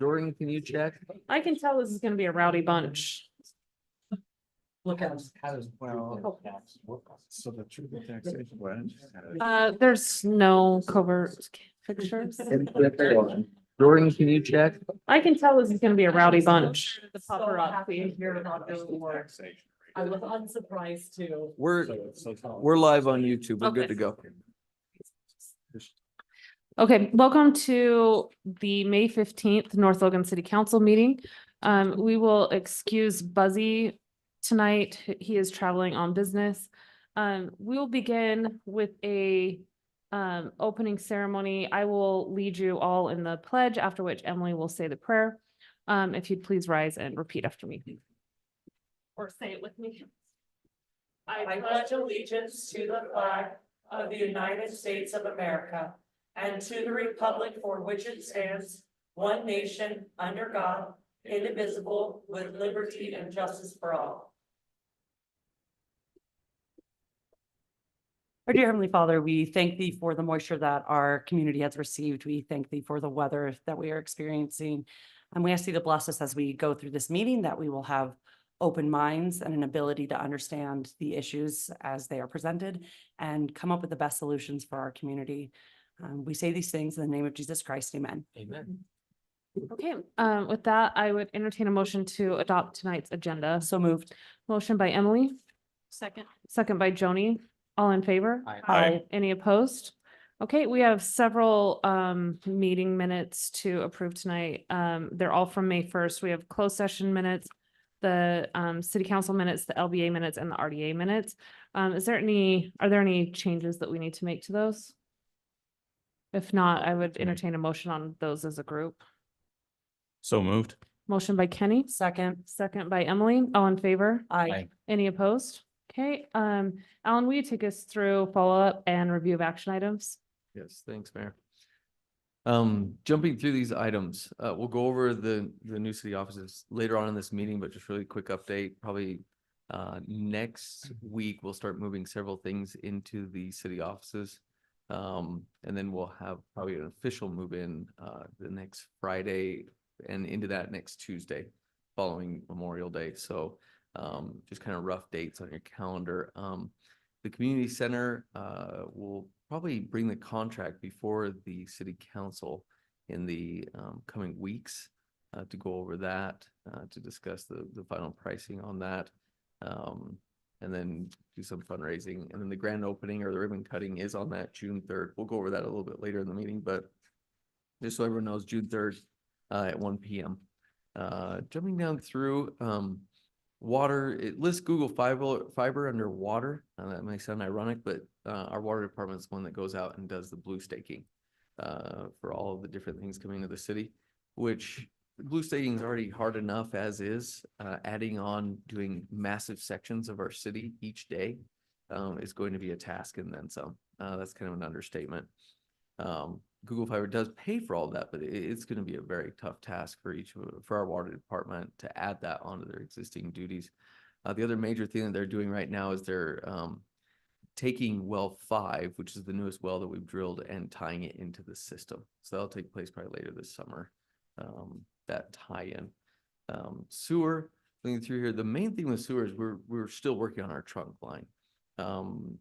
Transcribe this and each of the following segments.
Jordan, can you check? I can tell this is gonna be a rowdy bunch. Look at us. Well, so the truth of taxation. There's no covert pictures. Jordan, can you check? I can tell this is gonna be a rowdy bunch. The paparazzi. I was unsurprised too. We're live on YouTube. We're good Okay. to go. Okay, welcome to the May 15th North Logan City Council meeting. We will excuse Buzzy tonight. He is traveling on business. We will begin with a opening ceremony. I will lead you all in the pledge, after which Emily will say the prayer. If you'd please rise and repeat after me. Or say it with me. I pledge allegiance to the flag of the United States of America and to the republic for which it stands, one nation, under God, indivisible, with liberty and justice for all. Our dear Heavenly Father, we thank thee for the moisture that our community has received. We thank thee for the weather that we are experiencing. And we ask thee to bless us as we go through this meeting, that we will have open minds and an ability to understand the issues as they are presented and come up with the best solutions for our community. We say these things in the name of Jesus Christ, amen. Amen. Okay, with that, I would entertain a motion to adopt tonight's agenda. So moved. Motion by Emily, Second. second by Joni. All in favor? Aye. Any opposed? Okay, we have several meeting minutes to approve tonight. They're all from May 1st. We have closed session minutes, the city council minutes, the LBA minutes, and the RDA minutes. Are there any changes that we need to make to those? If not, I would entertain a motion on those as a group. So moved. Motion by Kenny, Second. second by Emily. All in favor? Aye. Any opposed? Okay, Alan, will you take us through follow-up and review of action items? Yes, thanks, Mayor. Jumping through these items, we'll go over the new city offices later on in this meeting, but just really quick update, probably next week, we'll start moving several things into the city offices. And then we'll have probably an official move in the next Friday and into that next Tuesday following Memorial Day. So just kind of rough dates on your calendar. The community center will probably bring the contract before the city council in the coming weeks to go over that, to discuss the final pricing on that. And then do some fundraising. And then the grand opening or the ribbon cutting is on that June 3rd. We'll go over that a little bit later in the meeting, but just so everyone knows, June 3rd at 1 p.m. Jumping down through water, it lists Google Fiber under water. That may sound ironic, but our water department is one that goes out and does the blue staking for all of the different things coming to the city, which blue staking is already hard enough as is. Adding on doing massive sections of our city each day is going to be a task and then some. That's kind of an understatement. Google Fiber does pay for all that, but it's going to be a very tough task for our water department to add that onto their existing duties. The other major thing that they're doing right now is they're taking well 5, which is the newest well that we've drilled, and tying it into the system. So that'll take place probably later this summer. That tie-in. Sewer, looking through here, the main thing with sewer is we're still working on our trunk line.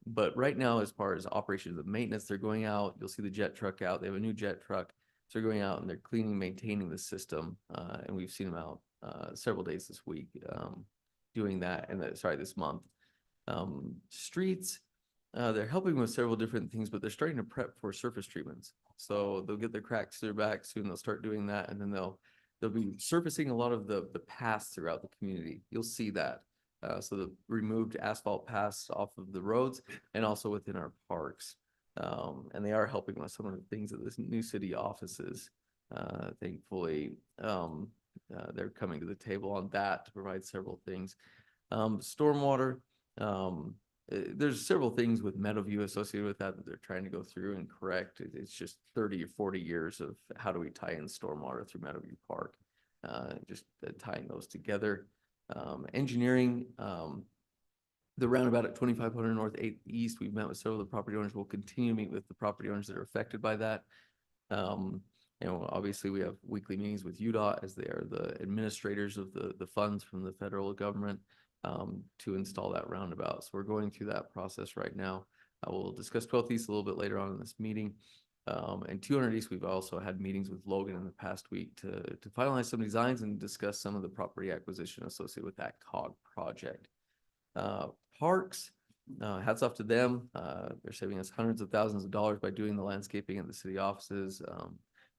But right now, as far as operations of maintenance, they're going out. You'll see the jet truck out. They have a new jet truck. So they're going out and they're cleaning, maintaining the system. And we've seen them out several days this week doing that. And this month. Streets, they're helping with several different things, but they're starting to prep for surface treatments. So they'll get their cracks to their back soon. They'll start doing that, and then they'll be surfacing a lot of the paths throughout the community. You'll see that. So the removed asphalt paths off of the roads and also within our parks. And they are helping with some of the things at this new city offices. Thankfully, they're coming to the table on that to provide several things. Stormwater, there's several things with Meadowview associated with that they're trying to go through and correct. It's just 30 or 40 years of how do we tie in stormwater through Meadowview Park, just tying those together. Engineering, the roundabout at 2500 North 8th East, we've met with several of the property owners. We'll continue to meet with the property owners that are affected by that. And obviously, we have weekly meetings with UDOT as they are the administrators of the funds from the federal government to install that roundabout. So we're going through that process right now. I will discuss 12th East a little bit later on in this meeting. And 200 East, we've also had meetings with Logan in the past week to finalize some designs and discuss some of the property acquisition associated with that COG project. Parks, hats off to them. They're saving us hundreds of thousands of dollars by doing the landscaping at the city offices.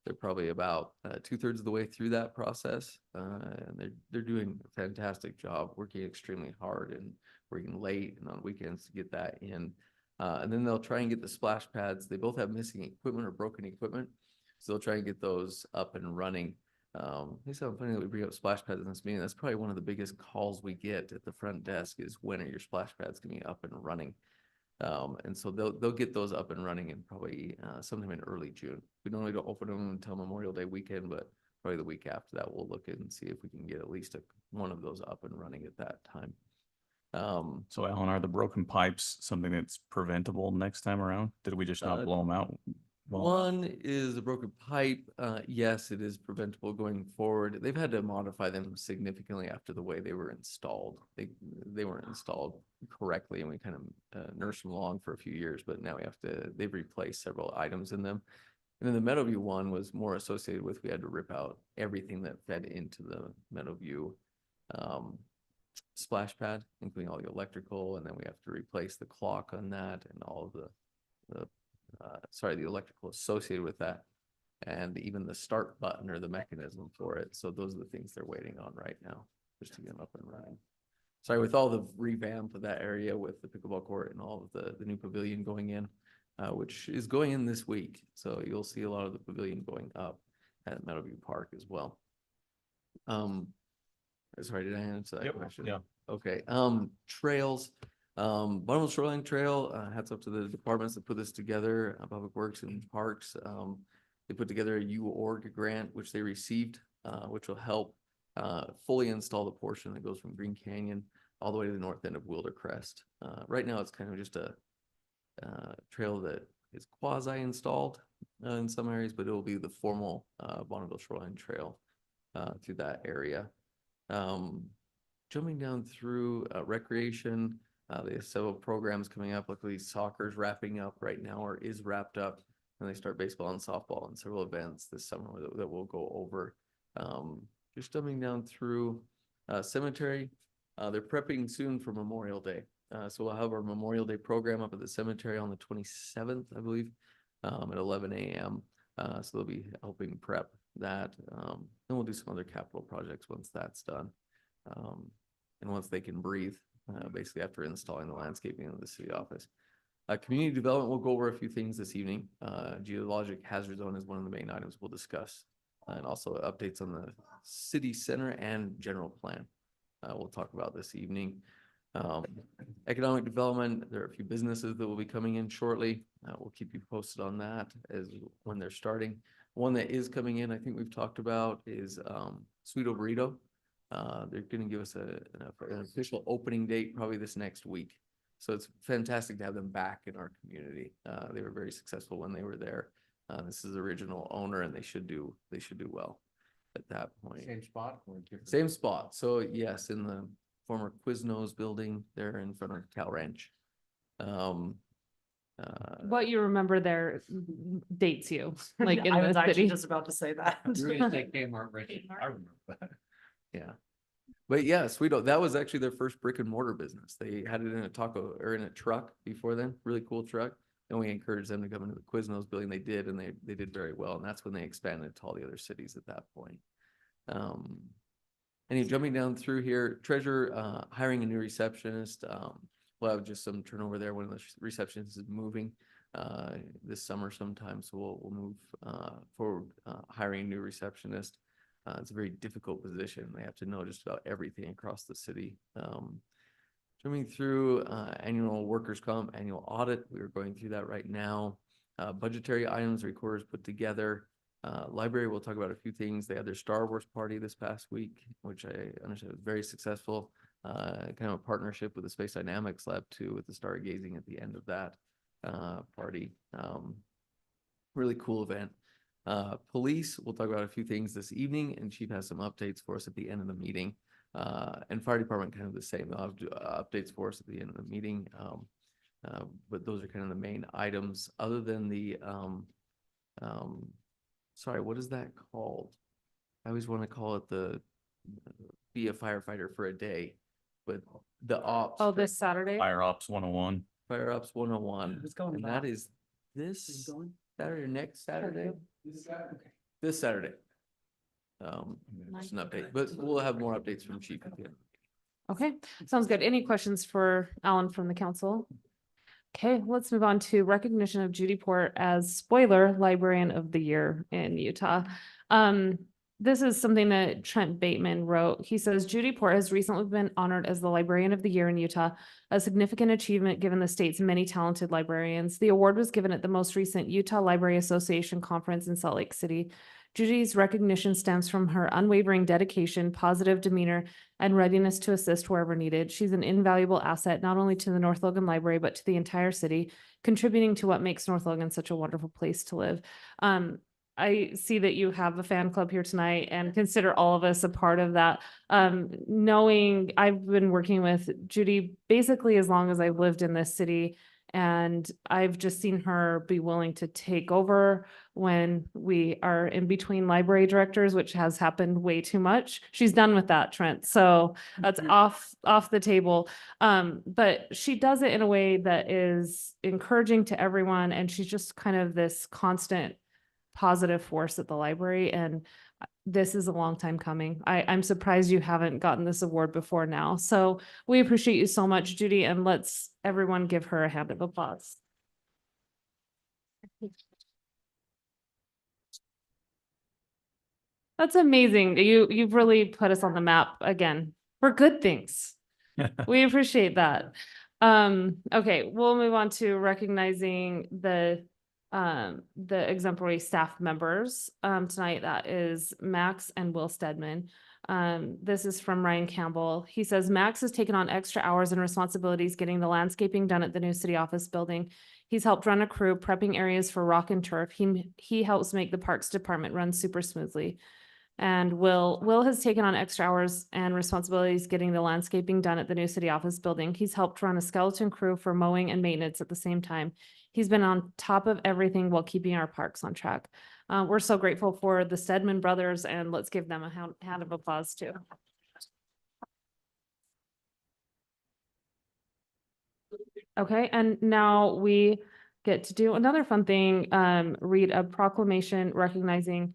They're probably about 2/3 of the way through that process. And they're doing a fantastic job, working extremely hard and working late and on weekends to get that in. And then they'll try and get the splash pads. They both have missing equipment or broken equipment. So they'll try and get those up and running. It's so funny that we bring up splash pads in this meeting. That's probably one of the biggest calls we get at the front desk is when are your splash pads going to be up and running? And so they'll get those up and running in probably sometime in early June. We normally don't open them until Memorial Day weekend, but probably the week after that, we'll look and see if we can get at least one of those up and running at that time. So Alan, are the broken pipes something that's preventable next time around? Did we just not blow them out? One is a broken pipe. Yes, it is preventable going forward. They've had to modify them significantly after the way they were installed. They weren't installed correctly, and we kind of nursed them along for a few years, but now they've replaced several items in them. And then the Meadowview one was more associated with, we had to rip out everything that fed into the Meadowview splash pad, including all the electrical, and then we have to replace the clock on that and all of the electrical associated with that, and even the start button or the mechanism for it. So those are the things they're waiting on right now, just to get them up and running. Sorry, with all the revamp of that area with the pickleball court and all of the new pavilion going in, which is going in this week. So you'll see a lot of the pavilion going up at Meadowview Park as well. Sorry, did I answer that question? Yeah. Okay, trails. Bonneville Shoreline Trail, hats up to the departments that put this together, Public Works and Parks. They put together a U-Org grant, which they received, which will help fully install the portion that goes from Green Canyon all the way to the north end of Wildercrest. Right now, it's kind of just a trail that is quasi-installed in some areas, but it will be the formal Bonneville Shoreline Trail through that area. Jumping down through recreation, they have several programs coming up. Luckily, soccer's wrapping up right now or is wrapped up. And they start baseball and softball and several events this summer that we'll go over. Just jumping down through cemetery. They're prepping soon for Memorial Day. So we'll have our Memorial Day program up at the cemetery on the 27th, I believe, at 11 a.m. So they'll be helping prep that. And we'll do some other capital projects once that's done. And once they can breathe, basically after installing the landscaping in the city office. Community development, we'll go over a few things this evening. Geologic hazard zone is one of the main items we'll discuss. And also updates on the city center and general plan. We'll talk about this evening. Economic development, there are a few businesses that will be coming in shortly. We'll keep you posted on that as when they're starting. One that is coming in, I think we've talked about, is Sweeto Burrito. They're going to give us an official opening date probably this next week. So it's fantastic to have them back in our community. They were very successful when they were there. This is the original owner, and they should do well at that point. Same spot? Same spot. So yes, in the former Quiznos building there in front of Cal Ranch. What you remember there dates you, like in I was the actually city. just about to say that. You were gonna say Kmart, Richie. I remember that. Yeah. But yeah, Sweeto, that was actually their first brick and mortar business. They had it in a taco or in a truck before then, really cool truck. And we encouraged them to come into the Quiznos building. They did, and they did very well. And that's when they expanded to all the other cities at that point. And jumping down through here, treasurer hiring a new receptionist. We'll have just some turnover there. One of the receptionists is moving this summer sometime. So we'll move forward hiring a new receptionist. It's a very difficult position. They have to know just about everything across the city. Jumping through annual workers' comp, annual audit. We are going through that right now. Budgetary items, recorders put together. Library, we'll talk about a few things. They had their Star Wars party this past week, which I understand was very successful. Kind of a partnership with the Space Dynamics Lab too, with the stargazing at the end of that party. Really cool event. Police, we'll talk about a few things this evening, and Chief has some updates for us at the end of the meeting. And Fire Department kind of the same. They'll have updates for us at the end of the meeting. But those are kind of the main items, other than the, sorry, what is that called? I always want to call it be a firefighter for a day, but the ops. Oh, this Saturday? Fire Ops 101. Fire Ops 101. Who's going to And that? that is this Saturday, or next Saturday? This Saturday. Just an update, but we'll have more updates from Chief at the end. Okay, sounds good. Any questions for Alan from the council? Okay, let's move on to recognition of Judy Port as spoiler librarian of the year in Utah. This is something that Trent Bateman wrote. He says Judy Port has recently been honored as the librarian of the year in Utah, a significant achievement given the state's many talented librarians. The award was given at the most recent Utah Library Association conference in Salt Lake City. Judy's recognition stems from her unwavering dedication, positive demeanor, and readiness to assist wherever needed. She's an invaluable asset, not only to the North Logan Library, but to the entire city, contributing to what makes North Logan such a wonderful place to live. I see that you have a fan club here tonight, and consider all of us a part of that. Knowing I've been working with Judy basically as long as I've lived in this city, and I've just seen her be willing to take over when we are in between library directors, which has happened way too much. She's done with that, Trent. So that's off the table. But she does it in a way that is encouraging to everyone. And she's just kind of this constant positive force at the library. And this is a long time coming. I'm surprised you haven't gotten this award before now. So we appreciate you so much, Judy, and let's everyone give her a hand of applause. That's amazing. You've really put us on the map again for good things. We appreciate that. Okay, we'll move on to recognizing the exemplary staff members tonight. That is Max and Will Stedman. This is from Ryan Campbell. He says Max has taken on extra hours and responsibilities getting the landscaping done at the new city office building. He's helped run a crew prepping areas for rock and turf. He helps make the parks department run super smoothly. And Will has taken on extra hours and responsibilities getting the landscaping done at the new city office building. He's helped run a skeleton crew for mowing and maintenance at the same time. He's been on top of everything while keeping our parks on track. We're so grateful for the Stedman brothers, and let's give them a hand of applause too. Okay, and now we get to do another fun thing, read a proclamation recognizing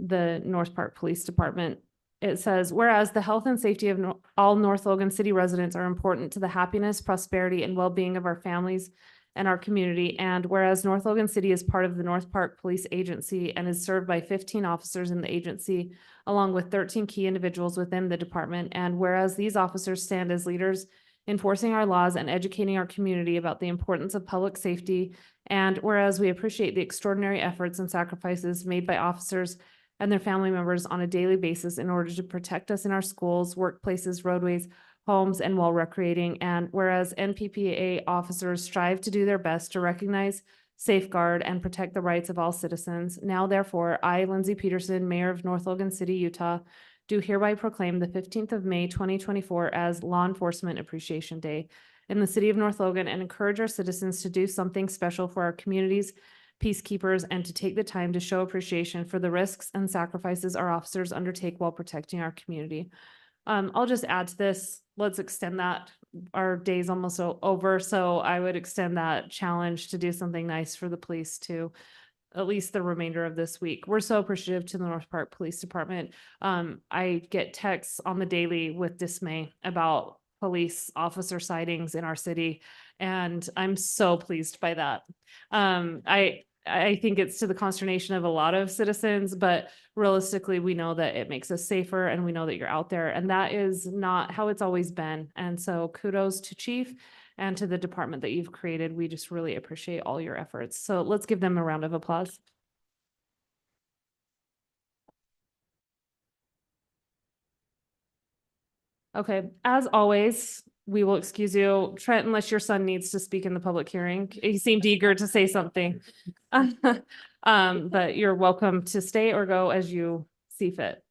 the North Park Police Department. It says, whereas the health and safety of all North Logan City residents are important to the happiness, prosperity, and well-being of our families and our community. And whereas North Logan City is part of the North Park Police Agency and is served by 15 officers in the agency, along with 13 key individuals within the department. And whereas these officers stand as leaders enforcing our laws and educating our community about the importance of public safety. And whereas we appreciate the extraordinary efforts and sacrifices made by officers and their family members on a daily basis in order to protect us in our schools, workplaces, roadways, homes, and while recreating. And whereas NPPA officers strive to do their best to recognize, safeguard, and protect the rights of all citizens. Now, therefore, I, Lindsay Peterson, Mayor of North Logan City, Utah, do hereby proclaim the 15th of May, 2024 as Law Enforcement Appreciation Day in the city of North Logan, and encourage our citizens to do something special for our communities, peacekeepers, and to take the time to show appreciation for the risks and sacrifices our officers undertake while protecting our community. I'll just add to this. Let's extend that. Our day's almost over, so I would extend that challenge to do something nice for the police to at least the remainder of this week. We're so appreciative to the North Park Police Department. I get texts on the daily with dismay about police officer sightings in our city, and I'm so pleased by that. I think it's to the consternation of a lot of citizens, but realistically, we know that it makes us safer, and we know that you're out there, and that is not how it's always been. And so kudos to Chief and to the department that you've created. We just really appreciate all your efforts. So let's give them a round of applause. Okay, as always, we will excuse you, Trent, unless your son needs to speak in the public hearing. He seemed eager to say something. But you're welcome to stay or go as you see fit.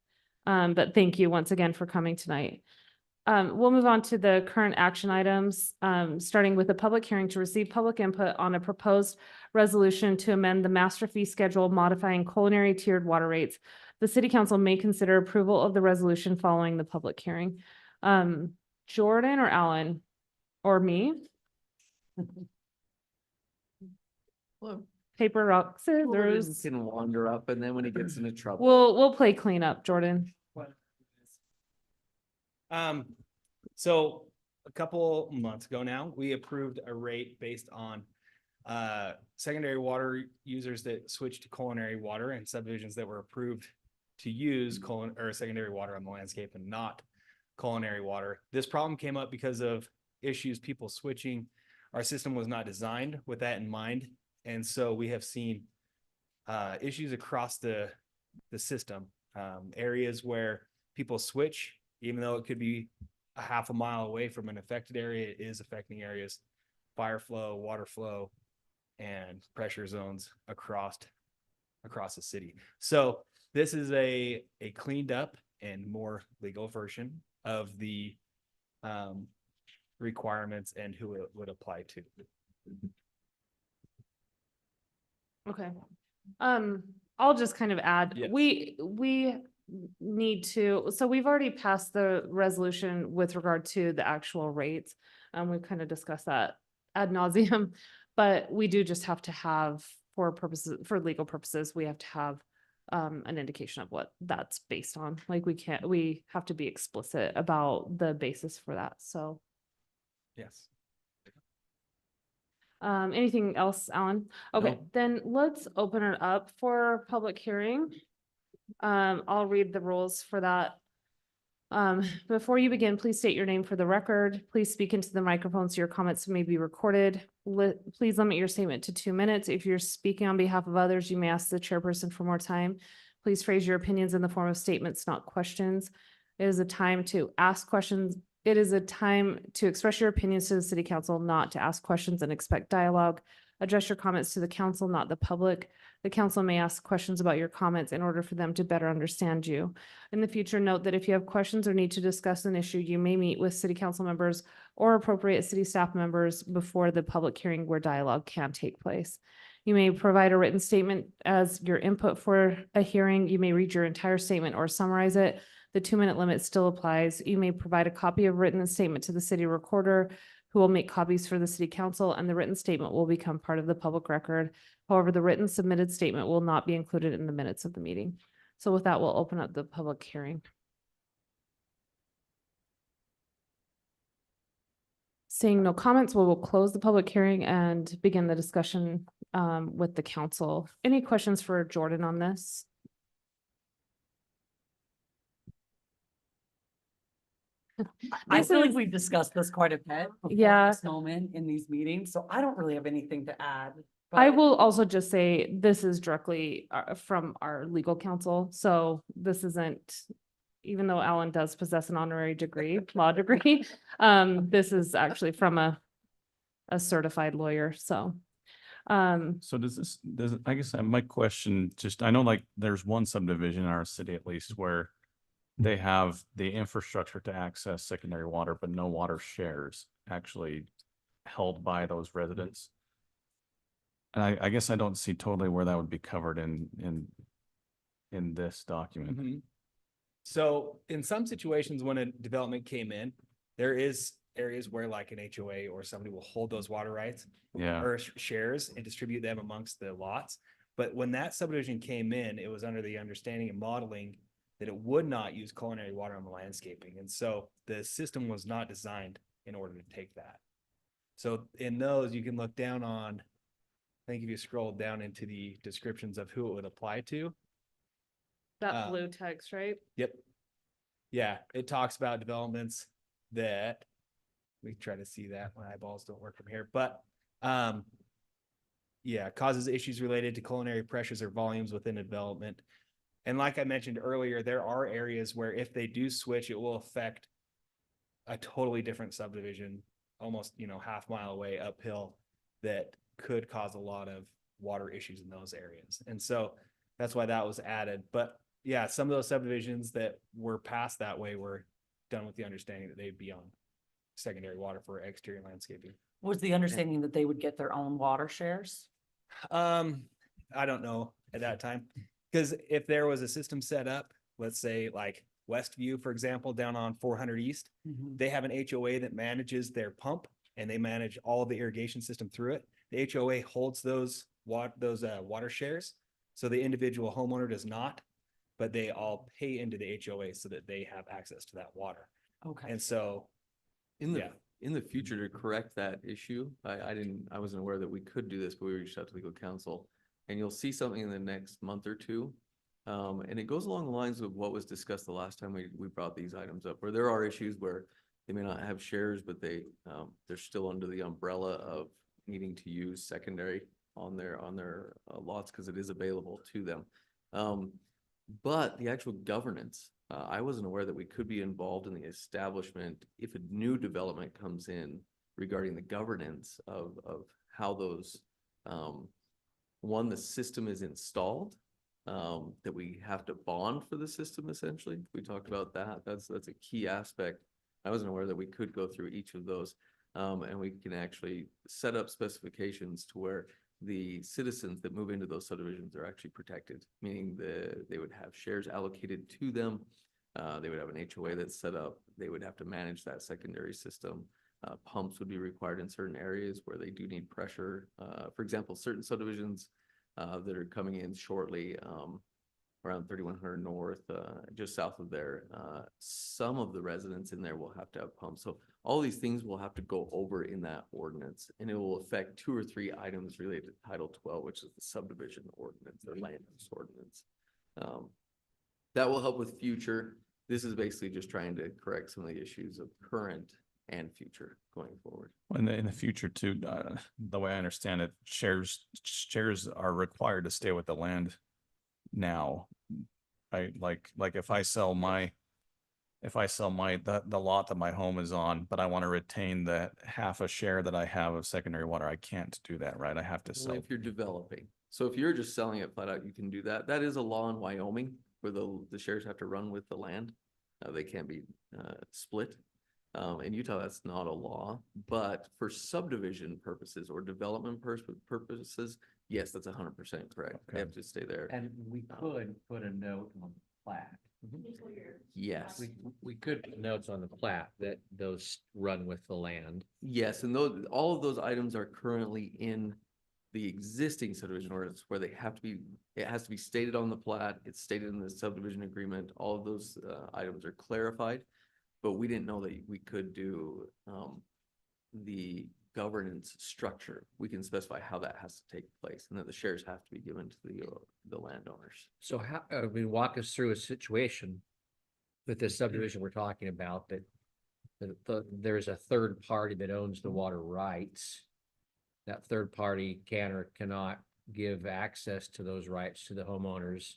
But thank you once again for coming tonight. We'll move on to the current action items, starting with a public hearing to receive public input on a proposed resolution to amend the master fee schedule modifying culinary tiered water rates. The city council may consider approval of the resolution following the public hearing. Jordan or Alan or me? Well, Paper, rock, Jordan scissors. can wander up and then when he gets into trouble. We'll play cleanup, Jordan. So a couple months ago now, we approved a rate based on secondary water users that switched to culinary water and subdivisions that were approved to use secondary water on the landscape and not culinary water. This problem came up because of issues, people switching. Our system was not designed with that in mind. And so we have seen issues across the system, areas where people switch, even though it could be a half a mile away from an affected area, it is affecting areas, fire flow, water flow, and pressure zones across the city. So this is a cleaned up and more legal version of the requirements and who it would apply to. Okay. I'll just kind of add, Yes. we need to, so we've already passed the resolution with regard to the actual rates. We've kind of discussed that ad nauseum, but we do just have to have, for legal purposes, we have to have an indication of what that's based on. Like we have to be explicit about the basis for that. So, Yes. anything else, Alan? Okay, No. then let's open it up for public hearing. I'll read the rules for that. Before you begin, please state your name for the record. Please speak into the microphone so your comments may be recorded. Please limit your statement to 2 minutes. If you're speaking on behalf of others, you may ask the chairperson for more time. Please phrase your opinions in the form of statements, not questions. It is a time to ask questions. It is a time to express your opinions to the city council, not to ask questions and expect dialogue. Address your comments to the council, not the public. The council may ask questions about your comments in order for them to better understand you. In the future, note that if you have questions or need to discuss an issue, you may meet with city council members or appropriate city staff members before the public hearing where dialogue can take place. You may provide a written statement as your input for a hearing. You may read your entire statement or summarize it. The 2-minute limit still applies. You may provide a copy of written statement to the city recorder, who will make copies for the city council, and the written statement will become part of the public record. However, the written submitted statement will not be included in the minutes of the meeting. So with that, we'll open up the public hearing. Seeing no comments, we will close the public hearing and begin the discussion with the council. Any questions for Jordan on this? I This feel like is- we've discussed this quite a bit. before Yeah. this moment in these meetings, so I don't really have anything to add. I but- will also just say this is directly from our legal counsel, so this isn't, even though Alan does possess an honorary degree, law degree, this is actually from a certified lawyer, so. So I guess my question, just, I know like there's one subdivision in our city at least where they have the infrastructure to access secondary water, but no water shares actually held by those residents. And I guess I don't see totally where that would be covered in this document. Mhm. So in some situations, when a development came in, there is areas where like an HOA or somebody will hold those water rights Yeah, or shares and distribute them amongst the lots. But when that subdivision came in, it was under the understanding and modeling that it would not use culinary water on the landscaping. And so the system was not designed in order to take that. So in those, you can look down on, I think if you scroll down into the descriptions of who it would apply to. That blue text, right? Yep. Yeah, it talks about developments that we try to see that when eyeballs don't work from here, but yeah, causes issues related to culinary pressures or volumes within a development. And like I mentioned earlier, there are areas where if they do switch, it will affect a totally different subdivision, almost, half mile away uphill, that could cause a lot of water issues in those areas. And so that's why that was added. But yeah, some of those subdivisions that were passed that way were done with the understanding that they'd be on secondary water for exterior landscaping. Was the understanding that they would get their own water shares? I don't know at that time, because if there was a system set up, let's say like Westview, for example, down on 400 East, they have an HOA that manages their pump and they manage all of the irrigation system through it. The HOA holds those water shares. So the individual homeowner does not, but they all pay into the HOA so that they have access to that water. Okay. And so, In Yeah. the future, to correct that issue, I wasn't aware that we could do this, but we reached out to legal counsel. And you'll see something in the next month or two. And it goes along the lines of what was discussed the last time we brought these items up, where there are issues where they may not have shares, but they're still under the umbrella of needing to use secondary on their lots because it is available to them. But the actual governance, I wasn't aware that we could be involved in the establishment if a new development comes in regarding the governance of how those, one, the system is installed, that we have to bond for the system essentially. We talked about that. That's a key aspect. I wasn't aware that we could go through each of those. And we can actually set up specifications to where the citizens that move into those subdivisions are actually protected, meaning they would have shares allocated to them. They would have an HOA that's set up. They would have to manage that secondary system. Pumps would be required in certain areas where they do need pressure. For example, certain subdivisions that are coming in shortly, around 3100 North, just south of there, some of the residents in there will have to have pumps. So all these things will have to go over in that ordinance, and it will affect 2 or 3 items related to Title 12, which is the subdivision ordinance or land use ordinance. That will help with future. This is basically just trying to correct some of the issues of current and future going forward. In the future too, the way I understand it, shares are required to stay with the land now. Like if I sell the lot that my home is on, but I want to retain the half a share that I have of secondary water, I can't do that, right? I have to Well, sell. if you're developing. So if you're just selling it flat out, you can do that. That is a law in Wyoming where the shares have to run with the land. They can't be split. In Utah, that's not a law, but for subdivision purposes or development purposes, yes, that's 100% correct. They Okay. have to stay there. And we could put a note on the plat. Yes, We could put notes on the plat that those run with the land. yes, and all of those items are currently in the existing subdivision ordinance where it has to be stated on the plat, it's stated in the subdivision agreement, all of those items are clarified. But we didn't know that we could do the governance structure. We can specify how that has to take place and that the shares have to be given to the landowners. So walk us through a situation with this subdivision we're talking about that there's a third party that owns the water rights. That third party can or cannot give access to those rights to the homeowners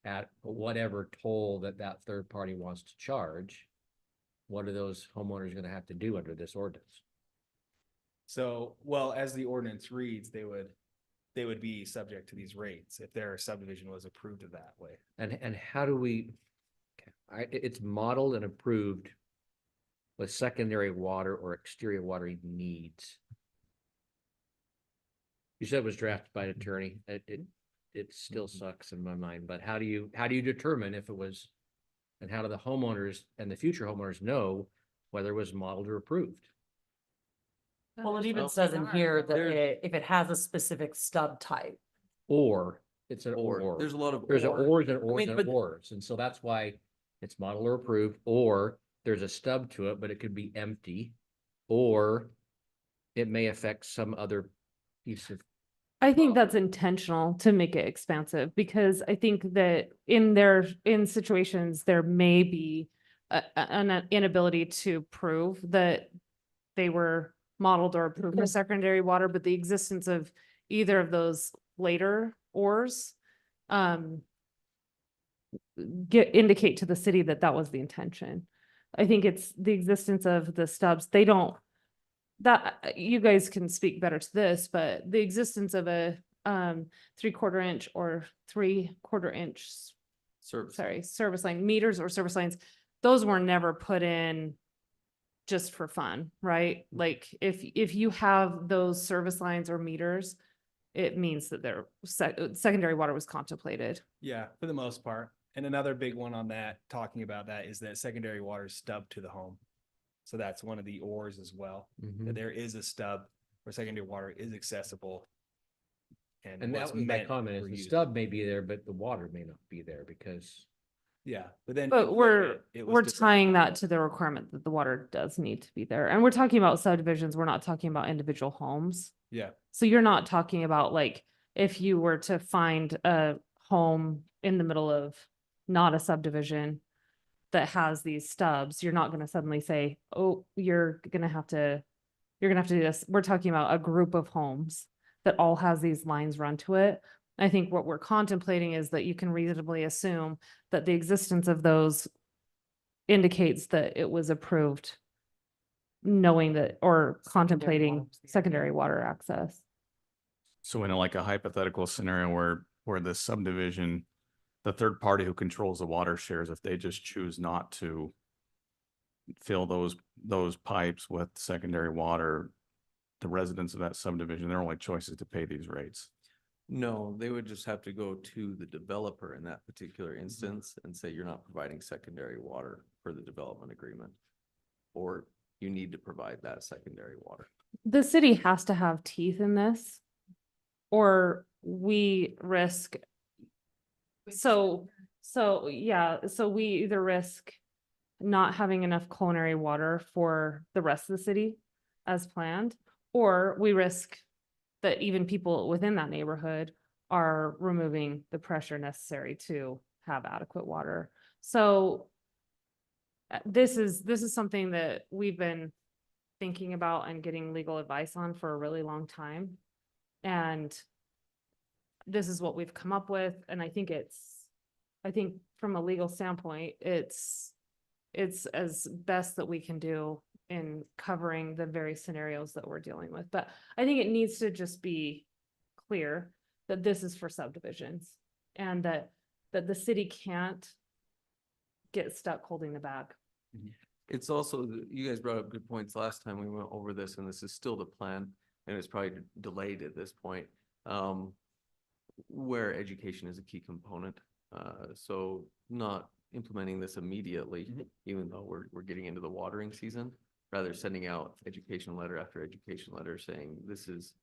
at whatever toll that third party wants to charge. What are those homeowners going to have to do under this ordinance? so, well, as the ordinance reads, they would be subject to these rates if their subdivision was approved of that way. And how do we, it's modeled and approved with secondary water or exterior water needs. You said it was drafted by an attorney. It still sucks in my mind, but how do you determine if it was, and how do the homeowners and the future homeowners know whether it was modeled or approved? Well, it even Well, says in here that there's- if it has a specific stub type. Or it's an Or or. there's a lot of There's an or. ors and ors mean, and but- ors, and so that's why it's model or approved, or there's a stub to it, but it could be empty. Or it may affect some other piece of, I think that's intentional to make it expansive because I think that in situations, there may be an inability to prove that they were modeled or approved for secondary water, but the existence of either of those later ors indicate to the city that that was the intention. I think it's the existence of the stubs. You guys can speak better to this, but the existence of a 3/4 inch or 3/4 inch, Service. sorry, service line meters or service lines, those were never put in just for fun, right? Like if you have those service lines or meters, it means that their secondary water was contemplated. Yeah, for the most part. And another big one on that, talking about that, is that secondary water is stubbed to the home. So that's one of the ors as well, that there is a stub where secondary water is accessible. And was that was my meant comment, is for the use. stub may be there, but the water may not be there because. Yeah, but then. But we're it was we're developed- tying that to the requirement that the water does need to be there. And we're talking about subdivisions, we're not talking about individual homes. Yeah, So you're not talking about like, if you were to find a home in the middle of not a subdivision that has these stubs, you're not gonna suddenly say, oh, you're gonna have to do this. We're talking about a group of homes that all has these lines run to it. I think what we're contemplating is that you can reasonably assume that the existence of those indicates that it was approved, knowing that, or contemplating water was there. secondary water access. So in like a hypothetical scenario where the subdivision, the third party who controls the water shares, if they just choose not to fill those pipes with secondary water, the residents of that subdivision, their only choice is to pay these rates. No, they would just have to go to the developer in that particular instance and say you're not providing secondary water for the development agreement. Or you need to provide that secondary water. The city has to have teeth in this, or we risk. So we either risk not having enough culinary water for the rest of the city as planned, or we risk that even people within that neighborhood are removing the pressure necessary to have adequate water. So this is something that we've been thinking about and getting legal advice on for a really long time. And this is what we've come up with. And I think from a legal standpoint, it's as best that we can do in covering the various scenarios that we're dealing with. But I think it needs to just be clear that this is for subdivisions and that the city can't get stuck holding the bag. It's also, you guys brought up good points last time we went over this, and this is still the plan, and it's probably delayed at this point. Where education is a key component. So not implementing this immediately, even though we're getting into the watering season, rather sending out education letter after education letter saying this is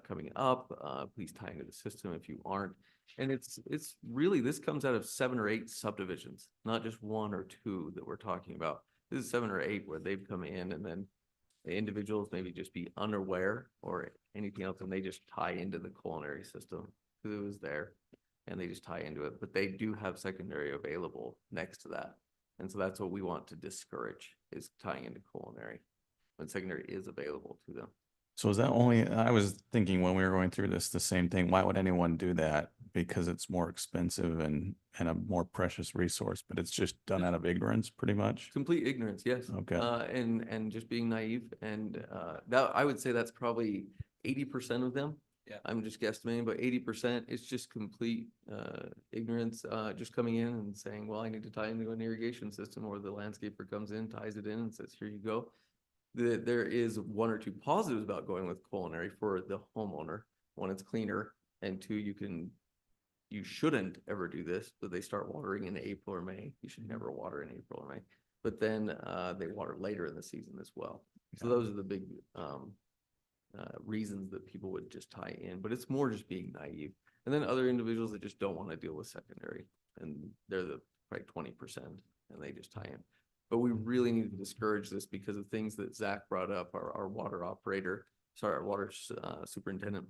coming up, please tie into the system if you aren't. And it's really, this comes out of 7 or 8 subdivisions, not just 1 or 2 that we're talking about. This is 7 or 8 where they've come in, and then the individuals maybe just be unaware or anything else, and they just tie into the culinary system because it was there and they just tie into it, but they do have secondary available next to that. And so that's what we want to discourage, is tying into culinary when secondary is available to them. So is that only, I was thinking when we were going through this, the same thing, why would anyone do that? Because it's more expensive and a more precious resource, but it's just done out of ignorance pretty much? Complete ignorance, yes. Okay. And just being naive, and that, I would say that's probably 80% of them. Yeah. I'm just guesstimating, but 80% is just complete ignorance, just coming in and saying, well, I need to tie into an irrigation system, or the landscaper comes in, ties it in and says, here you go. There is 1 or 2 positives about going with culinary for the homeowner. 1, it's cleaner, and 2, you shouldn't ever do this, but they start watering in April or May. You should never water in April or May, but then they water later in the season as well. So those are the big reasons that people would just tie in, but it's more just being naive. And then other individuals that just don't want to deal with secondary, and they're the probably 20%, and they just tie in. But we really need to discourage this because of things that Zach brought up, our water operator, our water superintendent.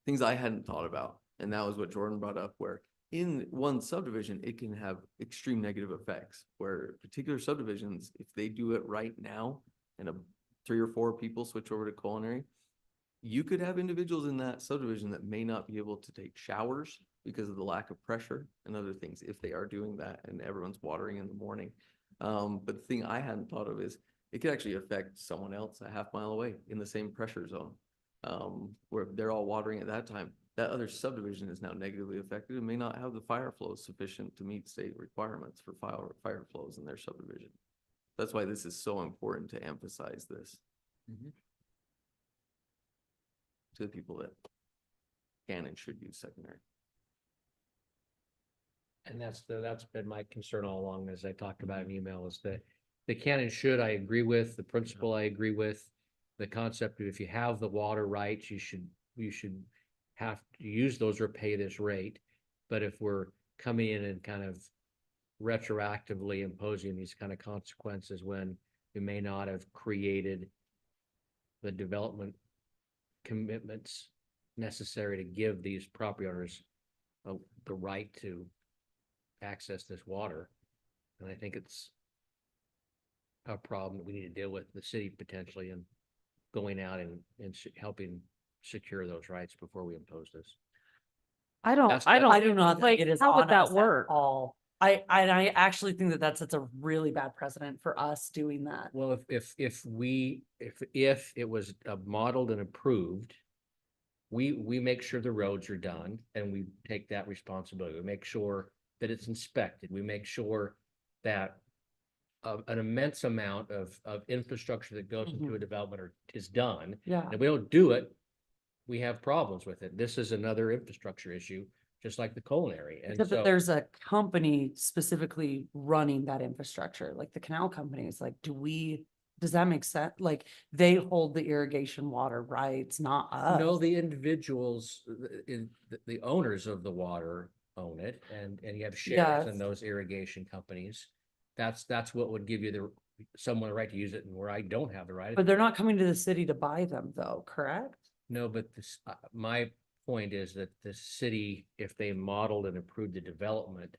Things I hadn't thought about, and that was what Jordan brought up, where in one subdivision, it can have extreme negative effects, where particular subdivisions, if they do it right now, and 3 or 4 people switch over to culinary, you could have individuals in that subdivision that may not be able to take showers because of the lack of pressure and other things if they are doing that and everyone's watering in the morning. But the thing I hadn't thought of is it could actually affect someone else a half mile away in the same pressure zone. where they're all watering at that time, that other subdivision is now negatively affected and may not have the fire flow sufficient to meet state requirements for fire flows in their subdivision. That's why this is so important to emphasize this to the people that can and should use secondary. And that's been my concern all along, as I talked about in email, is that the can and should, I agree with, the principle I agree with. The concept of if you have the water rights, you should have to use those or pay this rate. But if we're coming in and kind of retroactively imposing these kind of consequences when we may not have created the development commitments necessary to give these property owners the right to access this water. And I think it's a problem that we need to deal with the city potentially and going out and helping secure those rights before we impose this. I don't, That's- I don't. I do not like, think it is how would on that us at work? all. I actually think that sets a really bad precedent for us doing that. Well, if it was modeled and approved, we make sure the roads are done and we take that responsibility. We make sure that it's inspected. We make sure that an immense amount of infrastructure that goes into a development is done. Yeah. And if we don't do it, we have problems with it. This is another infrastructure issue, just like the culinary. And Except that so, there's a company specifically running that infrastructure, like the canal companies, like, does that make sense? Like, they hold the irrigation water rights, not us. no, the individuals, the owners of the water own it, and you have shares in Yes. those irrigation companies. That's what would give you someone the right to use it, and where I don't have the right. But they're not coming to the city to buy them though, correct? No, but my point is that the city, if they modeled and approved the development,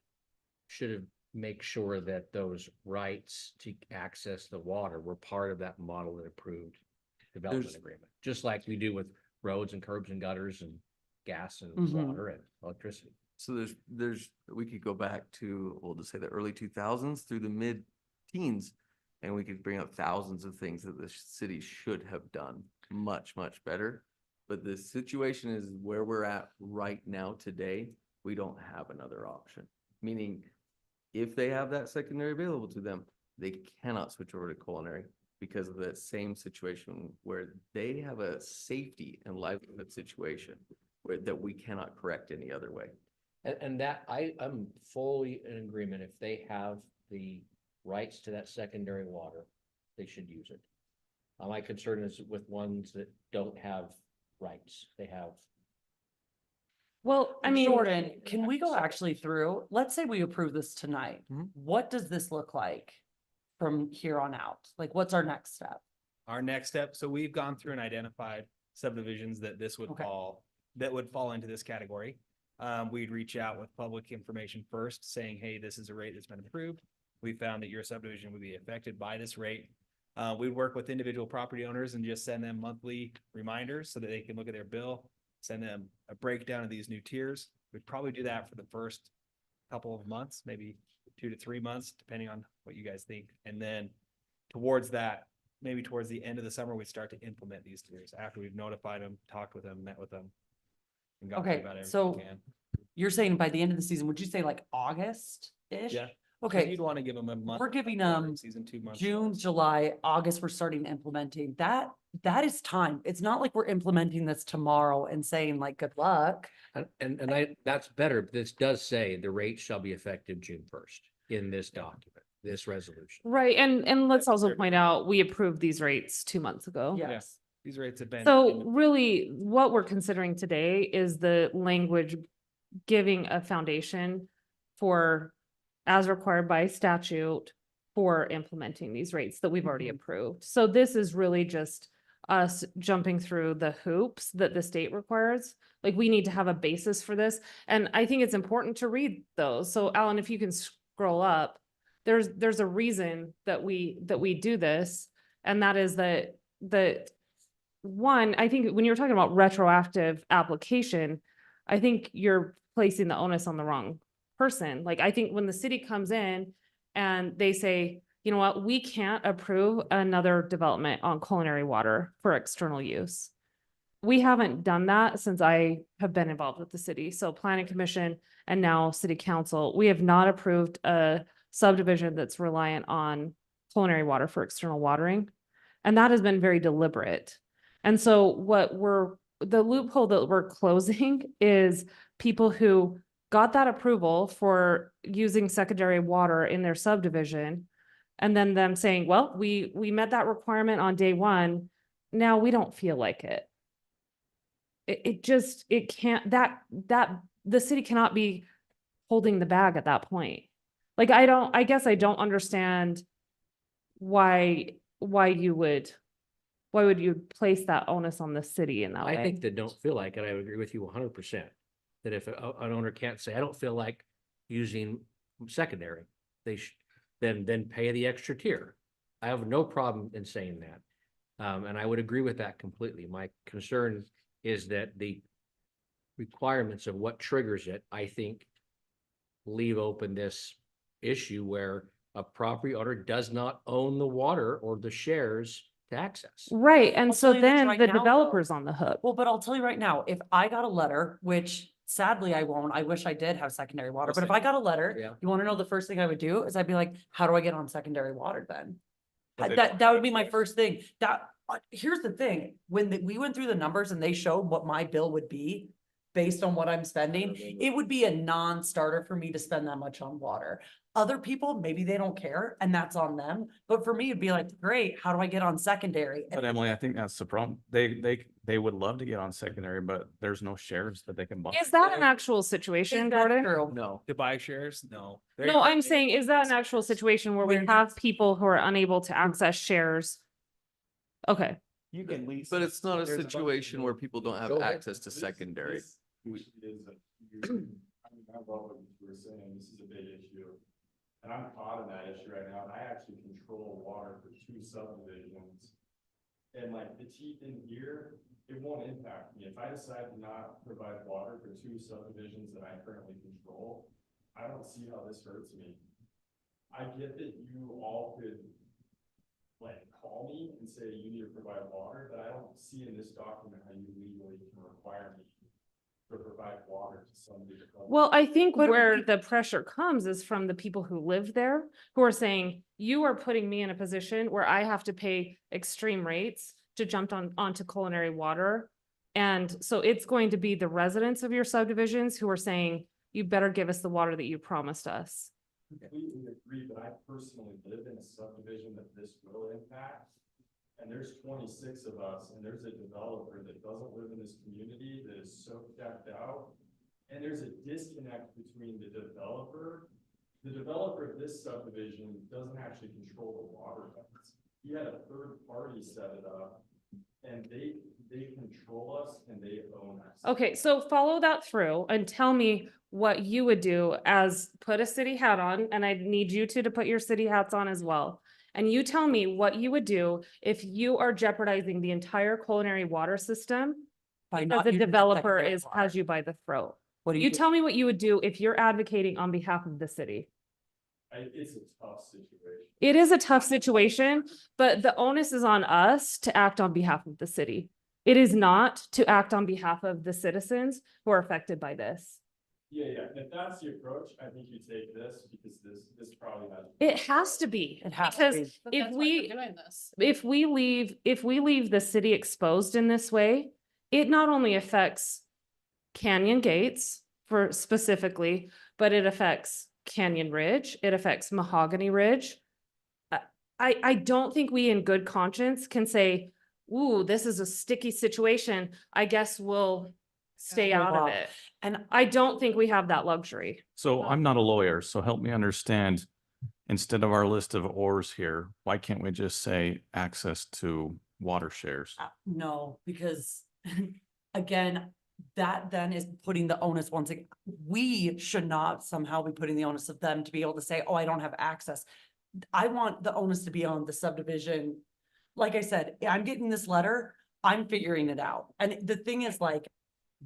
should have make sure that those rights to access the water were part of that modeled and approved development There's- agreement, just like we do with roads and curbs and gutters and gas and Mhm. water and electricity. So we could go back to, we'll just say the early 2000s through the mid-teens, and we could bring up thousands of things that the city should have done much, much better. But the situation is where we're at right now today, we don't have another option. Meaning, if they have that secondary available to them, they cannot switch over to culinary because of that same situation where they have a safety and livelihood situation that we cannot correct any other way. And that I'm fully in agreement. If they have the rights to that secondary water, they should use it. My concern is with ones that don't have rights. They have. Well, I mean. Jordan, can we go actually through, let's say we approve this tonight. Mhm. What does this look like from here on out? Like, what's our next step? Our next step, so we've gone through and identified subdivisions that this would Okay. fall into this category. We'd reach out with public information first, saying, hey, this is a rate that's been approved. We found that your subdivision would be affected by this rate. We'd work with individual property owners and just send them monthly reminders so that they can look at their bill, send them a breakdown of these new tiers. We'd probably do that for the first couple of months, maybe 2 to 3 months, depending on what you guys think. And then towards that, maybe towards the end of the summer, we start to implement these tiers after we've notified them, talked with them, met with them. And gone through Okay, about everything so we can. You're saying by the end of the season, would you say like August-ish? Yeah. 'Cause Okay, You'd want to give them a month. we're giving before them Season 2 months. June, notice. July, August, we're starting implementing. That is time. It's not like we're implementing this tomorrow and saying like, good luck. And that's better. But this does say the rate shall be effective June 1st in this document, this resolution. Right, and let's That's also fair. point out, we approved these rates 2 months ago. Yes. These rates have been. So really, what we're considering today is the language giving a foundation for, as required by statute, for implementing these rates that we've already Mhm. approved. So this is really just us jumping through the hoops that the state requires. Like, we need to have a basis for this, and I think it's important to read those. So Alan, if you can scroll up, there's a reason that we do this, and that is that one, I think when you're talking about retroactive application, I think you're placing the onus on the wrong person. Like, I think when the city comes in and they say, you know what, we can't approve another development on culinary water for external use. we haven't done that since I have been involved with the city. So planning commission and now city council, we have not approved a subdivision that's reliant on culinary water for external watering. And that has been very deliberate. And so the loophole that we're closing is people who got that approval for using secondary water in their subdivision. And then them saying, well, we met that requirement on day one. Now we don't feel like it. It can't, the city cannot be holding the bag at that point. Like, I guess I don't understand why you would place that onus on the city in that way? I think that don't feel like it. I would agree with you 100%. That if an owner can't say, I don't feel like using secondary, they should then pay the extra tier. I have no problem in saying that. And I would agree with that completely. My concern is that the requirements of what triggers it, I think, leave open this issue where a property owner does not own the water or the shares to access. Right, and I'll so tell you this then right the now, though. developer's on the hook. Well, but I'll tell you right now, if I got a letter, which sadly I won't, I wish I did have secondary water, but if I got a letter, Yeah. you wanna know the first thing I would do is I'd be like, how do I get on secondary water then? But they That don't would have be my access. first thing. Here's the thing, we went through the numbers and they showed what my bill would be based on what I'm spending, it would be a non-starter for me to spend that much on water. Other people, maybe they don't care and that's on them, but for me, it'd be like, great, how do I get on secondary? But Emily, I think that's the problem. They would love to get on secondary, but there's no shares that they can buy. Is that an actual situation, Is that Gordon? true? No. To buy shares? No. No, I'm saying, is that an actual situation where we Where- have people who are unable to access shares? Okay, You can lease. But it's not a There's bunch of situation where little- people don't have Go ahead. access to secondary. Is a huge, I love what you were saying, this is a big issue. And I'm caught in that issue right now, and I actually control water for 2 subdivisions. And like the teeth in here, it won't impact me, if I decide to not provide water for 2 subdivisions that I currently control, I don't see how this hurts me. I get that you all could like call me and say you need to provide water, but I don't see in this document how you legally can require me to provide water to somebody. that doesn't- well, I think But where we- the pressure comes is from the people who live there, who are saying, you are putting me in a position where I have to pay extreme rates to jump onto culinary water. And so it's going to be the residents of your subdivisions who are saying, you better give us the water that you promised us. Completely agree, but I personally live in a subdivision that this will impact. And there's 26 of us, and there's a developer that doesn't live in this community that is so decked out. And there's a disconnect between the developer of this subdivision doesn't actually control the water rights. He had a third party set it up, and they control us and they own us. Okay, so follow that through and tell me what you would do as, put a city hat on, and I need you to put your city hats on as well. And you tell me what you would do if you are jeopardizing the entire culinary water system By because not the using developer secondary has water. you by the throat. What do You do? tell me what you would do if you're advocating on behalf of the city. It's a tough situation. It is a tough situation, but the onus is on us to act on behalf of the city. It is not to act on behalf of the citizens who are affected by this. Yeah, and if that's the approach, I think you take this because this probably has. It has to be. It has to because be. if we leave the city exposed in this way, it not only affects Canyon Gates for specifically, but it affects Canyon Ridge, it affects Mahogany Ridge. I don't think we in good conscience can say, ooh, this is a sticky situation. I guess we'll stay Move out of off. it. And I don't think we have that luxury. So I'm not a lawyer, so help me understand, instead of our list of ors here, why can't we just say access to water shares? no, because again, that then is putting the onus once again. We should not somehow be putting the onus of them to be able to say, oh, I don't have access. I want the onus to be on the subdivision. Like I said, I'm getting this letter, I'm figuring it out. And the thing is like,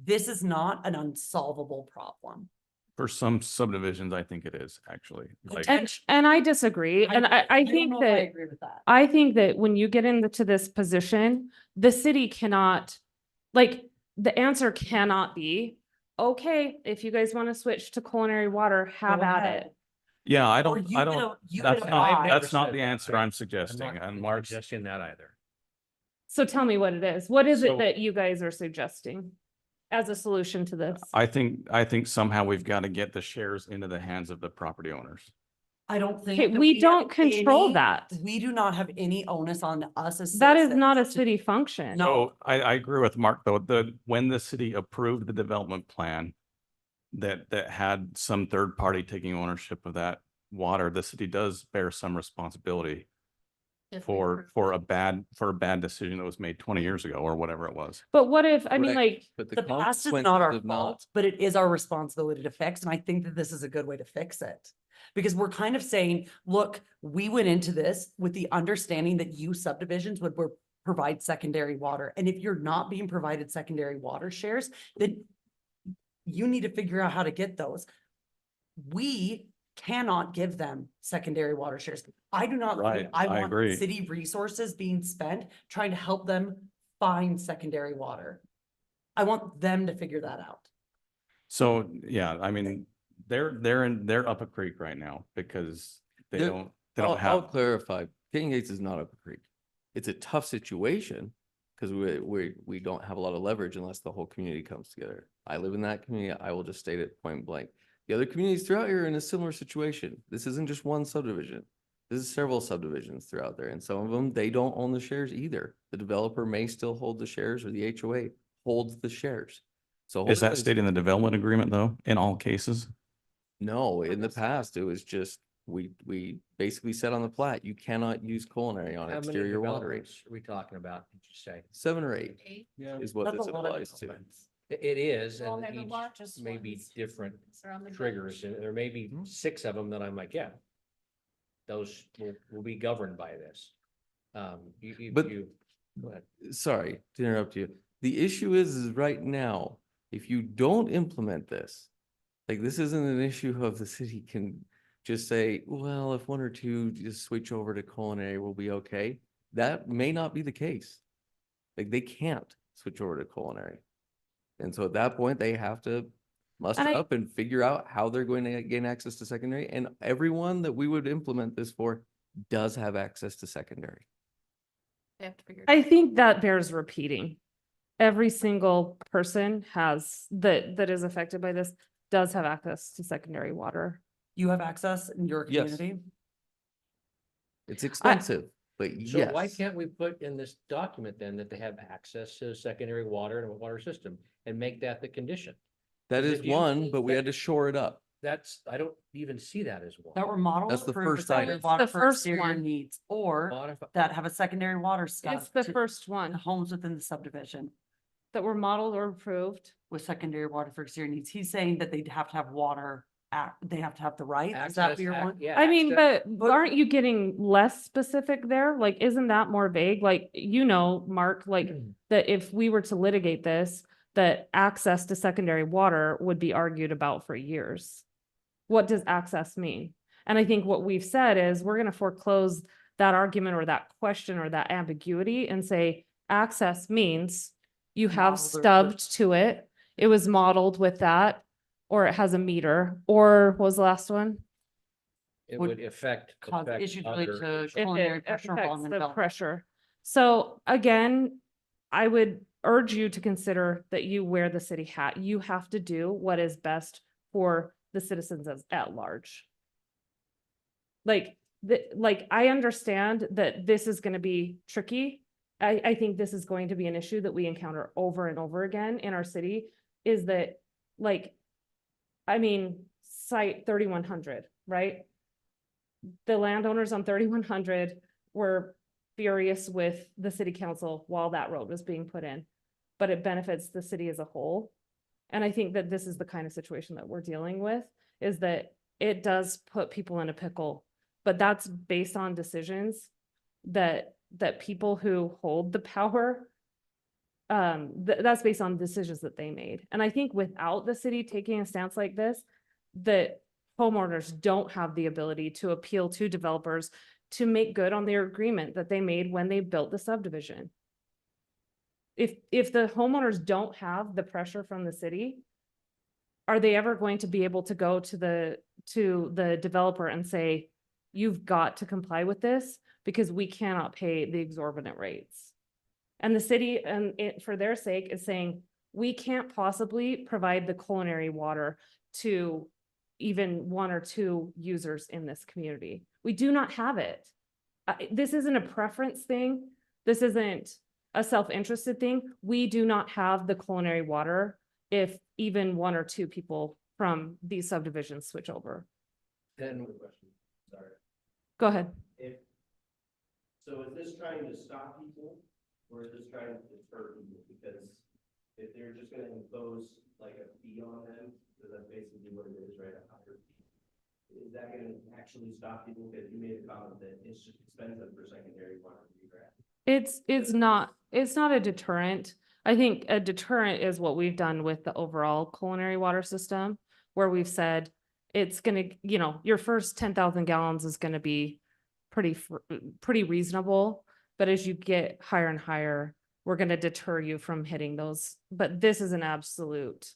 this is not an unsolvable problem. For some subdivisions, I think it is actually. Like, And I disagree. And I don't think know if I that, agree with that. I think that when you get into this position, the city cannot, Like, the answer cannot be, okay, if you guys want to switch to culinary water, have Go at ahead. it. Yeah, I Or don't, you I could don't, a- you that's could not, advise- that's not said the that, answer right? I'm I'm suggesting. not And Mark's, suggesting that either. So tell me what it is. What is So- it that you guys are suggesting as a solution to this? I think somehow we've got to get the shares into the hands of the property owners. I don't think. Okay, that we have don't control any- that. We do not have any onus on us as. That is not a citizens to- city function. No. So I agree with Mark, though, when the city approved the development plan that had some third party taking ownership of that water, the city does bear some responsibility for a bad decision that was made 20 years ago or whatever it was. But what if, I mean, Correct. like, But The past is not our consequences of not- fault, but it is our responsibility to fix, and I think that this is a good way to fix it. Because we're kind of saying, look, we went into this with the understanding that you subdivisions would provide secondary water, and if you're not being provided secondary water shares, then you need to figure out how to get those. We cannot give them secondary water shares. I do not Right, think I I want agree. city resources being spent trying to help them find secondary water. I want them to figure that out. So, yeah, I mean, they're up a creek right now because they They're- don't I'll have. clarify, Canyon Gates is not up a creek. It's a tough situation because we don't have a lot of leverage unless the whole community comes together. I live in that community. I will just state it point blank. The other communities throughout here are in a similar situation. This isn't just one subdivision. This is several subdivisions throughout there, and some of them, they don't own the shares either. The developer may still hold the shares, or the HOA holds the shares. So Is that holding- stated in the development agreement, though, in all cases? No, in the past, it was just, we basically said on the plat, you cannot use culinary on How many exterior watering. developments are we talking about, did you say? 7 or 8 Yeah. is what That's this a lot of applies to. developments. It is, Well, and they're the each largest may be ones. different They're on the triggers, and there may be 6 of them that I'm like, yeah. Those will be governed by this. But- Go ahead. Sorry to interrupt you. The issue is right now, if you don't implement this, like this isn't an issue of the city can just say, well, if 1 or 2 just switch over to culinary, we'll be okay. That may not be the case. Like they can't switch over to culinary. And so at that point, they have to muster And I- up and figure out how they're going to gain access to secondary. And everyone that we would implement this for does have access to secondary. They have to figure. I think that bears repeating. Every single person that is affected by this does have access to secondary water. You have access in your Yes. community? It's expensive, but So why yes. can't we put in this document then that they have access to secondary water and a water system and make that the condition? That Because is if you- one, but we had to shore it up. I don't even see that as one. That were modeled. That's the for first secondary item. water The for first exterior one. needs, or Modify- that have a secondary water stuff. It's the to first one Homes within the subdivision that were modeled or approved. with secondary water for exterior needs. He's saying that they'd have to have water they have to have the right. Is that Access, what you're one? yeah. I mean, access- but aren't you getting less specific there? Like, isn't that more vague? Like, Mark, like, that if we were to litigate this, that access to secondary water would be argued about for years. What does access mean? And I think what we've said is we're gonna foreclose that argument or that question or that ambiguity and say access means you have Modeled or stubbed to it, it was modeled with that, or it has a meter, or what was the last one? It would would affect. Cause affect issues related other to issues. If culinary it pressure affects along the the development. pressure. So again, I would urge you to consider that you wear the city hat. You have to do what is best for the citizens at large. Like, I understand that this is gonna be tricky. I think this is going to be an issue that we encounter over and over again in our city, is that, like, I mean, site 3100, right? The landowners on 3100 were furious with the city council while that road was being put in, but it benefits the city as a whole. And I think that this is the kind of situation that we're dealing with, is that it does put people in a pickle, but that's based on decisions that people who hold the power, that's based on decisions that they made. And I think without the city taking a stance like this, that homeowners don't have the ability to appeal to developers to make good on their agreement that they made when they built the subdivision. if the homeowners don't have the pressure from the city, are they ever going to be able to go to the developer and say, you've got to comply with this because we cannot pay the exorbitant rates? And the city, and it, for their sake, is saying, we can't possibly provide the culinary water to even 1 or 2 users in this community. We do not have it. This isn't a preference thing. This isn't a self-interested thing. We do not have the culinary water if even 1 or 2 people from these subdivisions switch over. Then, sorry, Go ahead. so is this trying to stop people or is this trying to deter people? Because if they're just gonna impose like a fee on them, because that's basically what it is, right? A higher fee. Is that gonna actually stop people? Because you made a comment that it's just expensive for secondary water to be grabbed. It's not a deterrent. I think a deterrent is what we've done with the overall culinary water system, where we've said it's gonna, you know, your first 10,000 gallons is gonna be pretty reasonable. But as you get higher and higher, we're gonna deter you from hitting those. But this is an absolute,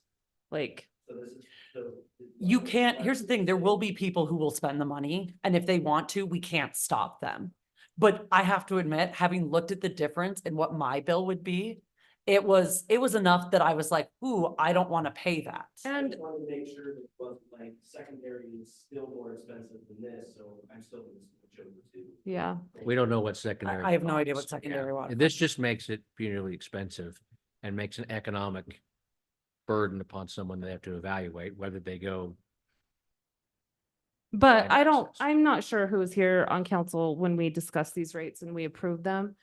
like, So this is, so. You can't, here's the thing, there will be people who will spend the money, and if they want to, we can't stop them. But I have to admit, having looked at the difference in what my bill would be, it was enough that I was like, ooh, I don't want to pay that. I and just wanted to make sure that it wasn't like secondary is still more expensive than this, so I'm still gonna switch over to. yeah. We don't know what secondary. I have no idea what costs. secondary Yeah. water This just makes it punitively expensive and makes an economic burden upon someone they have to evaluate whether they go. But and I don't, access. I'm not sure who was here on council when we discussed these rates and we approved them.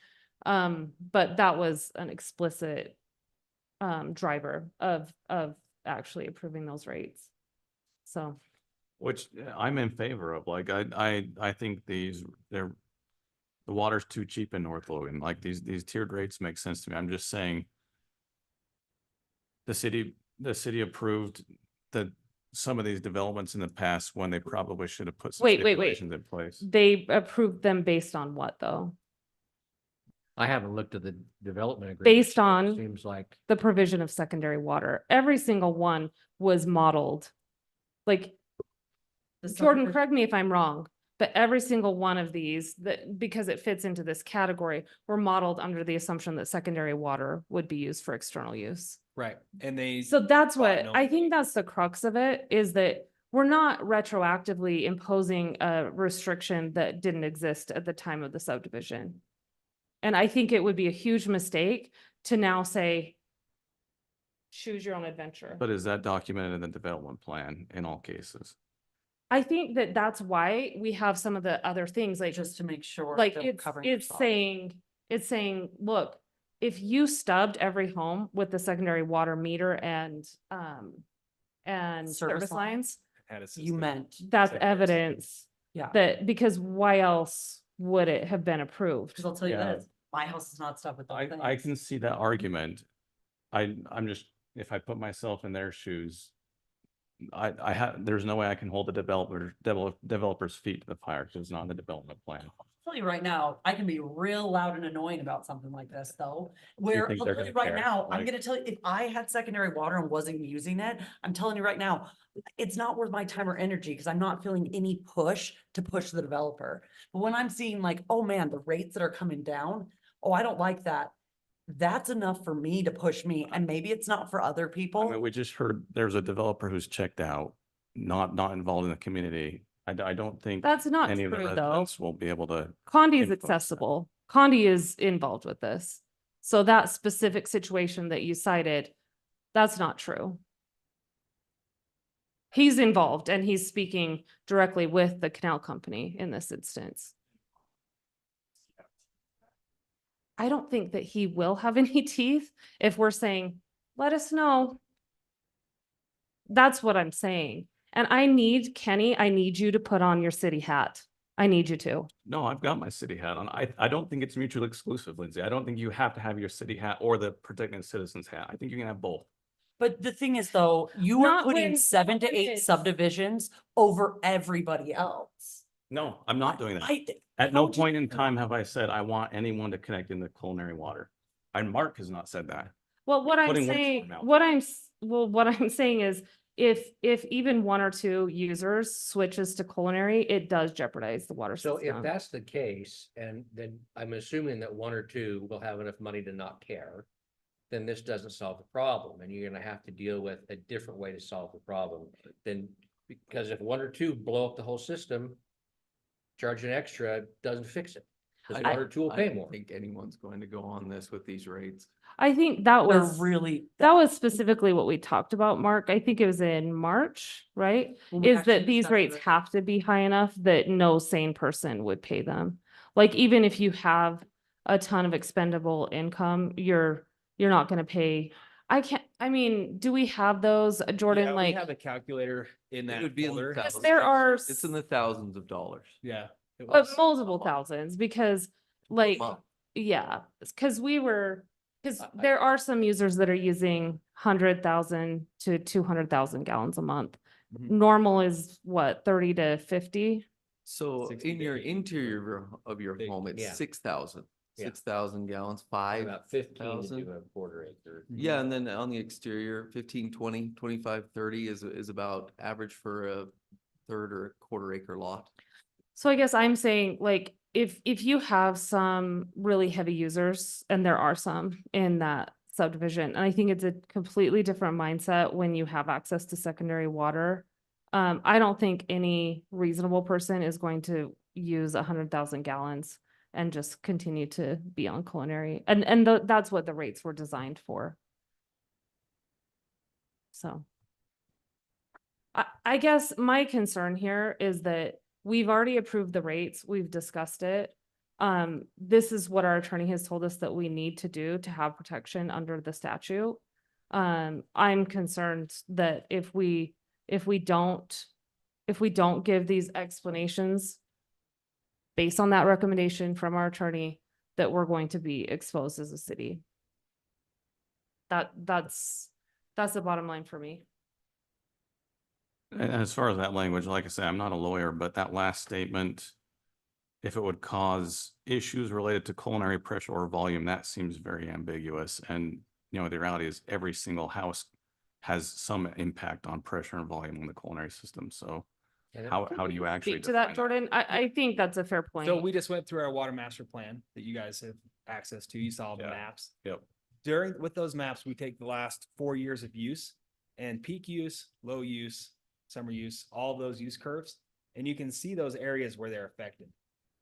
But that was an explicit driver of actually approving those rates. So, Which I'm in favor of, like, I think the water's too cheap in North Logan, like these tiered rates make sense to me. I'm just saying. The city approved some of these developments in the past when they probably should have put some Wait. stipulations in place. they approved them based on what though? I haven't looked at the development agreement. Based so it on- Seems like, The provision of secondary water. Every single one was modeled. Like, Jordan, correct me if I'm wrong, but every single one of these that, because it fits into this category, were modeled under the assumption that secondary water would be used for external use. Right, and they. So that's what, no. I think that's the crux of it, is that we're not retroactively imposing a restriction that didn't exist at the time of the subdivision. And I think it would be a huge mistake to now say, choose your own adventure. But is that documented in the development plan in all cases? I think that that's why we have some of the other things, like, just to make sure. like they're it's, covering it's themselves. saying, look, if you stubbed every home with the secondary water meter and service line. lines, Had a You system. meant, that's Secondary evidence yeah. that, because why else would it have been approved? Because I'll tell you Yeah. this, my house is not stuck with those I things. can see that argument. I'm just, if I put myself in their shoes, there's no way I can hold the developer's feet to the fire because it's not in the development plan. Tell you right now, I can be real loud and annoying about something like this, though. Where, think I'll they're tell you gonna right care? now, I'm Like- gonna tell you, if I had secondary water and wasn't using it, I'm telling you right now, it's not worth my time or energy, because I'm not feeling any push to push the developer. But when I'm seeing like, oh man, the rates that are coming down, oh, I don't like that. That's enough for me to push me, and maybe it's not for other I people. mean, we just heard there's a developer who's checked out, not involved in the community. I don't think That's not any of the true, though. residents will be able to. Condi is influence that. accessible. Condi is involved with this. So that specific situation that you cited, that's not true. He's involved and he's speaking directly with the canal company in this instance. I don't think that he will have any teeth if we're saying, let us know. That's what I'm saying. And I need, Kenny, I need you to put on your city hat. I need you to. No, I've got my city hat on. I don't think it's mutually exclusive, Lindsay. I don't think you have to have your city hat or the protecting citizens hat. I think you can have both. But the thing is, though, you are Not putting when- 7 to not when 8 it's- subdivisions over everybody else. No, I'm not doing that. I, At no how'd you- point in time have I said I want anyone to connect in the culinary water. And Mark has not said that. Well, what I'm Putting words in my saying, mouth. what I'm saying is if even one or two users switches to culinary, it does jeopardize the water So if system. that's the case, and then I'm assuming that one or two will have enough money to not care, then this doesn't solve the problem, and you're gonna have to deal with a different way to solve the problem. Then, because if one or two blow up the whole system, charging extra doesn't fix it. Because one or two will I pay don't more. think anyone's going to go on this with these rates. I think that They're was, really. that was specifically what we talked about, Mark. I think it was in March, right? when we Is actually that these discussed rates it. have to be high enough that no sane person would pay them. Like, even if you have a ton of expendable income, you're not gonna pay. I mean, do we have those, Jordan, Yeah, we like? have a calculator in It that would be in the folder. Because thousands. there are It's in the thousands of dollars. Yeah. it Of was. multiple thousands, because like, month. yeah, because because I- there are some users that are using 100,000 to 200,000 gallons a month. Mhm. Normal is what, 30 to 50? So 60 in to your 80. interior of your Big, home, it's yeah. 6,000. Yeah. 6,000 gallons, About 15 to 5,000. do a quarter acre. Yeah, and then on the exterior, 15, 20, 25, 30 is about average for a third or a quarter acre lot. So I guess I'm saying, like, if you have some really heavy users, and there are some in that subdivision, and I think it's a completely different mindset when you have access to secondary water. I don't think any reasonable person is going to use 100,000 gallons and just continue to be on culinary, and that's what the rates were designed for. So. I guess my concern here is that we've already approved the rates, we've discussed it. This is what our attorney has told us that we need to do to have protection under the statute. I'm concerned that if we don't give these explanations based on that recommendation from our attorney, that we're going to be exposed as a city. That's the bottom line for me. And as far as that language, like I say, I'm not a lawyer, but that last statement, if it would cause issues related to culinary pressure or volume, that seems very ambiguous. And, you know, the reality is every single house has some impact on pressure and volume on the culinary system. So And how do you actually? Speak to that, define Jordan. I think that's a fair point. So we just went through our water master plan that you guys have access to. You saw the Yeah. maps. Yep. With those maps, we take the last 4 years of use and peak use, low use, summer use, all of those use curves. And you can see those areas where they're affected.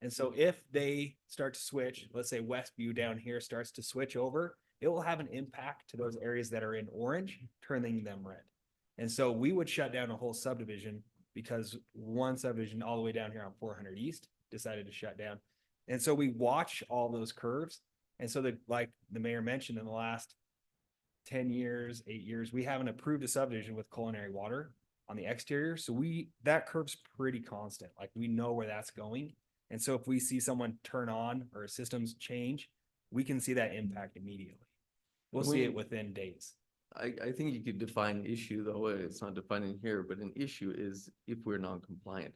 And so if they start to switch, let's say Westview down here starts to switch over, it will have an impact to those areas that are in orange, turning them red. And so we would shut down a whole subdivision because one subdivision all the way down here on 400 East decided to shut down. And so we watch all those curves. And so like the mayor mentioned, in the last 10 years, 8 years, we haven't approved a subdivision with culinary water on the exterior. So that curve's pretty constant. Like, we know where that's going. And so if we see someone turn on or systems change, we can see that impact immediately. We'll see it within days. I think you could define issue, though, it's not defined in here, but an issue is if we're non-compliant.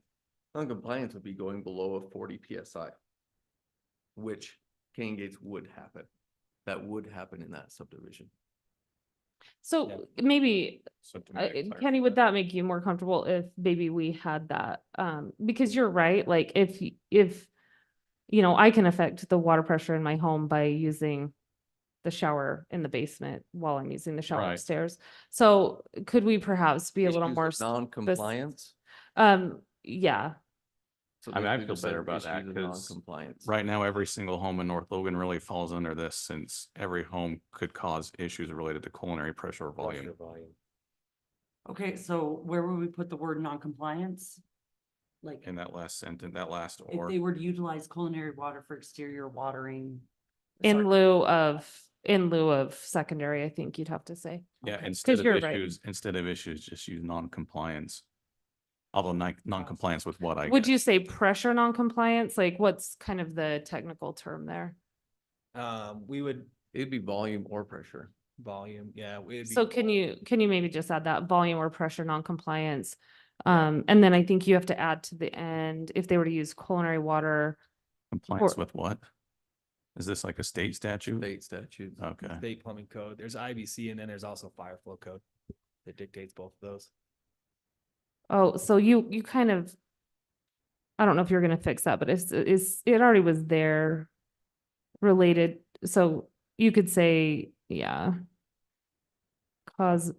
Non-compliance would be going below a 40 PSI, which Cane Gates would happen. That would happen in that subdivision. So maybe, So to make it Kenny, would that make you more comfortable if maybe we had that? Because you're right, like if, you know, I can affect the water pressure in my home by using the shower in the basement while I'm using the shower Right. upstairs. So could we perhaps be a little Issues more, of non-compliance. yeah, So I mean, I basically feel just better said about that issues of 'cause non-compliance. Right now, every single home in North Logan really falls under this, since every home could cause issues related to culinary pressure or volume. Pressure, volume. Okay, so where would we put the word non-compliance? Like, In that last sentence, that last if or. they were to utilize culinary water for exterior watering. in sorry. lieu of secondary, I think you'd have to say. Yeah, Okay. instead of you're right. issues, just use non-compliance. Although non-compliance with what I Would guess. you say pressure non-compliance? Like, what's kind of the technical term there? We would It'd be volume or pressure. volume, yeah. it'd be- So can you maybe just add that volume or pressure non-compliance? And then I think you have to add to the end, if they were to use culinary water, Compliance or- with what? Is this like a state statute? State statutes. Okay. State plumbing code. There's IBC and then there's also fire flow code that dictates both of those. Oh, so you kind of, I don't know if you're gonna fix that, but it already was there related, so you could say, yeah. Cause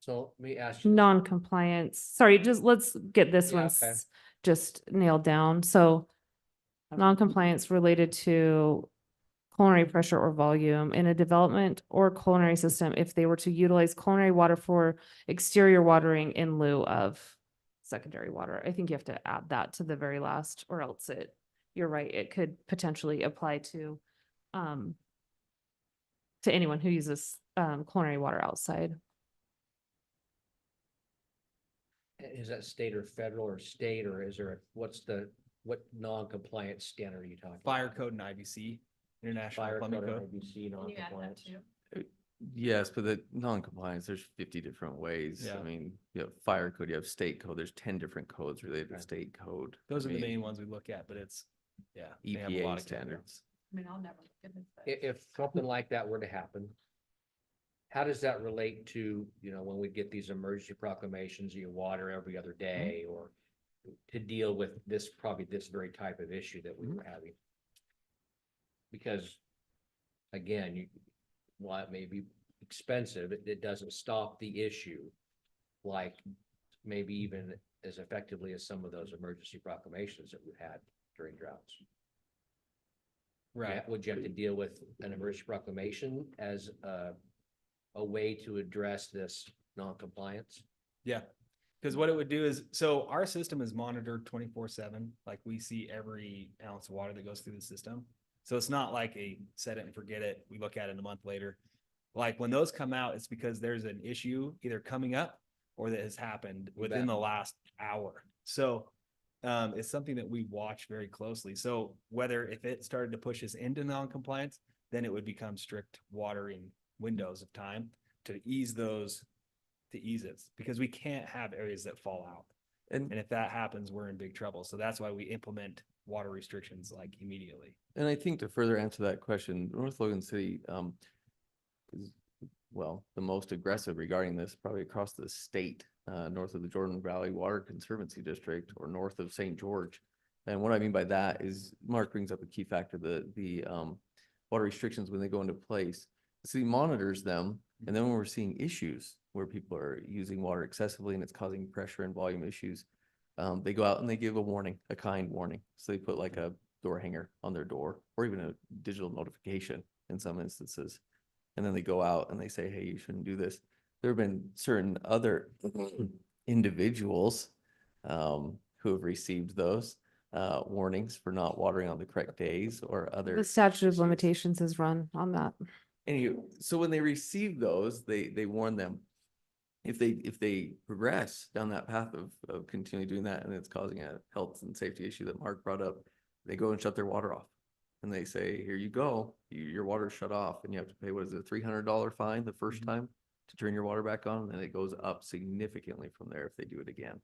So let me ask you. this. non-compliance, sorry, just let's get this Yeah, one okay. just nailed down, so. Non-compliance related to culinary pressure or volume in a development or culinary system if they were to utilize culinary water for exterior watering in lieu of secondary water. I think you have to add that to the very last, or else you're right, it could potentially apply to anyone who uses culinary water outside. Is that state or federal or state, or is there, what non-compliance standard are you talking? Fire about? code and IBC, International Fire Plumbing code, Code. IBC, Can you add that non-compliance. too? Yes, but the non-compliance, there's 50 different ways. Yeah. I mean, you have fire code, you have state code, there's 10 different codes related to Right. state code. Those I are the mean, main ones we look at, but it's, yeah. they have a lot EPA of caveats. standards. I mean, I'll never look at this. but- If something like that were to happen, how does that relate to, when we get these emergency proclamations, you water every other day, or to deal with this very type of issue that we were having? Because again, while it may be expensive, it doesn't stop the issue. Like maybe even as effectively as some of those emergency proclamations that we've had during droughts. Right. Would you have to deal with an emergency proclamation as a way to address this non-compliance? Yeah, because what it would do is, so our system is monitored 24/7. Like we see every ounce of water that goes through the system. So it's not like a set it and forget it. We look at it a month later. Like when those come out, it's because there's an issue either coming up or that has happened within bet. the last hour. So it's something that we watch very closely. So whether if it started to push us into non-compliance, then it would become strict watering windows of time to ease it, because we can't have areas that fall out. And And if that happens, we're in big trouble. So that's why we implement water restrictions like immediately. And I think to further answer that question, North Logan City is, well, the most aggressive regarding this probably across the state, north of the Jordan Valley Water Conservancy District or north of St. George. And what I mean by that is Mark brings up a key factor, the water restrictions when they go into place. The city monitors them, and then when we're seeing issues where people are using water excessively and it's causing pressure and volume issues, they go out and they give a warning, a kind warning. So they put like a door hanger on their door or even a digital notification in some instances. And then they go out and they say, hey, you shouldn't do this. There have been certain other individuals who have received those warnings for not watering on the correct days or other. The statute of limitations is run on that. Anywho, so when they receive those, they warn them. If they progress down that path of continually doing that and it's causing a health and safety issue that Mark brought up, they go and shut their water off. And they say, here you go, your water's shut off and you have to pay, what is it, $300 fine the first time to turn your water back on, and then it goes up significantly from there if they do it again.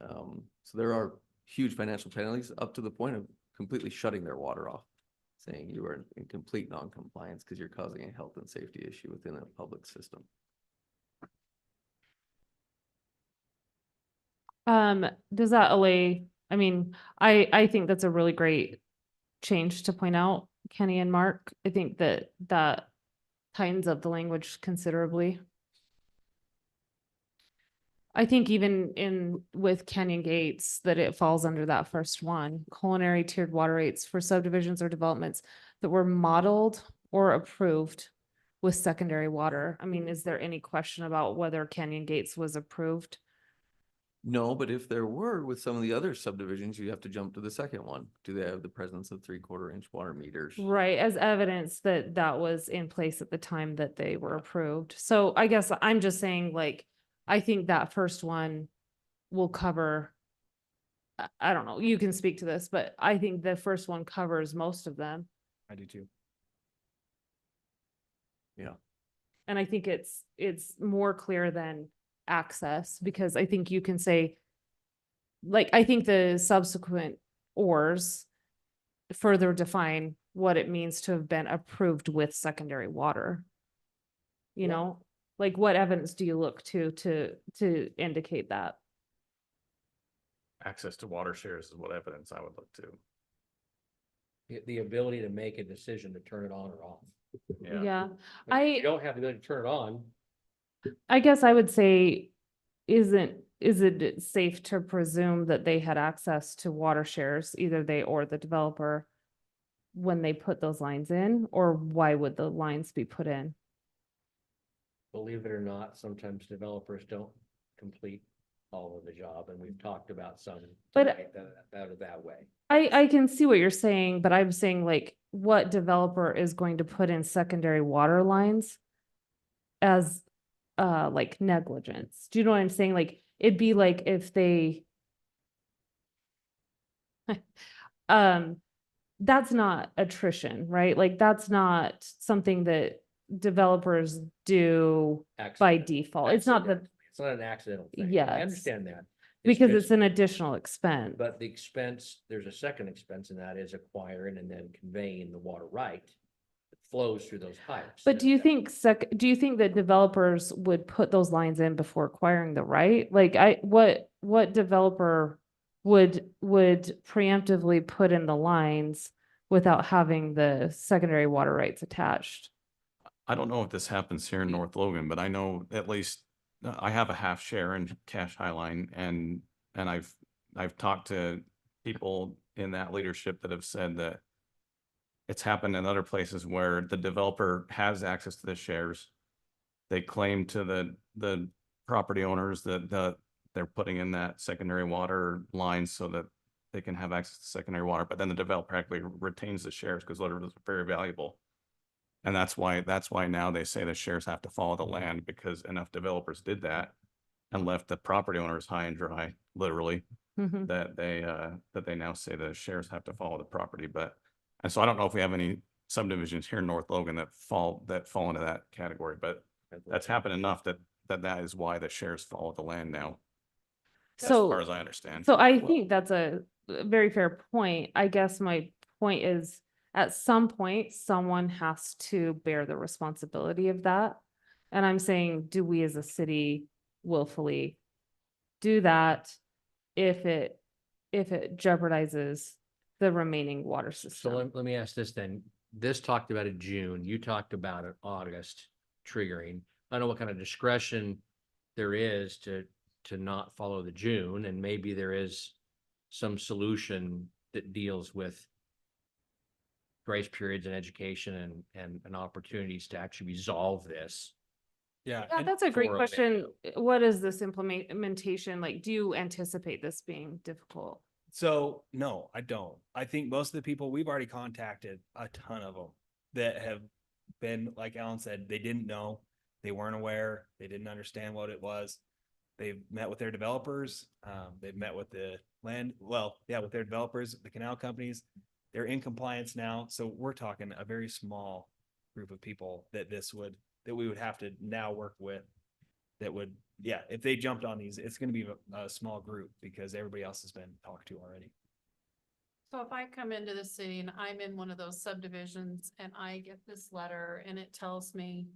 So there are huge financial penalties up to the point of completely shutting their water off, saying you are in complete non-compliance because you're causing a health and safety issue within a public system. Does that allay, I mean, I think that's a really great change to point out, Kenny and Mark. I think that tightens up the language considerably. I think even with Canyon Gates, that it falls under that first one, culinary tiered water rates for subdivisions or developments that were modeled or approved with secondary water. I mean, is there any question about whether Canyon Gates was approved? No, but if there were with some of the other subdivisions, you have to jump to the second one. Do they have the presence of 3/4 inch water meters? Right, as evidence that that was in place at the time that they were approved. So I guess I'm just saying, like, I think that first one will cover. I don't know, you can speak to this, but I think the first one covers most of them. I do too. And I think it's more clear than access, because I think you can say, like, I think the subsequent ors further define what it means to have been approved with secondary water. You know, like what evidence do you look to indicate that? Access to water shares is what evidence I would look to. The ability to make a decision to turn it on or off. Yeah, If you don't have the ability to turn it on, I guess I would say, is it safe to presume that they had access to water shares, either they or the developer, when they put those lines in, or why would the lines be put in? believe it or not, sometimes developers don't complete all of the job, and we've talked about some But- tonight that are that way. I can see what you're saying, but I'm saying like, what developer is going to put in secondary water lines as, like negligence? Do you know what I'm saying? Like, it'd be like if they, that's not attrition, right? Like, that's not something that developers do by Accident- default. It's not the, accidental. It's not an accidental thing. I Yes. understand that. because just- it's an additional expense. But the expense, there's a second expense, and that is acquiring and then conveying the water right that flows through those pipes. But do you think do you think that developers would put those lines in before acquiring the right? Like what developer would preemptively put in the lines without having the secondary water rights attached? I don't know if this happens here in North Logan, but I know at least I have a half share in Cash Highline and I've talked to people in that leadership that have said that it's happened in other places where the developer has access to the shares. They claim to the property owners that they're putting in that secondary water line so that they can have access to secondary water, but then the developer actually retains the shares because they're very valuable. And that's why now they say the shares have to follow the land, because enough developers did that and left the property owners high and dry, literally, Mhm. that they now say the shares have to follow the property. And so I don't know if we have any subdivisions here in North Logan that fall into that category, but that's happened enough that is why the shares follow the land now, as So. far as I understand. So I think that's a very fair point. I guess my point is, at some point, someone has to bear the responsibility of that. And I'm saying, do we as a city willfully do that if it jeopardizes the remaining water So system? let me ask this then. This talked about in June, you talked about in August triggering. I don't know what kind of discretion there is to not follow the June, and maybe there is some solution that deals with grace periods and education and opportunities to actually resolve this. Yeah. Yeah, and- that's a great for a question. What is this implementation like? Do you anticipate this being difficult? So, no, I don't. I think most of the people, we've already contacted a ton of them that have been, like Alan said, they didn't know, they weren't aware, they didn't understand what it was. They've met with their developers, they've met with the with their developers, the canal companies. They're in compliance now, so we're talking a very small group of people that we would have to now work with. That would, if they jumped on these, it's gonna be a small group because everybody else has been talked to already. So if I come into the city and I'm in one of those subdivisions and I get this letter and it tells me,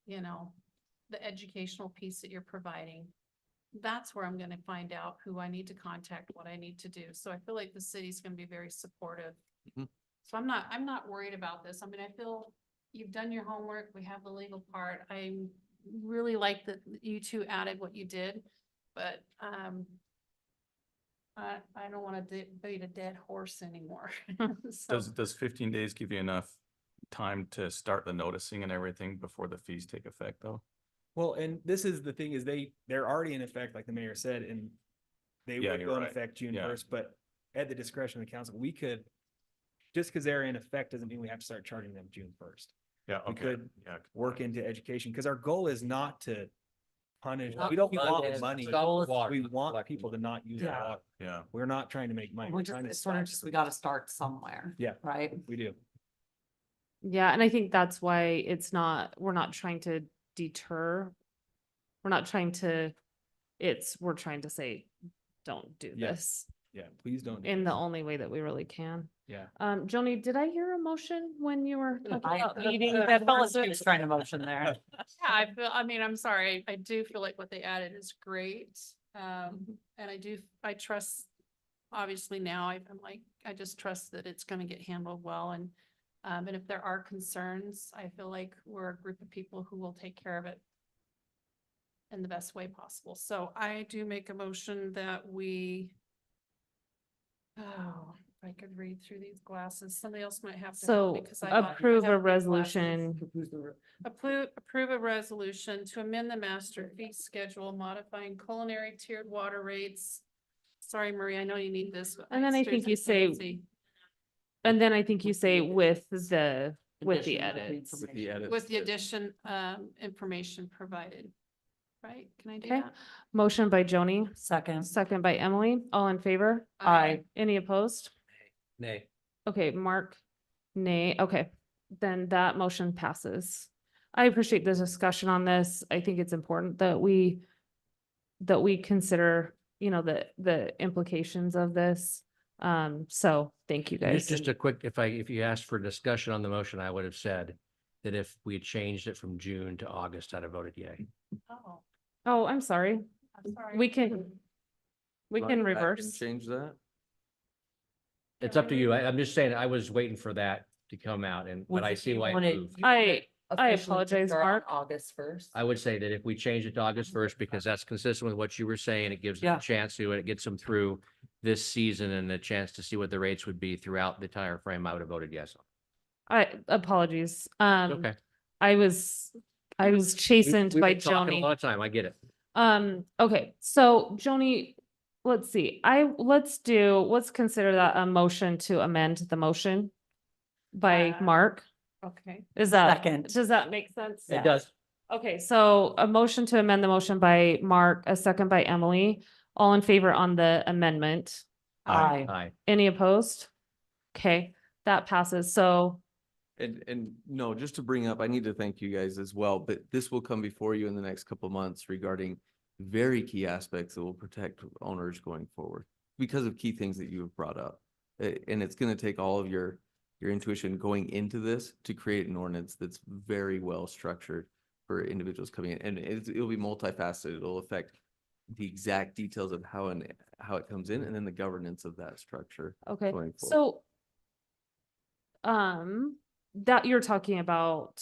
you know, the educational piece that you're providing, that's where I'm gonna find out who I need to contact, what I need to do. So I feel like the city's gonna be very supportive. Mhm. So I'm not worried about this. I mean, I feel you've done your homework. We have the legal part. I really like that you two added what you did, but, I don't wanna beat a dead horse anymore. So- Does 15 days give you enough time to start the noticing and everything before the fees take effect, though? Well, and this is the thing is they're already in effect, like the mayor said, and they Yeah, would you're go in right. effect June Yeah. 1st, but at the discretion of the council, we could, just because they're in effect doesn't mean we have to start charging them June 1st. Yeah, We okay. could Yeah. Work into education, because our goal is not to punish, Not we don't fund want it, money. stop water We from want collecting people to money. not use Yeah. water. Yeah. We're not trying to make money. We're We're just, trying to it's sort of stop just, we it. gotta start somewhere. Yeah. Right? We do. Yeah, and I think that's why we're not trying to deter. We're not trying to, we're trying to say, don't do Yeah. this. Yeah, please don't. do in the this. only way that we really can. Yeah. Joni, did I hear a motion when you were talking I about meeting? I felt like she was trying to motion there. Yeah, I mean, I'm sorry, I do feel like what they added is great. And I trust, obviously now I'm like, I just trust that it's gonna get handled well and if there are concerns, I feel like we're a group of people who will take care of it in the best way possible. So I do make a motion that we, oh, if I could read through these glasses, somebody else might have to help me So 'cause I don't approve have a new glasses. resolution. Approve a resolution to amend the master fee schedule modifying culinary tiered water rates. Sorry, Marie, I know you need this. but And then I think you say- fancy. And then I think you say with the edits. With the edits. With the addition, information provided. Right? Can I do Okay. that? Motion by Joni, Second. second by Emily. All in favor? Aye. Any opposed? Nay. Okay, Mark, nay. Okay, then that motion passes. I appreciate the discussion on this. I think it's important that we consider, the implications of this. So thank you guys. Just a quick, if you asked for discussion on the motion, I would have said that if we had changed it from June to August, I'd have voted yay. Oh, Oh, I'm sorry. I'm sorry. We can Want to go back and reverse. Change that? It's up to you. I'm just saying, I was waiting for that to come out but I see why. it moved. I apologize, Mark. August 1st. I would say that if we change it to August 1st, because that's consistent with what you were saying, it gives them Yeah. a chance to, and it gets them through this season and a chance to see what the rates would be throughout the entire frame, I would have voted yes. Apologies. Okay. I was We've chastened by been talking A Joni. lot of time, I get it. Okay, so Joni, let's see, let's consider that a motion to amend the motion by Uh, Mark. Okay. Is that, Second. does that make sense? Yeah. It does. Okay, so a motion to amend the motion by Mark, a second by Emily. All in favor on the amendment? Aye. Aye. Any opposed? Okay, that passes. So, And no, just to bring up, I need to thank you guys as well, but this will come before you in the next couple of months regarding very key aspects that will protect owners going forward because of key things that you have brought up. And it's going to take all of your intuition going into this to create an ordinance that's very well structured for individuals coming in. And it'll be multifaceted. It'll affect the exact details of how it comes in and then the governance of that structure. okay, Going forward. so that you're talking about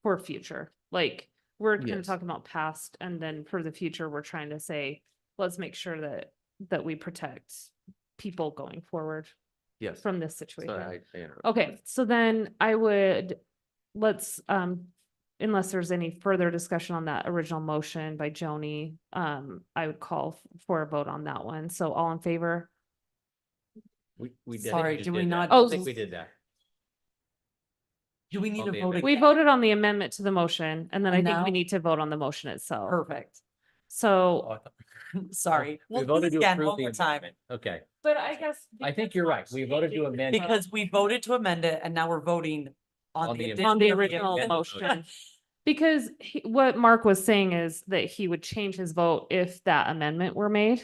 for future, like we're kind of Yes. talking about past and then for the future, we're trying to say, let's make sure that we protect people going forward Yes. from this Sorry, situation. I interrupted. Okay, so then let's, unless there's any further discussion on that original motion by Joni, I would call for a vote on that one. So all in favor? We did. Sorry, just do we did that. not- Oh, I think we did that. Do we need On to the vote? amendment. We again? voted on the amendment to the motion, and then I And think we now? need to vote on the motion itself. Perfect. So, Sorry. We We'll do voted it to again approve one the more time. amendment. Okay, but I guess. I think you're right. We voted to amend. Because we voted to amend it and now we're voting On on the the. amendment. On the addition of original amendment. motion. Because what Mark was saying is that he would change his vote if that amendment were made.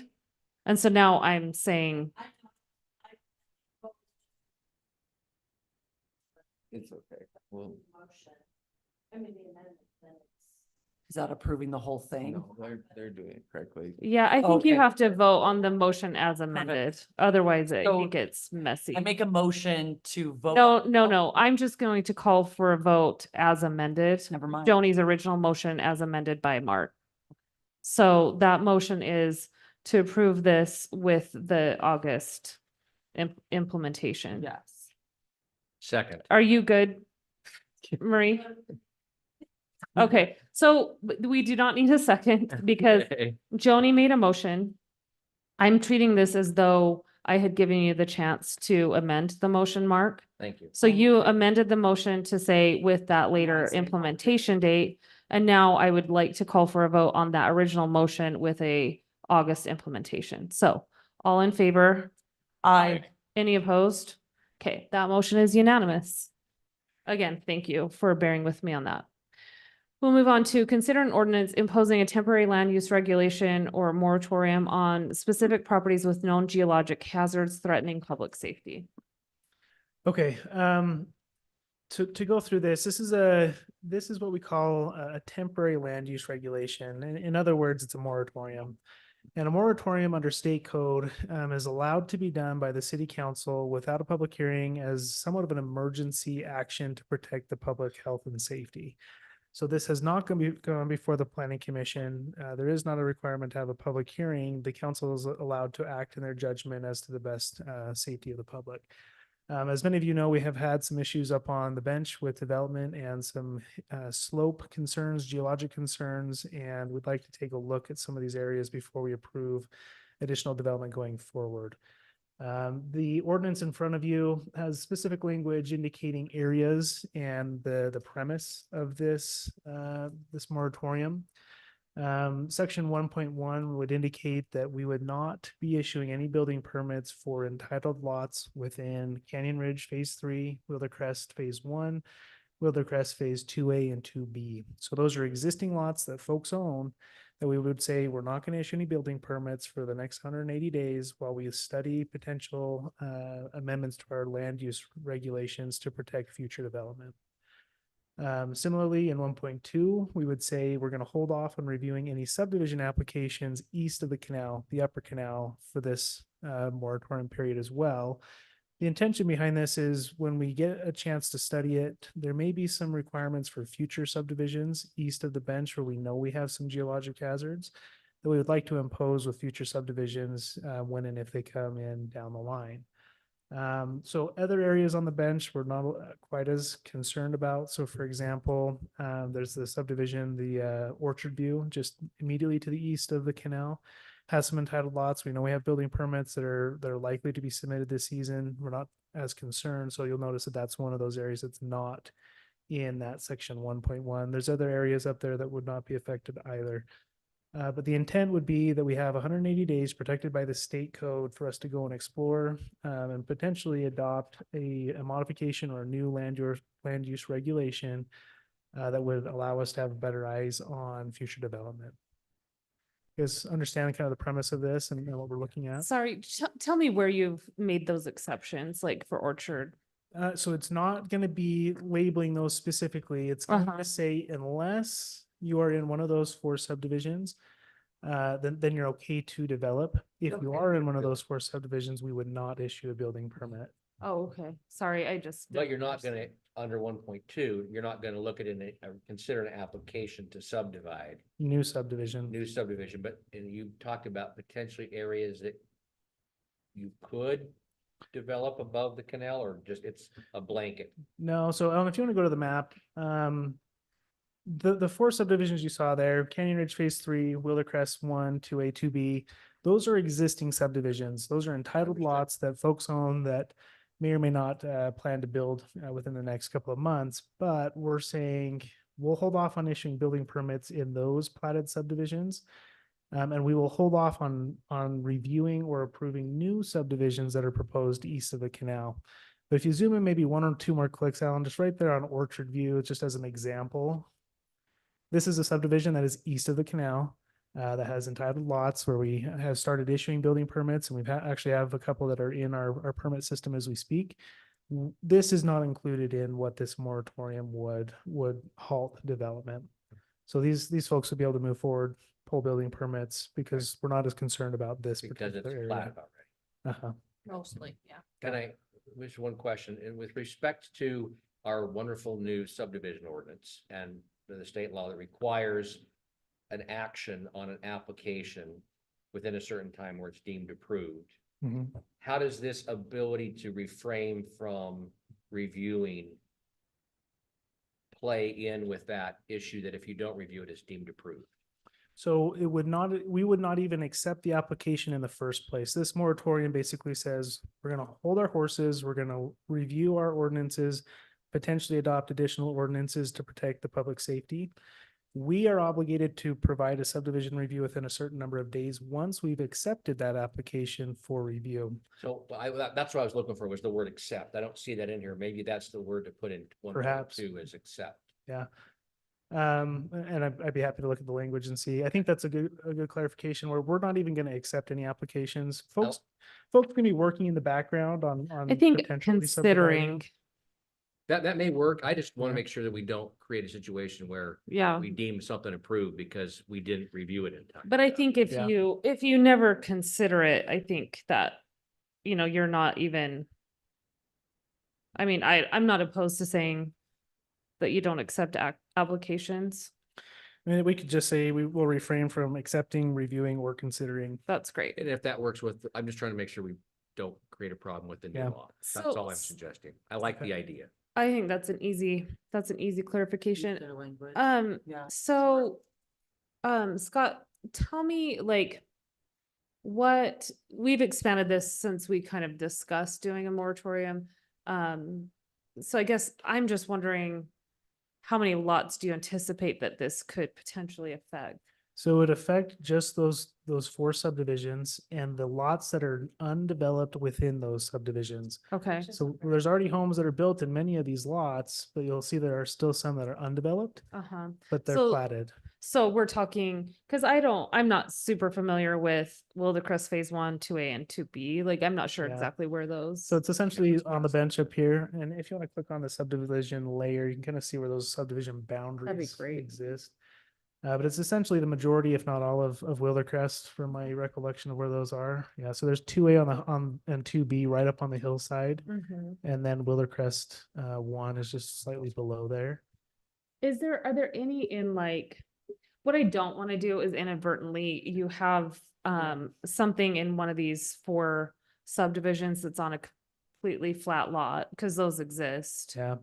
And so now I'm saying, It's okay. Well, Is that approving the whole thing? no, they're doing it correctly. yeah, I think you Okay. have to vote on the motion as amended. Otherwise, I So, think it's messy. I make a motion to vote. No, I'm just going to call for a vote as amended. Never mind. Joni's original motion as amended by Mark. So that motion is to approve this with the August implementation. Yes. Second. Are you good, Marie? Okay, so we do not need a second because Okay. Joni made a motion. I'm treating this as though I had given you the chance to amend the motion, Mark. Thank you. So you amended the motion to say with that later implementation date. And now I would like to call for a vote on that original motion with a August implementation. So all in favor? I, Any opposed? Okay, that motion is unanimous. Again, thank you for bearing with me on that. We'll move on to consider an ordinance imposing a temporary land use regulation or moratorium on specific properties with known geologic hazards threatening public safety. Okay, to go through this, this is what we call a temporary land use regulation. In other words, it's a moratorium. And a moratorium under state code is allowed to be done by the city council without a public hearing as somewhat of an emergency action to protect the public health and safety. So this has not gone before the planning commission. There is not a requirement to have a public hearing. The council is allowed to act in their judgment as to the best safety of the public. As many of you know, we have had some issues up on the bench with development and some slope concerns, geologic concerns, and we'd like to take a look at some of these areas before we approve additional development going forward. The ordinance in front of you has specific language indicating areas and the premise of this moratorium. Section 1.1 would indicate that we would not be issuing any building permits for entitled lots within Canyon Ridge Phase 3, Wheeler Crest Phase 1, Wheeler Crest Phase 2A and 2B. So those are existing lots that folks own that we would say we're not going to issue any building permits for the next 180 days while we study potential amendments to our land use regulations to protect future development. Similarly, in 1.2, we would say we're going to hold off on reviewing any subdivision applications east of the canal, the upper canal, for this moratorium period as well. The intention behind this is when we get a chance to study it, there may be some requirements for future subdivisions east of the bench where we know we have some geologic hazards that we would like to impose with future subdivisions when and if they come in down the line. So other areas on the bench we're not quite as concerned about. So for example, there's the subdivision, the Orchard View, just immediately to the east of the canal, has some entitled lots. We know we have building permits that are likely to be submitted this season. We're not as concerned. So you'll notice that that's one of those areas that's not in that section 1.1. There's other areas up there that would not be affected either. But the intent would be that we have 180 days protected by the state code for us to go and explore and potentially adopt a modification or a new land use regulation that would allow us to have better eyes on future development. Is understanding kind of the premise of this and what we're looking at. Sorry, tell me where you've made those exceptions, like for Orchard. So it's not going to be labeling those specifically. It's going to say unless you are in one of those 4 subdivisions, then you're okay to develop. If you are in one of those 4 subdivisions, we would not issue a building permit. Oh, okay. Sorry, I just. But you're not gonna, under 1.2, you're not gonna look at consider an application to subdivide, New subdivision. new subdivision, and you talked about potentially areas that you could develop above the canal, or just it's a blanket? No, so if you want to go to the map, the 4 subdivisions you saw there, Canyon Ridge Phase 3, Wheeler Crest 1, 2A, 2B, those are existing subdivisions. Those are entitled lots that folks own that may or may not plan to build within the next couple of months. But we're saying we'll hold off on issuing building permits in those platted subdivisions. And we will hold off on reviewing or approving new subdivisions that are proposed east of the canal. But if you zoom in maybe 1 or 2 more clicks, Alan, just right there on Orchard View, just as an example. This is a subdivision that is east of the canal that has entitled lots where we have started issuing building permits, and we've actually have a couple that are in our permit system as we speak. This is not included in what this moratorium would halt development. So these folks would be able to move forward, pull building permits because we're not as concerned about this Because it's particular platted area. already. Mostly, yeah. Can I, just one question, and with respect to our wonderful new subdivision ordinance and the state law that requires an action on an application within a certain time where it's deemed approved. Mhm. How does this ability to refrain from reviewing play in with that issue that if you don't review it, it's deemed approved? So we would not even accept the application in the first place. This moratorium basically says we're going to hold our horses, we're going to review our ordinances, potentially adopt additional ordinances to protect the public safety. We are obligated to provide a subdivision review within a certain number of days once we've accepted that application for review. So that's what I was looking for, was the word accept. I don't see that in here. Maybe that's the word to put in Perhaps. 1.2 is accept. Yeah. And I'd be happy to look at the language and see. I think that's a good clarification where we're not even going to accept any applications. Folks can be working in the background on. I think potentially subdividing. considering, That may work. I just want Yeah. to make sure that we don't create a situation where yeah. we deem something approved because we didn't review it in time. But I think if Yeah. if you never consider it, I think that, you're not even. I mean, I'm not opposed to saying that you don't accept applications. I mean, we could just say we will refrain from accepting, reviewing, or considering. That's great. And if that works with, I'm just trying to make sure we don't create a problem with the new Yeah. law. That's So- all I'm suggesting. I like the idea. I think that's an easy clarification. Yeah. So, Scott, tell me what, we've expanded this since we kind of discussed doing a moratorium. So I guess I'm just wondering, how many lots do you anticipate that this could potentially affect? So it would affect just those 4 subdivisions and the lots that are undeveloped within those subdivisions. Okay, So there's already homes that are built in many of these lots, but you'll see there are still some that are undeveloped, uh-huh. but they're So- platted. So we're talking, because I'm not super familiar with Wildecrest Phase 1, 2A and 2B. Like, I'm not sure Yeah. exactly where those. So it's essentially on the bench up here, and if you want to click on the subdivision layer, you can kind of see where those subdivision boundaries great. exist. But it's essentially the majority, if not all of Wildecrest from my recollection of where those are. Yeah, so there's 2A and 2B right up on the hillside, Mhm. and then Wildecrest 1 is just slightly below there. Are there any in what I don't want to do is inadvertently, you have something in one of these 4 subdivisions that's on a completely flat lot, because those exist. Yeah.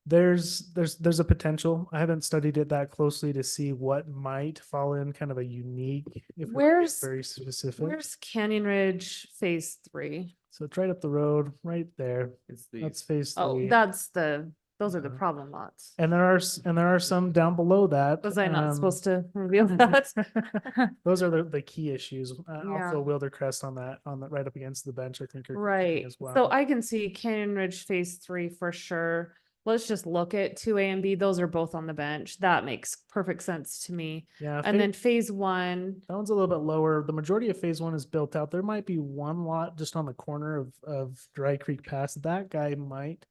There's a potential. I haven't studied it that closely to see what might fall in kind of a unique, if we get Where's- very specific. Where's Canyon Ridge Phase 3? So it's right up the road, right there. It's That's these. phase Oh, 3. those are the Uh-huh. problem lots. And there are some down below that. Was I not um, supposed to reveal that? Those are the key issues. Yeah. Also Wildecrest on the right up against the bench, I think. are key Right, As well. so I can see Canyon Ridge Phase 3 for sure. Let's just look at 2A and B. Those are both on the bench. That makes perfect sense to me. Yeah. And then Phase 1, That one's a little bit lower. The majority of phase 1 is built out. There might be one lot just on the corner of Dry Creek Pass. That guy might.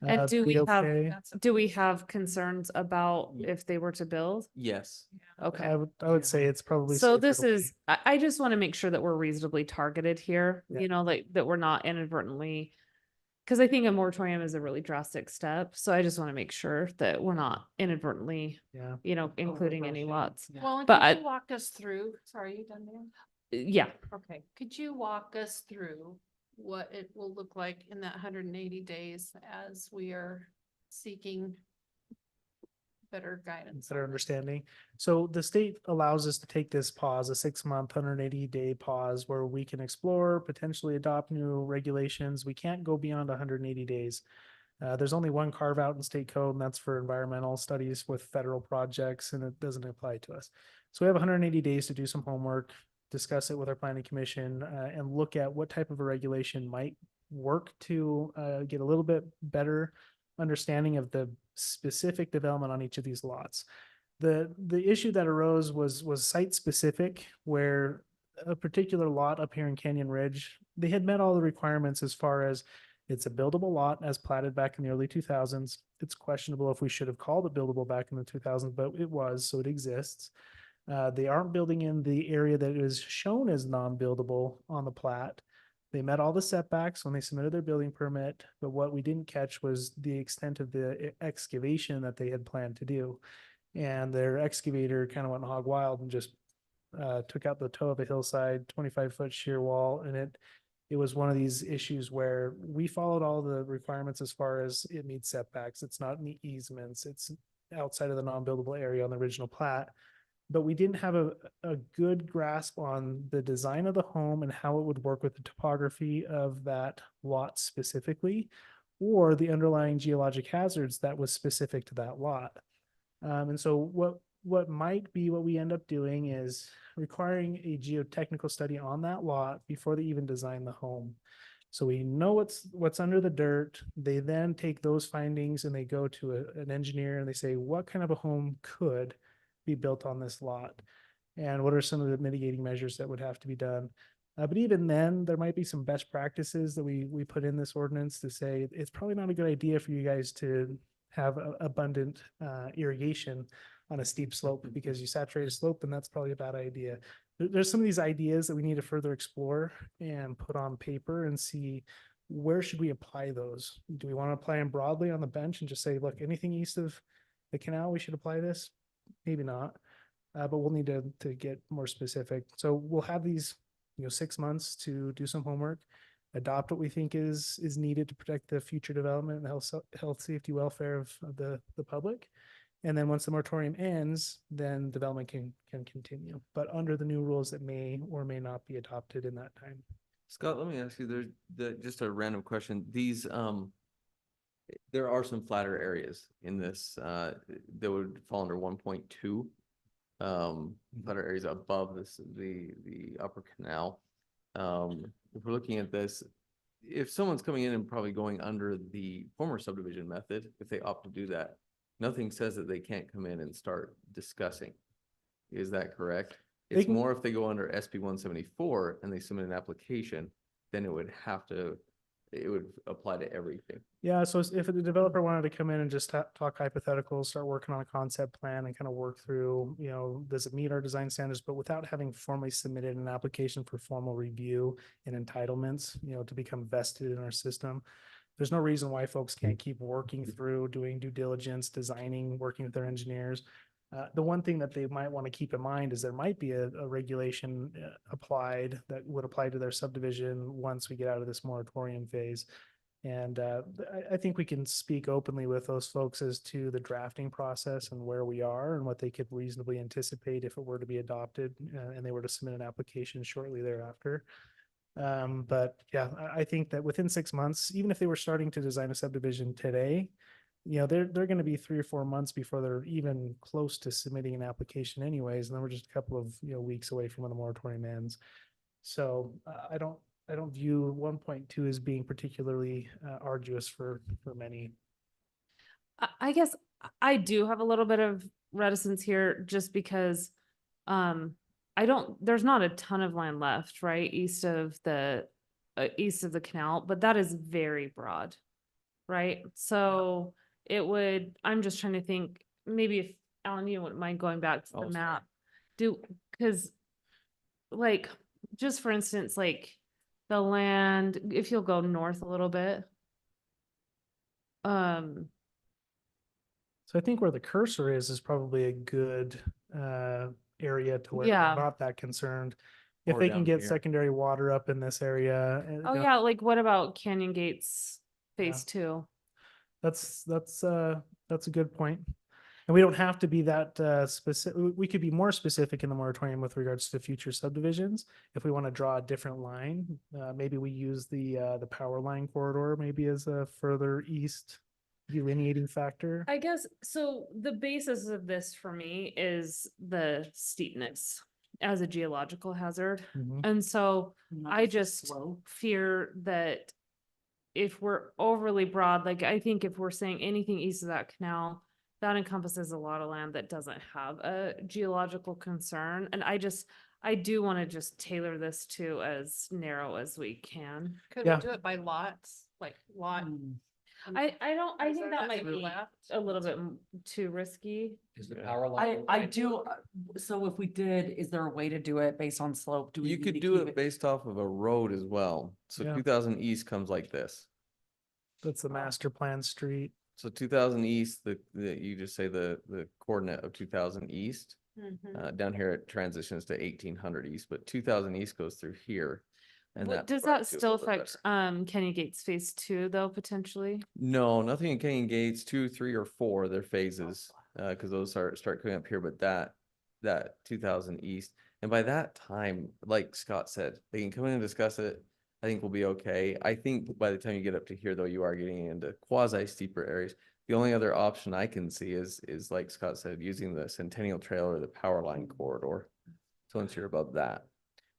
And do be we have- okay. do we have concerns about if they were to build? Yes. Okay. I would say it's probably. So safer this to is, I just want to make sure that we're reasonably targeted here, Yeah. that we're not inadvertently. Because I think a moratorium is a really drastic step, so I just want to make sure that we're not inadvertently, wait. Yeah. including any lots. Well, and But could I- you walk us through, sorry, you done there? Yeah, Okay, could you walk us through what it will look like in that 180 days as we are seeking better guidance? Better on this? understanding. So the state allows us to take this pause, a 6-month, 180-day pause where we can explore, potentially adopt new regulations. We can't go beyond 180 days. There's only one carve out in state code, and that's for environmental studies with federal projects, and it doesn't apply to us. So we have 180 days to do some homework, discuss it with our planning commission, and look at what type of a regulation might work to get a little bit better understanding of the specific development on each of these lots. The issue that arose was site specific, where a particular lot up here in Canyon Ridge, they had met all the requirements as far as it's a buildable lot as platted back in the early 2000s. It's questionable if we should have called it buildable back in the 2000s, but it was, so it exists. They aren't building in the area that is shown as non-buildable on the plat. They met all the setbacks when they submitted their building permit, but what we didn't catch was the extent of the excavation that they had planned to do. And their excavator kind of went hog wild and just took out the toe of a hillside, 25-foot shear wall, and it was one of these issues where we followed all the requirements as far as it meets setbacks. It's not in the easements. It's outside of the non-buildable area on the original plat. But we didn't have a good grasp on the design of the home and how it would work with the topography of that lot specifically, or the underlying geologic hazards that was specific to that lot. And so what might be what we end up doing is requiring a geotechnical study on that lot before they even design the home. So we know what's under the dirt. They then take those findings and they go to an engineer and they say, what kind of a home could be built on this lot? And what are some of the mitigating measures that would have to be done? But even then, there might be some best practices that we put in this ordinance to say, it's probably not a good idea for you guys to have abundant irrigation on a steep slope because you saturate a slope and that's probably a bad idea. There's some of these ideas that we need to further explore and put on paper and see where should we apply those? Do we want to apply them broadly on the bench and just say, look, anything east of the canal, we should apply this? Maybe not, but we'll need to get more specific. So we'll have these, 6 months to do some homework, adopt what we think is needed to protect the future development and the health, safety, welfare of the public. And then once the moratorium ends, then development can continue, but under the new rules that may or may not be adopted in that time. Scott, let me ask you, just a random question. These, there are some flatter areas in this, that would fall under 1.2. Flatter areas above the upper canal. If we're looking at this, if someone's coming in and probably going under the former subdivision method, if they opt to do that, nothing says that they can't come in and start discussing. Is that correct? They It's can- more if they go under SB 174 and they submit an application, then it would apply to everything. Yeah, so if the developer wanted to come in and just talk hypotheticals, start working on a concept plan and kind of work through, does it meet our design standards, but without having formally submitted an application for formal review and entitlements, to become vested in our system. There's no reason why folks can't keep working through, doing due diligence, designing, working with their engineers. The one thing that they might want to keep in mind is there might be a regulation applied that would apply to their subdivision once we get out of this moratorium phase. And I think we can speak openly with those folks as to the drafting process and where we are and what they could reasonably anticipate if it were to be adopted and they were to submit an application shortly thereafter. But yeah, I think that within 6 months, even if they were starting to design a subdivision today, they're going to be 3 or 4 months before they're even close to submitting an application anyways. And then we're just a couple of weeks away from when the moratorium ends. So I don't view 1.2 as being particularly arduous for many. I guess I do have a little bit of reticence here just because there's not a ton of land left, right? East of the canal, but that is very broad, right? So I'm just trying to think, maybe if Alan, you wouldn't mind going back to the Oh, map. Cause just for instance, the land, if you'll go north a little bit. So I think where the cursor is probably a good area to where Yeah. we're not that concerned. If Or they can down get here. secondary water up in this area. Oh yeah, what about Canyon Gates Phase 2? That's a good point. And we don't have to be that specific. We could be more specific in the moratorium with regards to future subdivisions. If we want to draw a different line, maybe we use the power line corridor maybe as a further east delineating factor. I guess, so the basis of this for me is the steepness as a geological hazard. Mhm. And so I Not just slow. fear that if we're overly broad, I think if we're saying anything east of that canal, that encompasses a lot of land that doesn't have a geological concern. And I do want to just tailor this to as narrow as we can. Could Yeah. we do it by lots, like lot? Mm. I think reserve that might for be left? a little bit too risky. Is the Yeah. power line? I do, so if we did, is there a way to do it based on slope? Do we You need could to do keep it based off of a road as well. So Yeah. 2000 East comes like this. That's the master plan street. So 2000 East, you just say the coordinate of 2000 East. Down here it transitions to 1800 East, but 2000 East goes through here. And Does that still affect Kenny Gates Phase 2 though, potentially? No, nothing in Canyon Gates, 2, 3, or 4, they're phases, because those start coming up here, but that 2000 East. And by that time, like Scott said, they can come in and discuss it. I think we'll be okay. I think by the time you get up to here, though, you are getting into quasi steeper areas. The only other option I can see is like Scott said, using the Centennial Trail or the power line corridor. So once you're above that,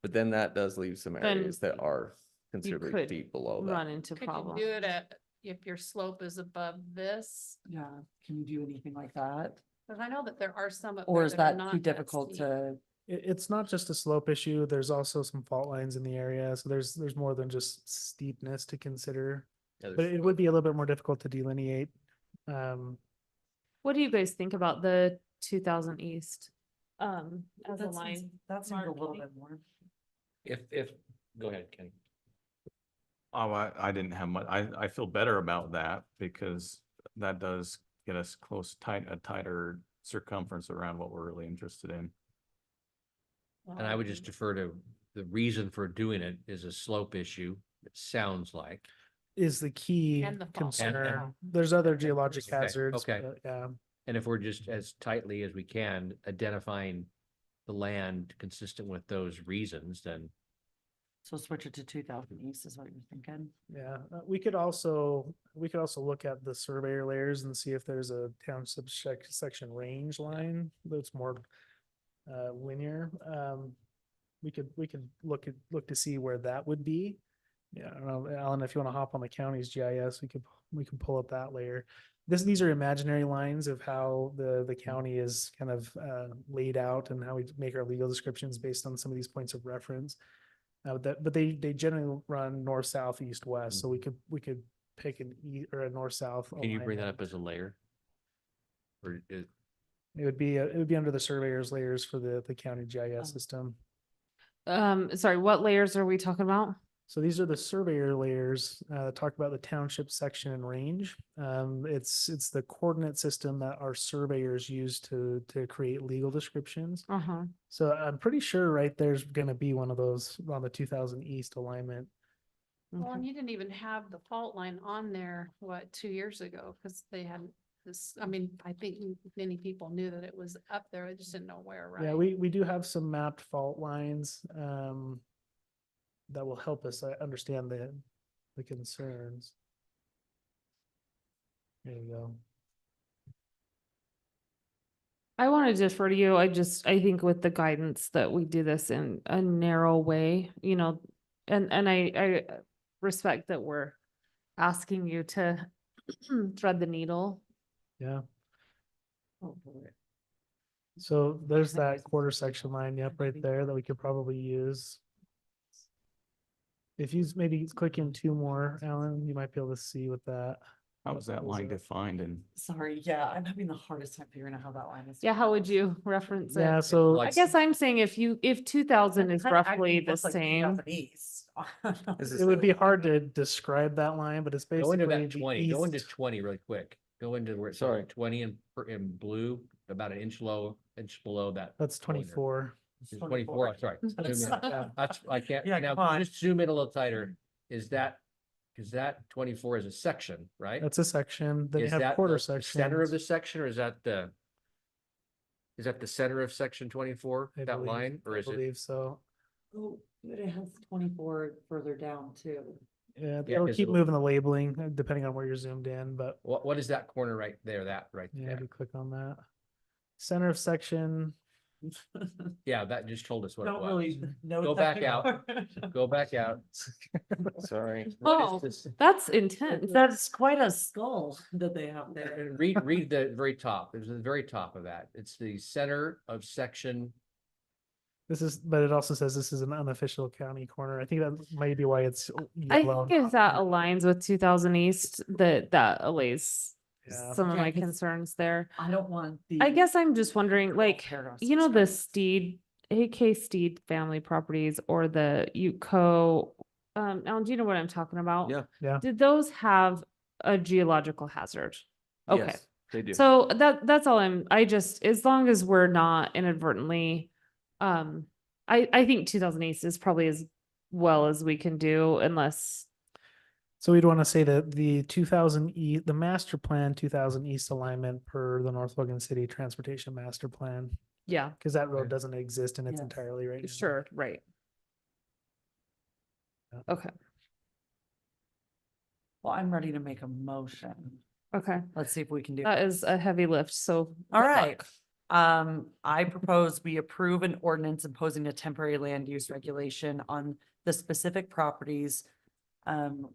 but then that does leave some areas that are considerably could feet below run that. into Could you problems. do it at, if your slope is above this? Yeah, can you do anything like that? Because I know that there are some up Or there is that are that not too difficult steep. to? It's not just a slope issue. There's also some fault lines in the area. So there's more than just steepness to consider. Yeah, But there's- it would be a little bit more difficult to delineate. What do you guys think about the 2000 East? As a line? That seems a Mark, little Kenny? bit more. If, go ahead, Kenny. Oh, I didn't have much, I feel better about that because that does get us a tighter circumference around what we're really interested in. And I would just defer to the reason for doing it is a slope issue, it sounds like. Is the key And the fault. concern. There's other geologic Okay, hazards. okay. but yeah. And if we're just as tightly as we can identifying the land consistent with those reasons, then So switch it to 2000 east is what you're thinking? Yeah, we could also look at the surveyor layers and see if there's a township section range line that's more linear. We could look to see where that would be. Yeah, I don't know, Alan, if you want to hop on the county's GIS, we can pull up that layer. These are imaginary lines of how the county is kind of laid out and how we make our legal descriptions based on some of these points of reference. But they generally run north, south, east, west, so we could pick an or a north, south. can you bring that up alignment. as a layer? Or is, It would be under the surveyor's layers for the county GIS system. Sorry, what layers are we talking about? So these are the surveyor layers, talk about the township section and range. It's the coordinate system that our surveyors use to create legal descriptions. Uh-huh. So I'm pretty sure right there's gonna be one of those on the 2000 east alignment. Well, Okay. and you didn't even have the fault line on there, 2 years ago? Because they had this, I mean, I think many people knew that it was up there. I just didn't know where, right? Yeah, we do have some mapped fault lines, that will help us understand the concerns. There you go. I want to defer to you. I think with the guidance that we do this in a narrow way, and I respect that we're asking you to thread the needle. Yeah, Oh, boy. so there's that quarter section line, yep, right there that we could probably use. If you maybe click in two more, Alan, you might be able to see with that. How is that line defined and Sorry, yeah, I'm having the hardest time figuring out how that line is. Yeah, how would you reference it? Yeah, so I guess I'm saying if 2000 is That actually roughly the looks like same. 2000 east. it would be hard to describe that line, but it's go basically into the that 20, go into east. 20 really quick. Go into where it's Sorry. 20 in blue, about an inch below that. That's line there. 24. It's 24, I'm sorry. Zoom in. Yeah. That's, I can't, Yeah, now come on. just zoom in a little tighter. Is that 24 is a section, right? That's a section, then you Is have that quarter the sections. center of the section or is that the center of section 24, I that believe- line, or I is it? believe so. Oh, but it has 24 further down too. Yeah, Yeah, it'll 'cause keep it'll- moving the labeling depending on where you're zoomed in, but What is that corner right there, that right yeah, there? if you click on that. Center of section, Yeah, that just told us what it Don't was. really know. Go that back out. Go back out. Sorry. What Oh, is this? that's intense. That's quite a skull that they have there. And read the very top. There's the very top of that. It's the center of section. but it also says this is an unofficial county corner. I think that might be why it's I yellow. think if that aligns with 2000 East, that allays Yeah. some of Yeah, my 'cause concerns there. I don't want the. I guess I'm just wondering, like, paragraphs you know, the described. AK Steed family properties or the Utco, Alan, do you know what I'm talking about? Yeah. Yeah. Did those have a geological hazard? Okay, Yes, they do. so that's all as long as we're not inadvertently, I think 2000 East is probably as well as we can do unless, So we'd want to say that the 2000 the master plan 2000 east alignment per the North Logan City Transportation Master Plan, yeah, because that road Okay. doesn't exist in its Yes. entirely right now. sure, right. Yeah. Okay, Well, I'm ready to make a motion. okay, Let's see if we can do. that is a heavy lift, so. All good right. luck. I propose we approve an ordinance imposing a temporary land use regulation on the specific properties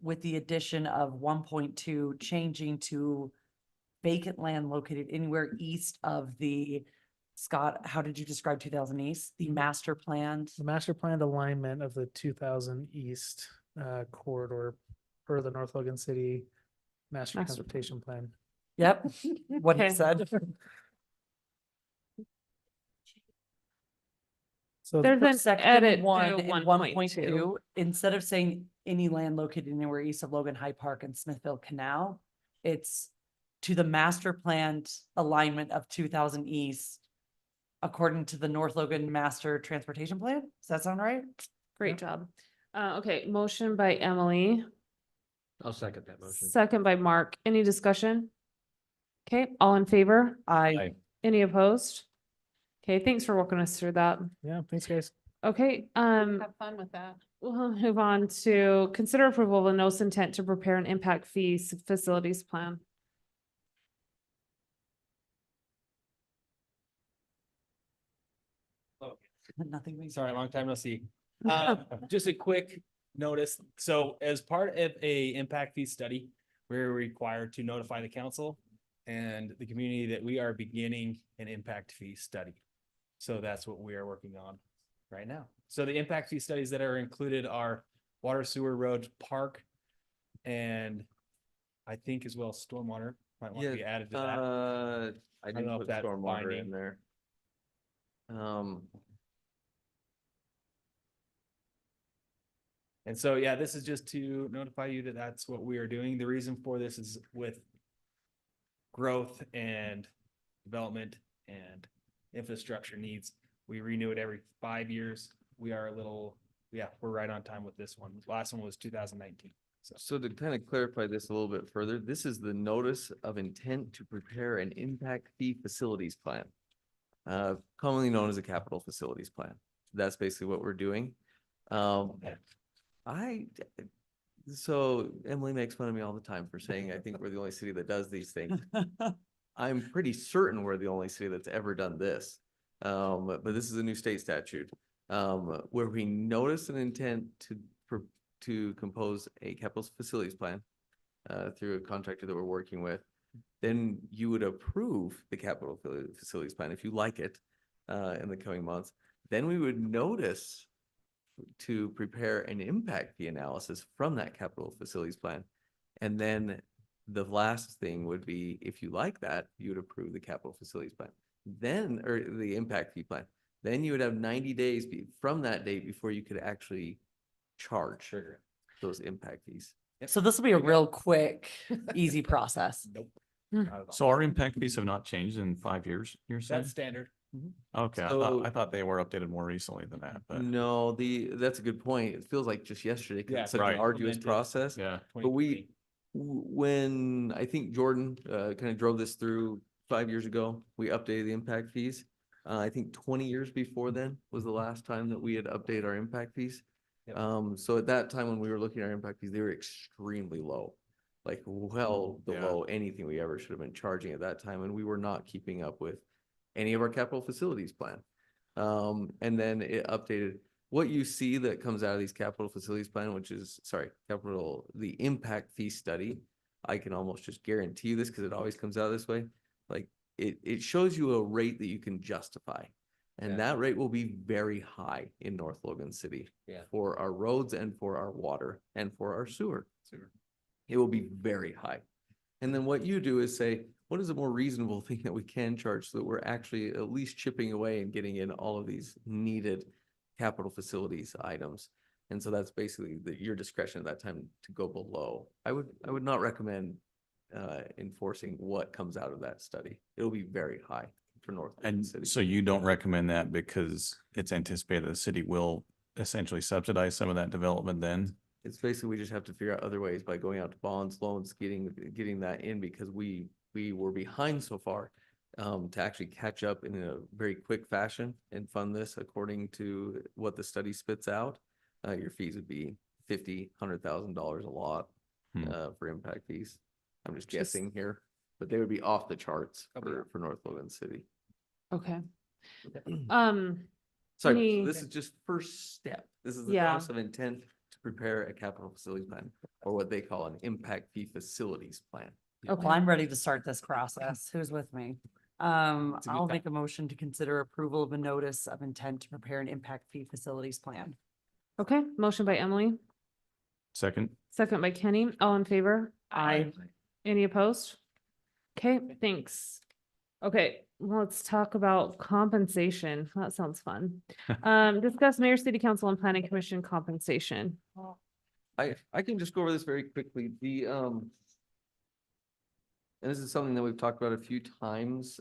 with the addition of 1.2 changing to vacant land located anywhere east of the, Scott, how did you describe 2000 East? The master planned? The master planned alignment of the 2000 East corridor per the North Logan City Master Master Transportation Plan. Yep, what he Okay. said. So There's an Section edit one to and 1.2. 1.2, instead of saying any land located anywhere east of Logan High Park and Smithfield Canal, it's to the master planned alignment of 2000 East according to the North Logan Master Transportation Plan. Does that sound right? Great job. Okay, motion by Emily, I'll second that motion. second by Mark. Any discussion? Okay, all in favor? I, Any opposed? Okay, thanks for walking us through that. yeah, thanks, guys. Okay, Have fun with that. we'll move on to consider approval of a notice intent to prepare an impact fees facilities plan. nothing. we- Sorry, long time no see. Just a quick notice. So as part of a impact fee study, we're required to notify the council and the community that we are beginning an impact fee study. So that's what we are working on right now. So the impact fee studies that are included are water, sewer, road, park, and I think as well stormwater might want to be added to that. I don't know didn't if put that's stormwater binding. in there. And so, yeah, this is just to notify you that that's what we are doing. The reason for this is with growth and development and infrastructure needs. We renew it every 5 years. We are a little, yeah, we're right on time with this one. Last one was 2019. So to kind of clarify this a little bit further, this is the notice of intent to prepare an impact fee facilities plan. Commonly known as a capital facilities plan. That's basically what we're doing. So Emily makes fun of me all the time for saying, I think we're the only city that does these things. I'm pretty certain we're the only city that's ever done this. But this is a new state statute, where we notice an intent to compose a capital facilities plan, through a contractor that we're working with. Then you would approve the capital facilities plan if you like it, in the coming months. Then we would notice to prepare an impact fee analysis from that capital facilities plan. And then the last thing would be, if you like that, you would approve the capital facilities plan. Then, or the impact fee plan. Then you would have 90 days from that date before you could actually charge those impact fees. So this will be a real quick, easy process. Nope. Hmm. Not at all. So our impact fees have not changed in 5 years, you're saying? That's standard. Okay, So- I thought they were updated more recently than that, but No, that's a good point. It feels like just yesterday, because Yeah, it's such an right. arduous Implemented. process. yeah. But when I think Jordan kind of drove this through 5 years ago, we updated the impact fees. I think 20 years before then was the last time that we had updated our impact fees. Yep. So at that time, when we were looking at our impact fees, they were extremely low, like well Yeah. below anything we ever should have been charging at that time, and we were not keeping up with any of our capital facilities plan. And then it updated. What you see that comes out of these capital facilities plan, which is, the impact fee study, I can almost just guarantee you this because it always comes out this way. Like it shows you a rate that you can justify. And Yeah. that rate will be very high in North Logan City. Yeah. For our roads and for our water and for our sewer. It will be very high. And then what you do is say, what is a more reasonable thing that we can charge so that we're actually at least chipping away and getting in all of these needed capital facilities items? And so that's basically your discretion at that time to go below. I would not recommend enforcing what comes out of that study. It'll be very high for North Logan And City. so you don't recommend that because it's anticipated the city will essentially subsidize some of that development then? It's basically, we just have to figure out other ways by going out to bonds, loans, getting that in, because we were behind so far. To actually catch up in a very quick fashion and fund this according to what the study spits out. Your fees would be $50,000-$100,000 a lot, Hmm. For impact fees. I'm just guessing here, but they would be off the charts Oh, yeah. for North Logan City. Okay. Sorry, Any- so this is just first step. This is the Yeah. notice of intent to prepare a capital facilities plan, or what they call an impact fee facilities plan. Well, I'm ready to start this process. Who's with me? It's a good I'll time. make a motion to consider approval of a notice of intent to prepare an impact fee facilities plan. Okay, motion by Emily, Second, second by Kenny, all in favor? I, Any opposed? Okay, thanks. Okay, let's talk about compensation. That sounds fun. Discuss mayor, city council and planning commission compensation. I can just go over this very quickly. And this is something that we've talked about a few times.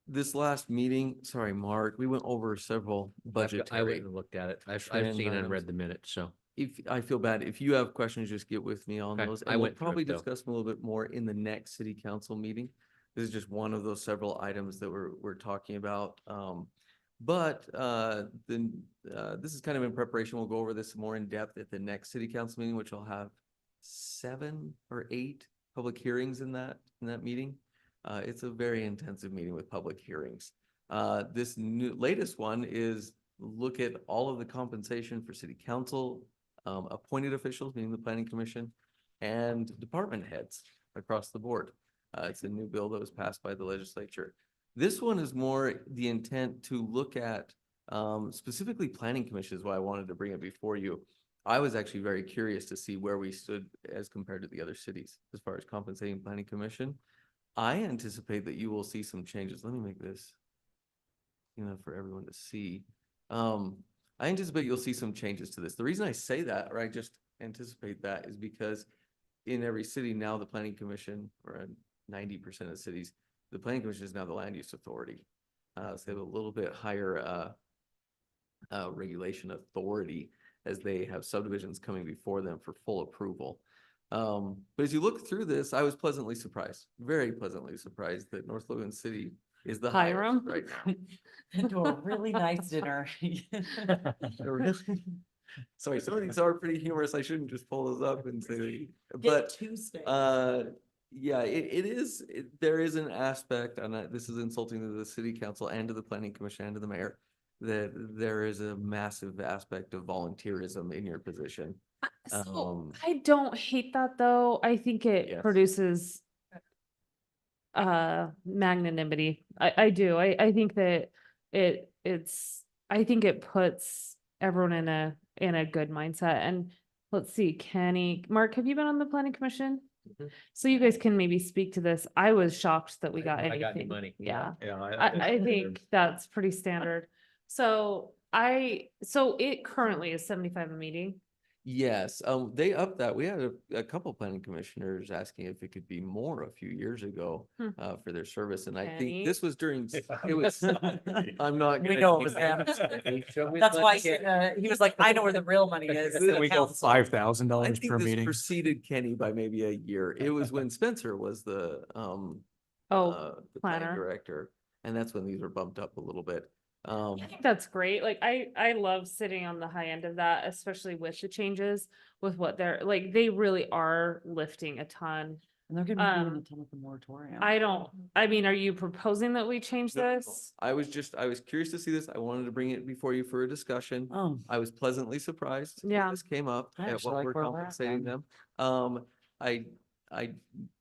This last meeting, sorry, Mark, we went over several I went budgetary. and looked at it. I've trend seen and items. read the minutes, so. If, I feel bad, if you have questions, just get with me on Okay, those. I And we'll went through it, probably though. discuss them a little bit more in the next city council meeting. This is just one of those several items that we're talking about. But this is kind of in preparation. We'll go over this more in depth at the next city council meeting, which will have 7 or 8 public hearings in that meeting. It's a very intensive meeting with public hearings. This latest one is look at all of the compensation for city council, appointed officials, meaning the planning commission, and department heads across the board. It's a new bill that was passed by the legislature. This one is more the intent to look at specifically planning commission is why I wanted to bring it before you. I was actually very curious to see where we stood as compared to the other cities as far as compensating planning commission. I anticipate that you will see some changes. Let me make this, for everyone to see. I anticipate you'll see some changes to this. The reason I say that, or I just anticipate that, is because in every city now, the planning commission, or in 90% of cities, the planning commission is now the land use authority. So they have a little bit higher regulation authority as they have subdivisions coming before them for full approval. But as you look through this, I was pleasantly surprised, very pleasantly surprised that North Logan City is the highest Hiram? right now. into a really nice dinner. Really? Sorry, some of these are pretty humorous. I shouldn't just pull those up and say, Get but Tuesday. yeah, it is, there is an aspect, and this is insulting to the city council and to the planning commission and to the mayor, that there is a massive aspect of volunteerism in your position. So I don't hate that though. I think it Yes. produces magnanimity. I do. I think that I think it puts everyone in a good mindset. And let's see, Kenny, Mark, have you been on the planning commission? Mhm. So you guys can maybe speak to this. I was shocked that we got I got any anything. money. Yeah. yeah, I think that's pretty standard. So it currently is 75 a meeting. Yes, they upped that. We had a couple planning commissioners asking if it could be more a few years ago Hmm. For their service, and I Kenny? think this was during, it was, I'm not. We gonna know it take was that. them. Show me That's the why money. he was like, I know where the real money is. Then we go Council. I $5,000 think per this meeting. preceded Kenny by maybe a year. It was when Spencer was the Oh, the planning planner. director, and that's when these were bumped up a little bit. I think that's great. Like, I love sitting on the high end of that, especially with the changes with what they're, like, they really are lifting a ton. And they're gonna be doing Um, a ton of the moratorium. I mean, are you proposing that we change No, no, no. this? I was curious to see this. I wanted to bring it before you for a discussion. Oh, I was pleasantly surprised. When Yeah. this came up I at actually what like we're where we're at compensating then. them. I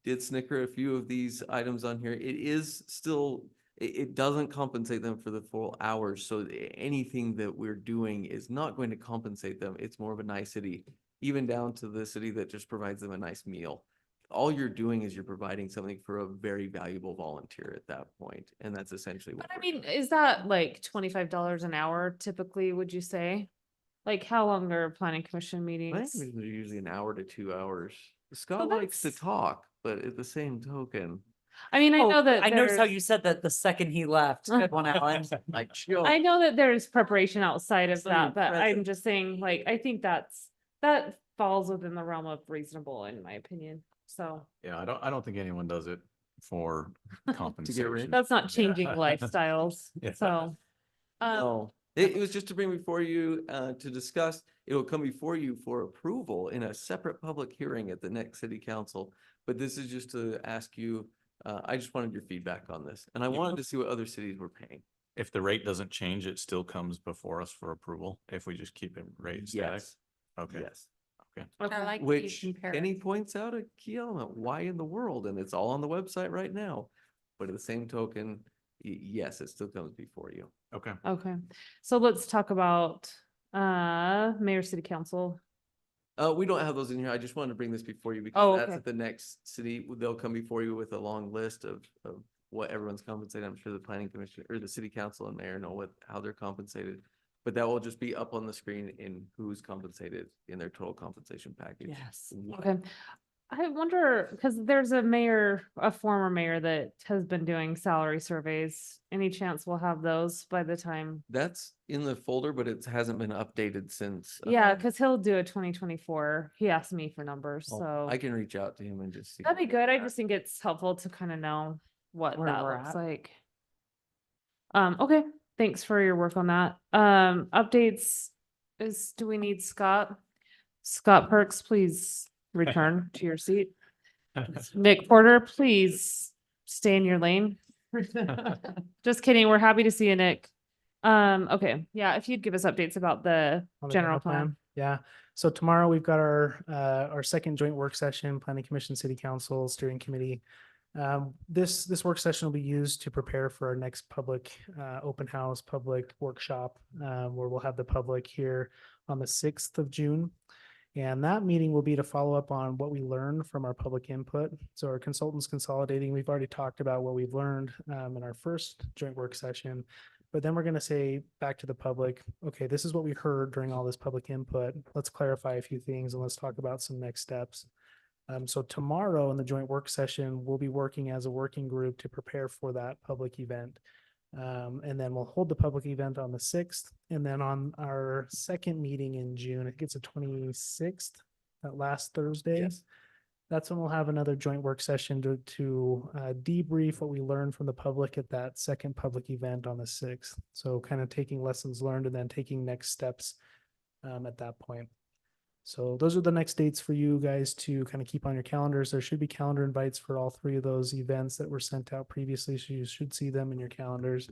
did snicker a few of these items on here. It is still, it doesn't compensate them for the full hours. So anything that we're doing is not going to compensate them. It's more of a nicety, even down to the city that just provides them a nice meal. All you're doing is you're providing something for a very valuable volunteer at that point, and that's essentially what But I we're mean, doing. is that like $25 an hour typically, would you say? Like, how long are planning commission Planning meetings? commissions are usually an hour to 2 hours. Scott likes to that's- talk, but at the same token, I mean, I Oh, know that I noticed how there's- you said that the second he left. Good one, Alan. I chill. I know that there's preparation outside of So you're that, but I'm present. just saying, like, I think that falls within the realm of reasonable, in my opinion. So Yeah, I don't think anyone does it for compensation. that's not changing lifestyles, Yeah. so. No, it was just to bring before you to discuss. It will come before you for approval in a separate public hearing at the next city council. But this is just to ask you, I just wanted your feedback on this, and I wanted to see what other cities were paying. If the rate doesn't change, it still comes before us for approval if we just keep it rate static. Yes, Okay. Yes. Okay. like that you Which compare Kenny it. points out a key element, why in the world? And it's all on the website right now. But at the same token, yes, it still comes before you. Okay. Okay, so let's talk about mayor, city council. We don't have those in here. I just wanted to bring this before you Oh, because that's okay. at the next city. They'll come before you with a long list of what everyone's compensated. I'm sure the planning commission or the city council and mayor know how they're compensated. But that will just be up on the screen in who's compensated in their total compensation package. Yes. Okay. I wonder, because there's a former mayor that has been doing salary surveys. Any chance we'll have those by the time? That's in the folder, but it hasn't been updated since. Yeah, because he'll do a 2024. He asked me for numbers, so I can reach out to him and just see. that'd be good. I just think it's helpful to kind of know what Where that we're looks at. like. Okay, thanks for your work on that. Updates do we need Scott? Scott Perks, please return to your seat. Nick Porter, please stay in your lane. Just kidding. We're happy to see you, Nick. Okay, yeah, if you'd give us updates about the On the general plan. Yeah, so tomorrow we've got our second joint work session, Planning Commission, City Council, Steering Committee. This work session will be used to prepare for our next public open house, public workshop, where we'll have the public here on the 6th of June. And that meeting will be to follow up on what we learned from our public input. So our consultants consolidating, we've already talked about what we've learned in our first joint work session. But then we're going to say back to the public, okay, this is what we heard during all this public input. Let's clarify a few things and let's talk about some next steps. So tomorrow in the joint work session, we'll be working as a working group to prepare for that public event. And then we'll hold the public event on the 6th. And then on our second meeting in June, it gets the 26th, that last Thursday. Yes. That's when we'll have another joint work session to debrief what we learned from the public at that second public event on the 6th. So kind of taking lessons learned and then taking next steps at that point. So those are the next dates for you guys to kind of keep on your calendars. There should be calendar invites for all three of those events that were sent out previously, so you should see them in your calendars.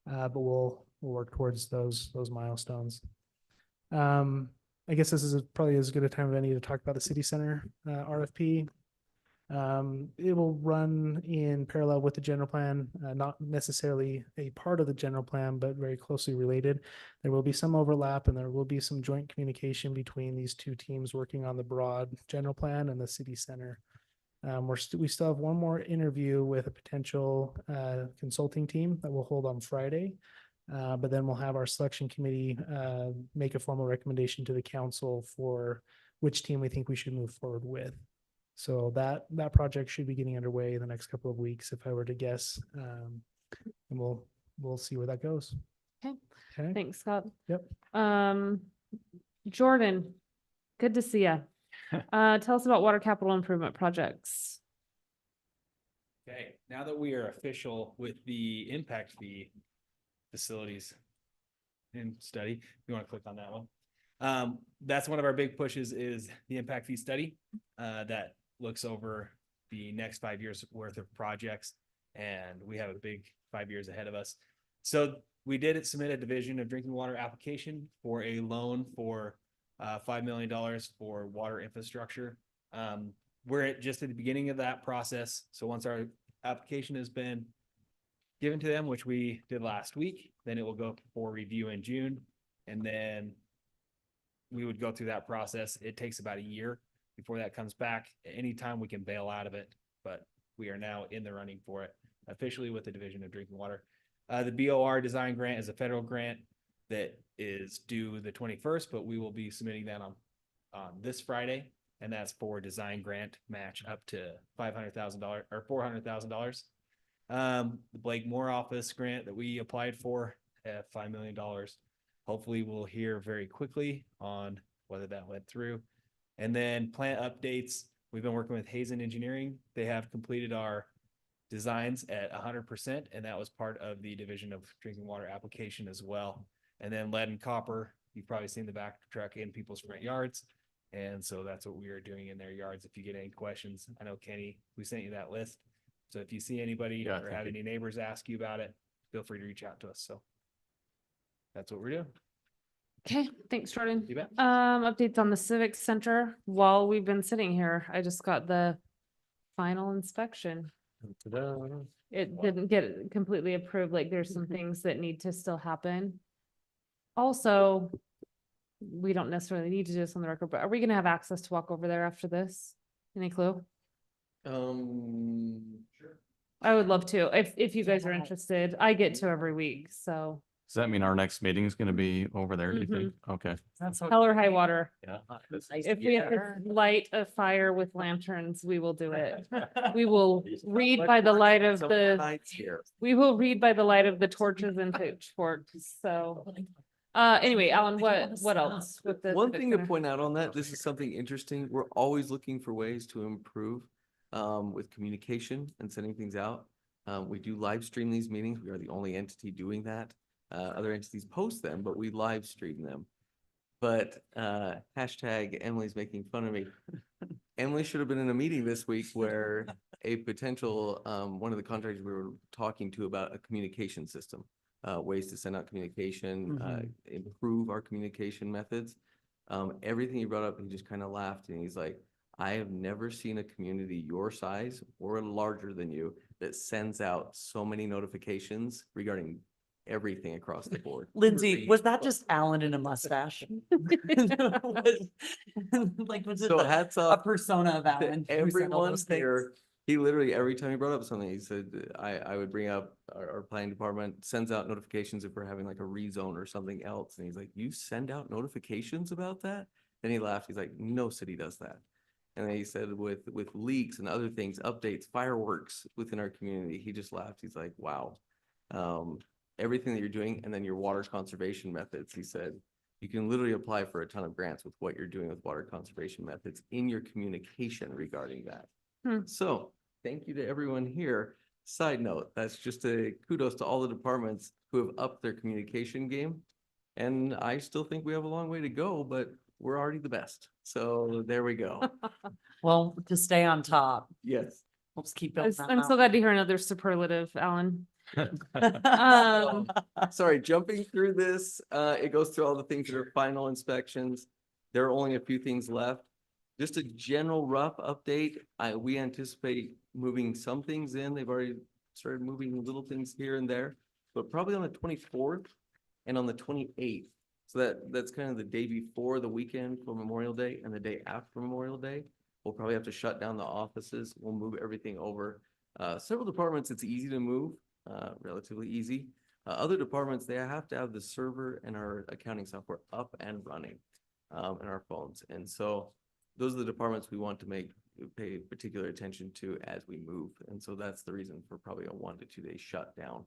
But we'll work towards those milestones. I guess this is probably as good a time as any to talk about the city center RFP. It will run in parallel with the general plan, not necessarily a part of the general plan, but very closely related. There will be some overlap and there will be some joint communication between these two teams working on the broad general plan and the city center. We still have one more interview with a potential consulting team that we'll hold on Friday. But then we'll have our selection committee make a formal recommendation to the council for which team we think we should move forward with. So that project should be getting underway in the next couple of weeks, if I were to guess. And we'll see where that goes. Okay. Okay. Thanks, Scott. Yep. Jordan, good to see you. Tell us about water capital improvement projects. Okay, now that we are official with the impact fee facilities and study, you want to click on that one. That's one of our big pushes is the impact fee study that looks over the next 5 years worth of projects. And we have a big 5 years ahead of us. So we did submit a division of drinking water application for a loan for $5 million for water infrastructure. We're just at the beginning of that process. So once our application has been given to them, which we did last week, then it will go for review in June. And then we would go through that process. It takes about a year before that comes back. Anytime we can bail out of it, but we are now in the running for it officially with the Division of Drinking Water. The BOR design grant is a federal grant that is due the 21st, but we will be submitting that on this Friday. And that's for design grant match up to $500,000 or $400,000. The Blake Moore office grant that we applied for at $5 million. Hopefully we'll hear very quickly on whether that went through. And then plant updates. We've been working with Hazen Engineering. They have completed our designs at 100%. And that was part of the Division of Drinking Water application as well. And then lead and copper. You've probably seen the back truck in people's front yards. And so that's what we are doing in their yards. If you get any questions, I know Kenny, we sent you that list. So if you see anybody or have any neighbors ask you about it, feel free to reach out to us. So that's what we're doing. Okay, thanks, Jordan. You bet. Updates on the Civic Center. While we've been sitting here, I just got the final inspection. Ta-da. It didn't get completely approved, like there's some things that need to still happen. Also, we don't necessarily need to do this on the record, but are we gonna have access to walk over there after this? Any clue? Sure. I would love to, if you guys are interested. I get to every week, so Does that mean our next meeting is gonna be over there, do you think? Okay. That's so hell or high water. Yeah. If we have to light a fire with lanterns, we will do it. We will read by the light of the, we will read by the light of the torches and pitchforks, so. Anyway, Alan, what else with the? One Civic thing to Center? point out on that, this is something interesting. We're always looking for ways to improve with communication and sending things out. We do live stream these meetings. We are the only entity doing that. Other entities post them, but we live stream them. But hashtag Emily's making fun of me. Emily should have been in a meeting this week where a potential, one of the contractors we were talking to about a communication system. Ways to send out communication, improve our communication methods. Everything he brought up, he just kind of laughed and he's like, I have never seen a community your size or larger than you that sends out so many notifications regarding everything across the board. Lindsay, was that just Alan in a mustache? Like, was it So a hats a off persona of to Alan? who said all everyone those things? here. He literally, every time he brought up something, he said, I would bring up our planning department sends out notifications if we're having like a rezone or something else. And he's like, you send out notifications about that? Then he laughed. He's like, no city does that. And then he said with leaks and other things, updates, fireworks within our community, he just laughed. He's like, wow. Everything that you're doing and then your water conservation methods, he said, you can literally apply for a ton of grants with what you're doing with water conservation methods in your communication regarding that. So thank you to everyone here. Side note, that's just a kudos to all the departments who have upped their communication game. And I still think we have a long way to go, but we're already the best. So there we go. Well, to stay on top, Yes. we'll just keep building that I'm so out. glad to hear another superlative, Alan. Um, Sorry, jumping through this, it goes through all the things that are final inspections. There are only a few things left. Just a general rough update. We anticipate moving some things in. They've already started moving little things here and there, but probably on the 24th and on the 28th. So that's kind of the day before the weekend for Memorial Day and the day after Memorial Day. We'll probably have to shut down the offices. We'll move everything over. Several departments, it's easy to move, relatively easy. Other departments, they have to have the server and our accounting software up and running in our phones. And so those are the departments we want to pay particular attention to as we move. And so that's the reason for probably a 1 to 2 day shutdown.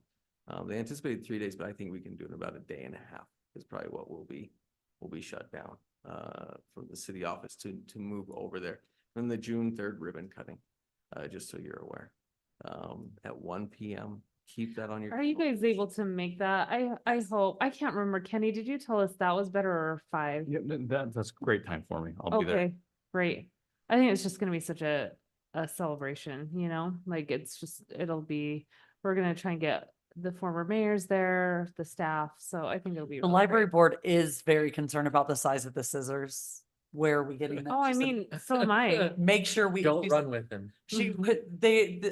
They anticipated 3 days, but I think we can do it in about a day and a half is probably what will be shut down from the city office to move over there. And the June 3rd ribbon cutting, just so you're aware, at 1 p.m. Keep that on your. Are you guys able to make that? I hope. I can't remember. Kenny, did you tell us that was better or 5? Yeah, that's a great time for me. I'll be there. Okay, great. I think it's just gonna be such a celebration, you know, like we're gonna try and get the former mayors there, the staff, so I think it'll be. The really library great. board is very concerned about the size of the scissors. Where are we getting them? Oh, I She said, mean, so am I. make sure we. Don't she run said- with them. She put,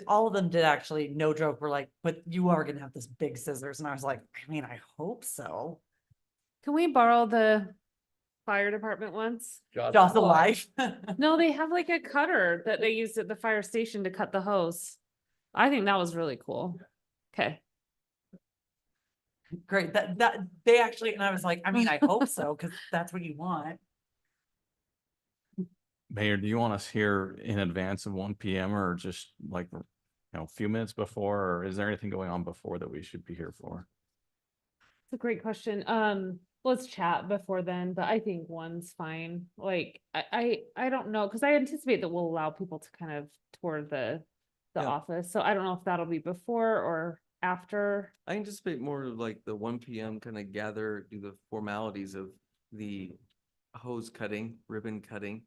all of them did actually, no joke, were like, but you are gonna have this big scissors. And I was like, I mean, I hope so. Can we borrow the fire department ones? Jaws alive. No, they have like a cutter that they used at the fire station to cut the hose. I think that was really cool. Okay. Great, that, they actually, and I was like, I mean, I hope so, because that's what you want. Mayor, do you want us here in advance of 1 p.m. or just like, a few minutes before, or is there anything going on before that we should be here for? It's a great question. Let's chat before then, but I think 1's fine. Like, I don't know, because I anticipate that we'll allow people to kind of tour the Yeah. office. So I don't know if that'll be before or after. I anticipate more of like the 1 p.m. kind of do the formalities of the hose cutting, ribbon cutting.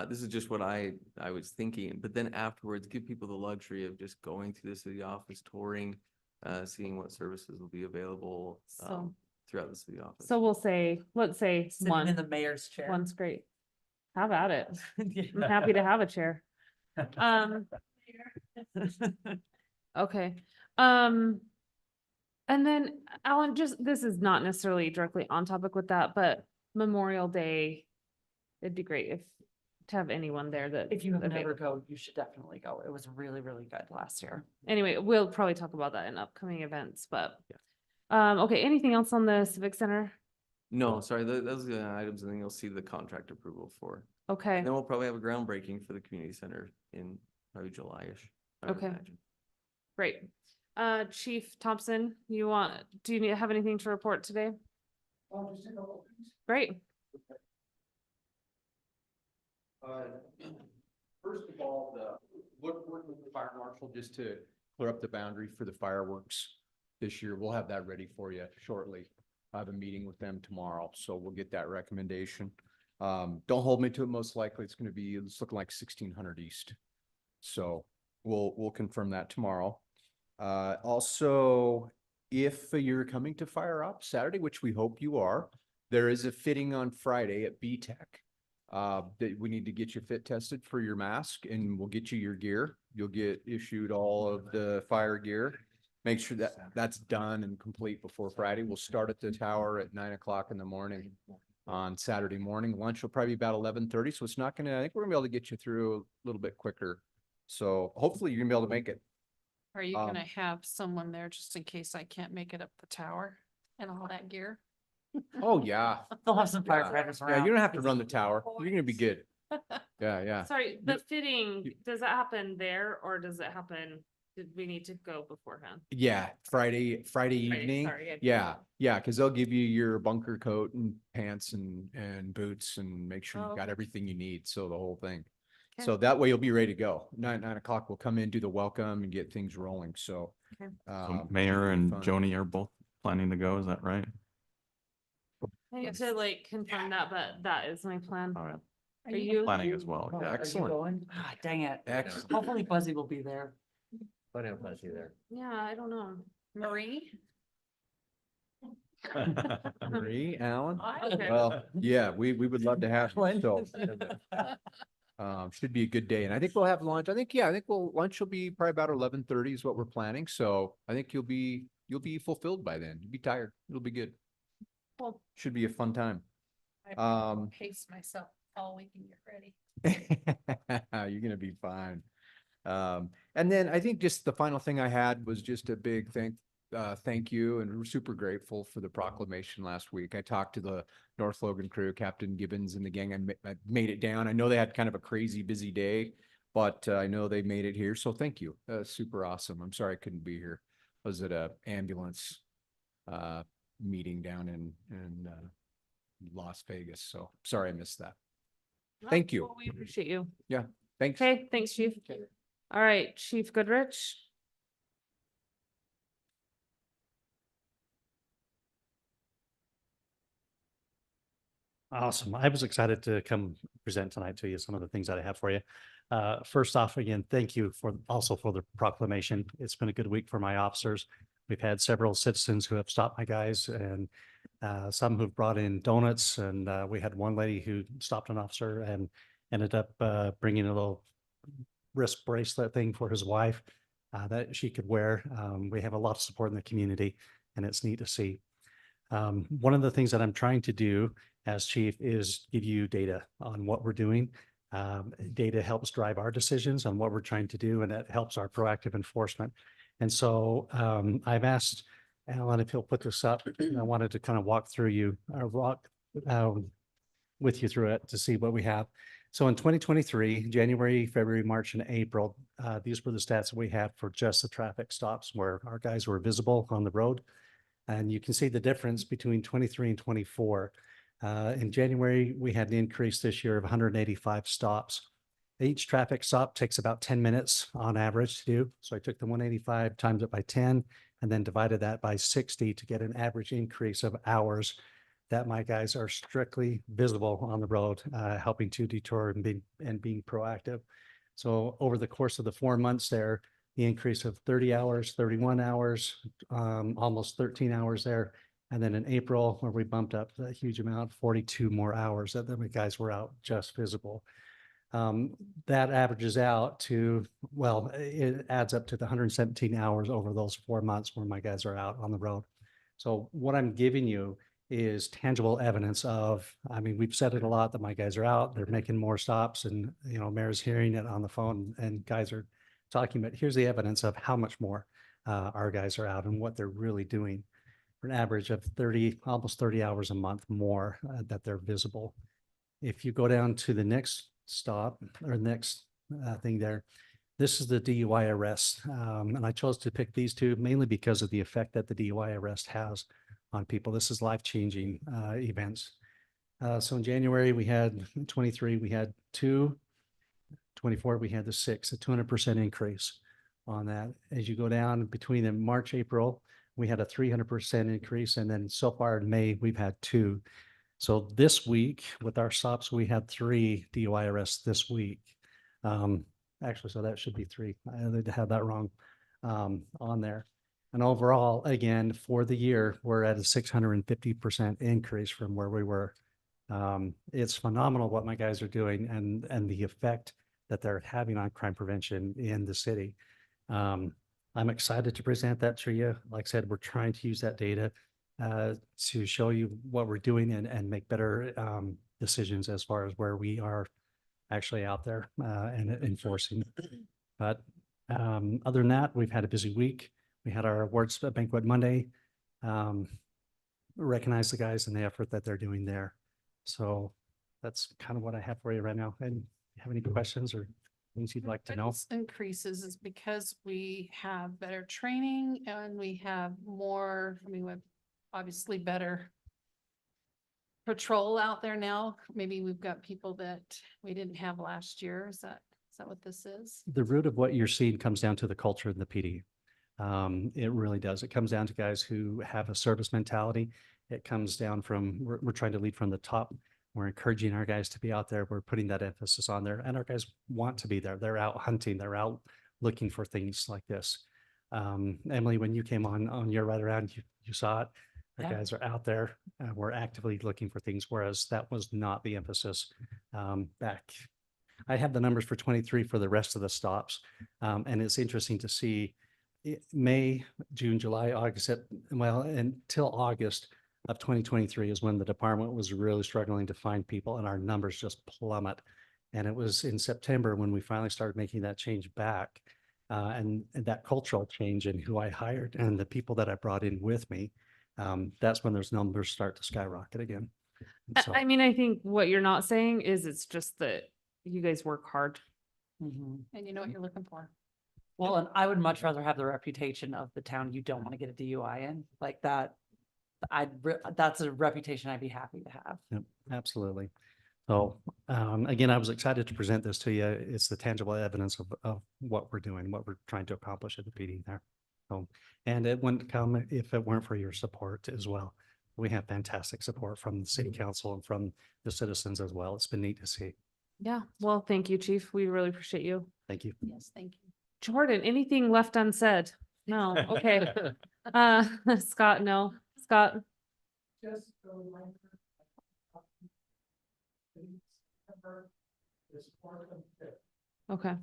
This is just what I was thinking, but then afterwards, give people the luxury of just going to the city office, touring, seeing what services will be available So throughout the city office. So we'll say, let's say Sitting in the one, mayor's chair. one's great. Have at it. I'm Yeah. happy to have a chair. Um, okay. And then Alan, just, this is not necessarily directly on topic with that, but Memorial Day, it'd be great if, to have anyone there that. If you have never available. go, you should definitely go. It was really, really good last year. Anyway, we'll probably talk about that in upcoming events, but. Okay, anything else on the Civic Center? No, sorry, those are the items, and then you'll see the contract approval for. Okay, And then we'll probably have a groundbreaking for the community center in probably July-ish. I would Okay. imagine. great. Chief Thompson, do you have anything to report today? Great. First of all, working with the fire marshal just to clear up the boundary for the fireworks this year. We'll have that ready for you shortly. I have a meeting with them tomorrow, so we'll get that recommendation. Don't hold me to it. Most likely it's looking like 1600 east. So we'll confirm that tomorrow. Also, if you're coming to Fire Up Saturday, which we hope you are, there is a fitting on Friday at B-Tech. That we need to get you fit tested for your mask, and we'll get you your gear. You'll get issued all of the fire gear. Make sure that that's done and complete before Friday. We'll start at the tower at 9 o'clock in the morning on Saturday morning. Lunch will probably be about 11:30. So it's not gonna, I think we're gonna be able to get you through a little bit quicker. So hopefully you're gonna be able to make it. Are you Um, gonna have someone there just in case I can't make it up the tower and all that gear? Oh, yeah. They'll have some Yeah. firefighters Yeah, around. you don't have to run the tower. You're gonna be good. Yeah, yeah. Sorry, the You- fitting, does that happen there or does it happen, did we need to go beforehand? Yeah, Friday evening. sorry, I didn't Yeah, know. yeah, because they'll give you your bunker coat and pants and boots and make sure Oh, you've got okay. everything you need. So the whole thing. Okay. So that way you'll be ready to go. 9 o'clock, we'll come in, do the welcome and get things rolling. So. Okay. So should Mayor be and fun. Joni are both planning to go, is that right? I need to like confirm that, but that is my plan. All right, Are you? planning as well. Oh, yeah. are you Excellent. going? Ah, dang it. Excellent. Hopefully Buzzy will be there. But I'm fuzzy there. Yeah, I don't know. Marie? Marie, Alan? Okay. Well, yeah, we would love to have you. So, should be a good day. And I think we'll have lunch. I think lunch will be probably about 11:30 is what we're planning. So I think you'll be fulfilled by then. You'll be tired. It'll be good. Cool. Should be a fun time. I Um, pace myself all week and get ready. You're gonna be fine. And then I think just the final thing I had was just a big thank you, and we're super grateful for the proclamation last week. I talked to the North Logan crew, Captain Gibbons and the gang. I made it down. I know they had kind of a crazy busy day, but I know they made it here. So thank you. Super awesome. I'm sorry I couldn't be here. I was at a ambulance meeting down in Las Vegas. So sorry I missed that. Thank you. Well, we appreciate you. Thanks. Okay, thanks, Chief. All right, Chief Goodrich. Awesome. I was excited to come present tonight to you some of the things that I have for you. First off, again, thank you for the proclamation. It's been a good week for my officers. We've had several citizens who have stopped my guys and some who've brought in donuts. And we had one lady who stopped an officer and ended up bringing a little wrist bracelet thing for his wife that she could wear. We have a lot of support in the community, and it's neat to see. One of the things that I'm trying to do as chief is give you data on what we're doing. Data helps drive our decisions on what we're trying to do, and it helps our proactive enforcement. And so I've asked Alan if he'll put this up. And I wanted to kind of walk with you through it to see what we have. So in 2023, January, February, March, and April, these were the stats that we had for just the traffic stops where our guys were visible on the road. And you can see the difference between 23 and 24. In January, we had an increase this year of 185 stops. Each traffic stop takes about 10 minutes on average to do. So I took the 185, times it by 10, and then divided that by 60 to get an average increase of hours that my guys are strictly visible on the road, helping to detour and being proactive. So over the course of the 4 months there, the increase of 30 hours, 31 hours, almost 13 hours there, And then in April, where we bumped up a huge amount, 42 more hours that the guys were out just visible. That averages out to, well, it adds up to the 117 hours over those 4 months where my guys are out on the road. So what I'm giving you is tangible evidence of, I mean, we've said it a lot that my guys are out, they're making more stops, and, you know, Mayor's hearing it on the phone and guys are talking, but here's the evidence of how much more our guys are out and what they're really doing. For an average of 30, almost 30 hours a month more that they're visible. If you go down to the next stop or next thing there, this is the DUI arrest. And I chose to pick these two mainly because of the effect that the DUI arrest has on people. This is life-changing events. So in January, we had 23, we had 2, 24, we had the 6, a 200% increase on that. As you go down between the March, April, we had a 300% increase. And then so far in May, we've had 2. So this week with our stops, we had 3 DUI arrests this week. Actually, so that should be 3. I had that wrong on there. And overall, again, for the year, we're at a 650% increase from where we were. It's phenomenal what my guys are doing and the effect that they're having on crime prevention in the city. I'm excited to present that to you. Like I said, we're trying to use that data to show you what we're doing and make better decisions as far as where we are actually out there and enforcing. But other than that, we've had a busy week. We had our awards banquet Monday. Recognize the guys and the effort that they're doing there. So that's kind of what I have for you right now. And you have any questions or things you'd like to know? Biggest increases is because we have better training and we have more, I mean, we have obviously better patrol out there now. Maybe we've got people that we didn't have last year. Is that what this is? The root of what you're seeing comes down to the culture in the PD. It really does. It comes down to guys who have a service mentality. It comes down from, we're trying to lead from the top. We're encouraging our guys to be out there. We're putting that emphasis on there, and our guys want to be there. They're out hunting. They're out looking for things like this. Emily, when you came on your ride around, you saw it. Our guys are out there. We're actively looking for things, whereas that was not the emphasis back. I have the numbers for 23 for the rest of the stops. And it's interesting to see May, June, July, August, well, until August of 2023 is when the department was really struggling to find people and our numbers just plummet. And it was in September when we finally started making that change back and that cultural change in who I hired and the people that I brought in with me. That's when those numbers start to skyrocket again. And so, I mean, I think what you're not saying is it's just that you guys work hard. Mhm. And you know what you're looking for. Well, and I would much rather have the reputation of the town you don't want to get a DUI in like that. That's a reputation I'd be happy to have. yep, absolutely. So again, I was excited to present this to you. It's the tangible evidence of what we're doing, what we're trying to accomplish at the PD there. So, and it wouldn't come if it weren't for your support as well. We have fantastic support from the city council and from the citizens as well. It's been neat to see. Yeah. Well, thank you, Chief. We really appreciate you. Thank you. Yes, thank you. Jordan, anything left unsaid? No. Okay. Scott, no. Scott? Okay.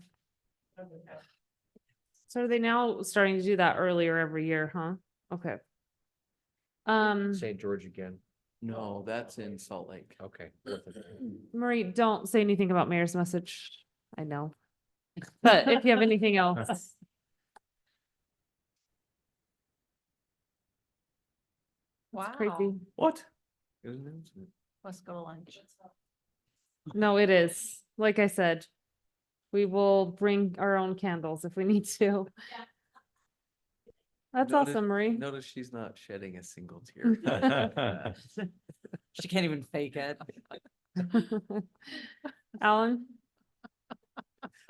So are they now starting to do that earlier every year, huh? Okay. St. George again. No, that's in Salt Lake. Okay. Marie, don't say anything about mayor's message. I know. But if you have anything else. Wow. Crazy. What? Good announcement. Let's go to lunch. No, it is. Like I said, we will bring our own candles if we need to. That's Notice- awesome, Marie. Notice she's not shedding a single tear. She can't even fake it. Alan?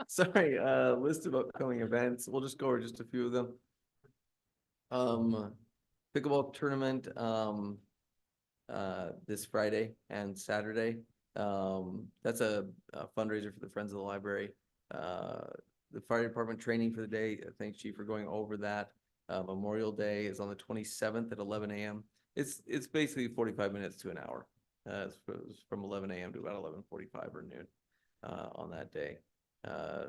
Sorry, list of upcoming events. We'll just go over just a few of them. Pickleball tournament, this Friday and Saturday. That's a fundraiser for the Friends of the Library. The fire department training for the day. Thanks, Chief, for going over that. Memorial Day is on the 27th at 11 a.m. It's basically 45 minutes to an hour. It's from 11 a.m. to about 11:45 or noon on that day.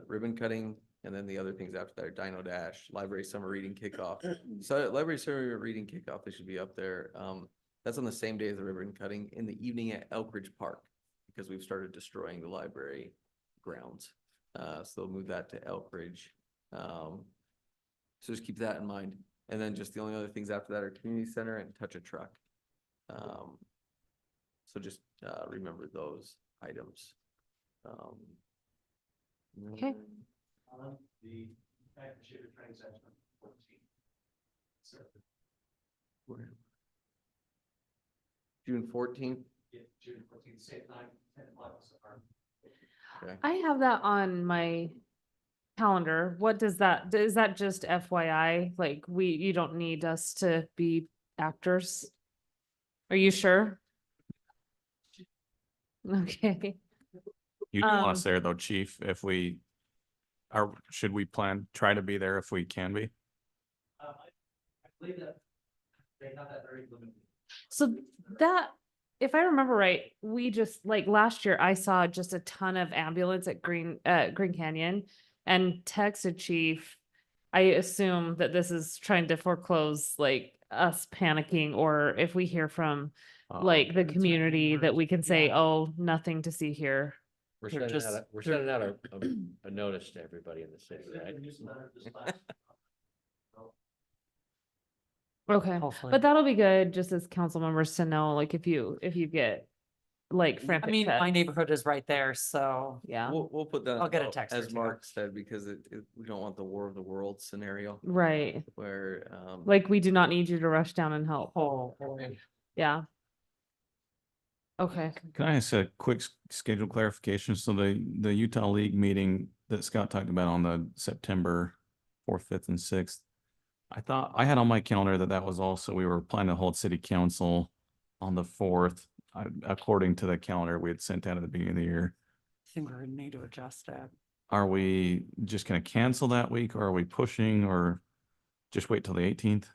Ribbon cutting, and then the other things after that are Dino Dash, Library Summer Reading Kickoff. So Library Summer Reading Kickoff, they should be up there. That's on the same day as the ribbon cutting in the evening at Elk Ridge Park, because we've started destroying the library grounds. So they'll move that to Elk Ridge. So just keep that in mind. And then just the only other things after that are community center and touch a truck. So just remember those items. Okay. The active transaction. where- June 14th. June 14th, same time, 10 o'clock. Okay. I have that on my calendar. What does that, is that just FYI? Like you don't need us to be actors? Are you sure? Okay. You do want Um, us there though, chief, if we should we try to be there if we can be? I believe that they have that very limited. So that, if I remember right, we just, like last year, I saw just a ton of ambulance at Green Canyon and texted chief. I assume that this is trying to foreclose like us panicking, or if we hear from like the community that we can say, oh, nothing to see here. We're They're sending just- out, we're sending out a notice to everybody in the city, right? Okay, Hopefully. but that'll be good just as council members to know, like if you get like I frantic mean, my texts. neighborhood is right there, so Yeah, We'll put that. I'll get a out, text or as two. Mark said, because we don't want the War of the Worlds scenario right. where, Like we do not need you to rush down and help. Oh, boy. Yeah. Okay. Can I ask a quick schedule clarification? So the Utah League meeting that Scott talked about on the September 4th, 5th, and 6th. I thought I had on my calendar that was also, we were planning to hold city council on the 4th. According to the calendar we had sent out at the beginning of the year. I think we're gonna need to adjust that. Are we just gonna cancel that week, or are we pushing, or just wait till the 18th?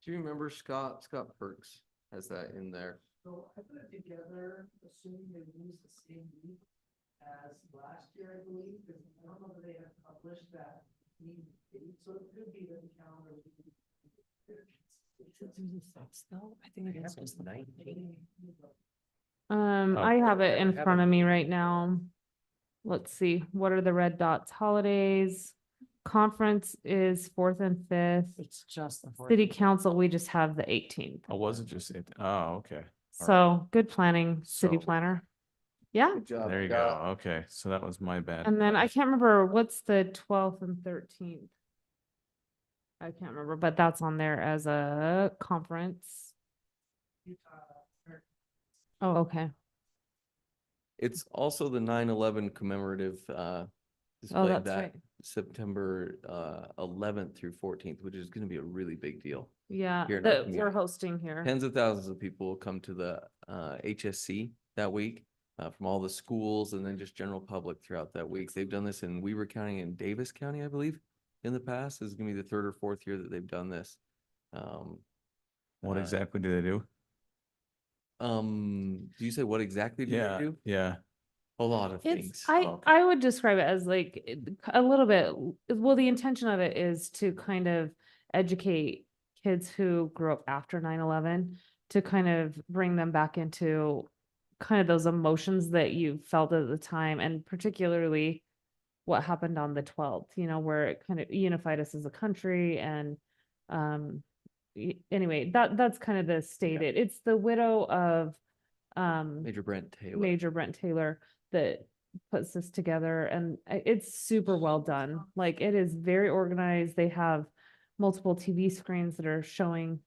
do you remember Scott Perks has that in there? So I put it together, assuming they use the same week as last year, I believe, because I don't know that they have published that meeting date, so it could be that the calendar. I think it is just the 19. I have it in I front of haven't- me right now. Let's see, what are the red dots? Holidays, conference is 4th and 5th. It's just the. City 14th. council, we just have the 18th. Oh, was it just it? Oh, okay. So good planning, city So- planner. Yeah, Good job. There you Scott. go. Okay, so that was my bad. and then I can't remember what's the 12th and 13th. I can't remember, but that's on there as a conference. Oh, okay. It's also the 9/11 commemorative Oh, display that's that right. September 11th through 14th, which is going to be a really big deal. Yeah, Here in our that we're community. hosting here. Tens of thousands of people will come to the HSC that week from all the schools and then just general public throughout that week. They've done this in Weaver County and Davis County, I believe, in the past. This is gonna be the 3rd or 4th year that they've done this. What uh, exactly do they do? Do you say what exactly do they Yeah, do? yeah. A lot of It's, things. I would describe it as like a little bit, well, the intention of it is to kind of educate kids who grew up after 9/11 to kind of bring them back into kind of those emotions that you felt at the time, and particularly what happened on the 12th, where it kind of unified us as a country. And anyway, that's kind of the stated, it's the widow of Major Brent Taylor. Major Brent Taylor that puts this together, and it's super well done. Like it is very organized. They have multiple TV screens that are showing,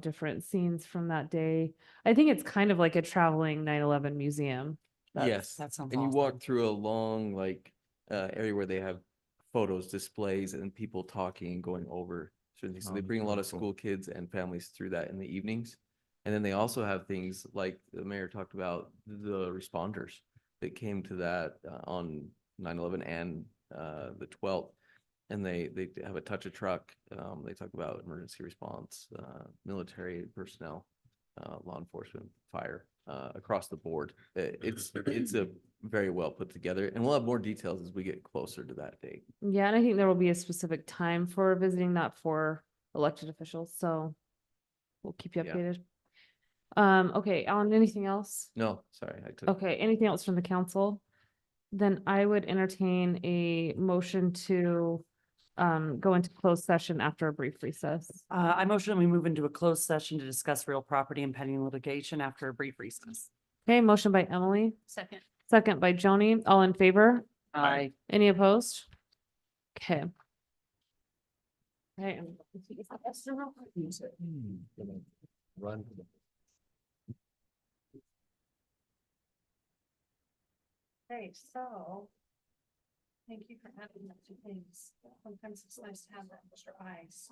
different scenes from that day. I think it's kind of like a traveling 9/11 museum. Yes, That sounds and you awesome. walk through a long area where they have photos, displays, and people talking and going over certain things. So Oh, they bring a lot of cool. school kids and families through that in the evenings. And then they also have things like the mayor talked about, the responders that came to that on 9/11 and the 12th. and they have a touch a truck. They talk about emergency response, military personnel, law enforcement, fire, across the board. It's a very well put together, and we'll have more details as we get closer to that date. Yeah, and I think there will be a specific time for visiting that for elected officials, so we'll keep you Yeah. updated. Okay, on anything else? No, sorry, I took. Okay, anything else from the council? Then I would entertain a motion to go into closed session after a brief recess. I motion we move into a closed session to discuss real property and pending litigation after a brief recess. Okay, motion by Emily, Second. second by Joni, all in favor? Aye. Any opposed? Okay. Okay. Run. Okay, so. Thank you for adding that to things. Sometimes it's nice to have that extra eyes.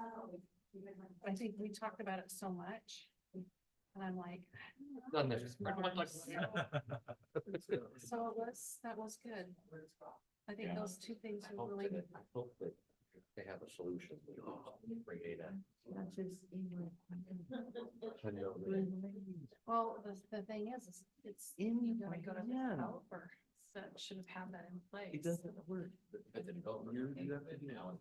I think we talked about it so much. And I'm like. Not necessarily. So that was good. I think those two things are really. Hopefully they have a solution. Bring it in. Well, the thing is it's, you gotta go to the developer, so it should have had that in place. It doesn't work. At the development, you do that now, and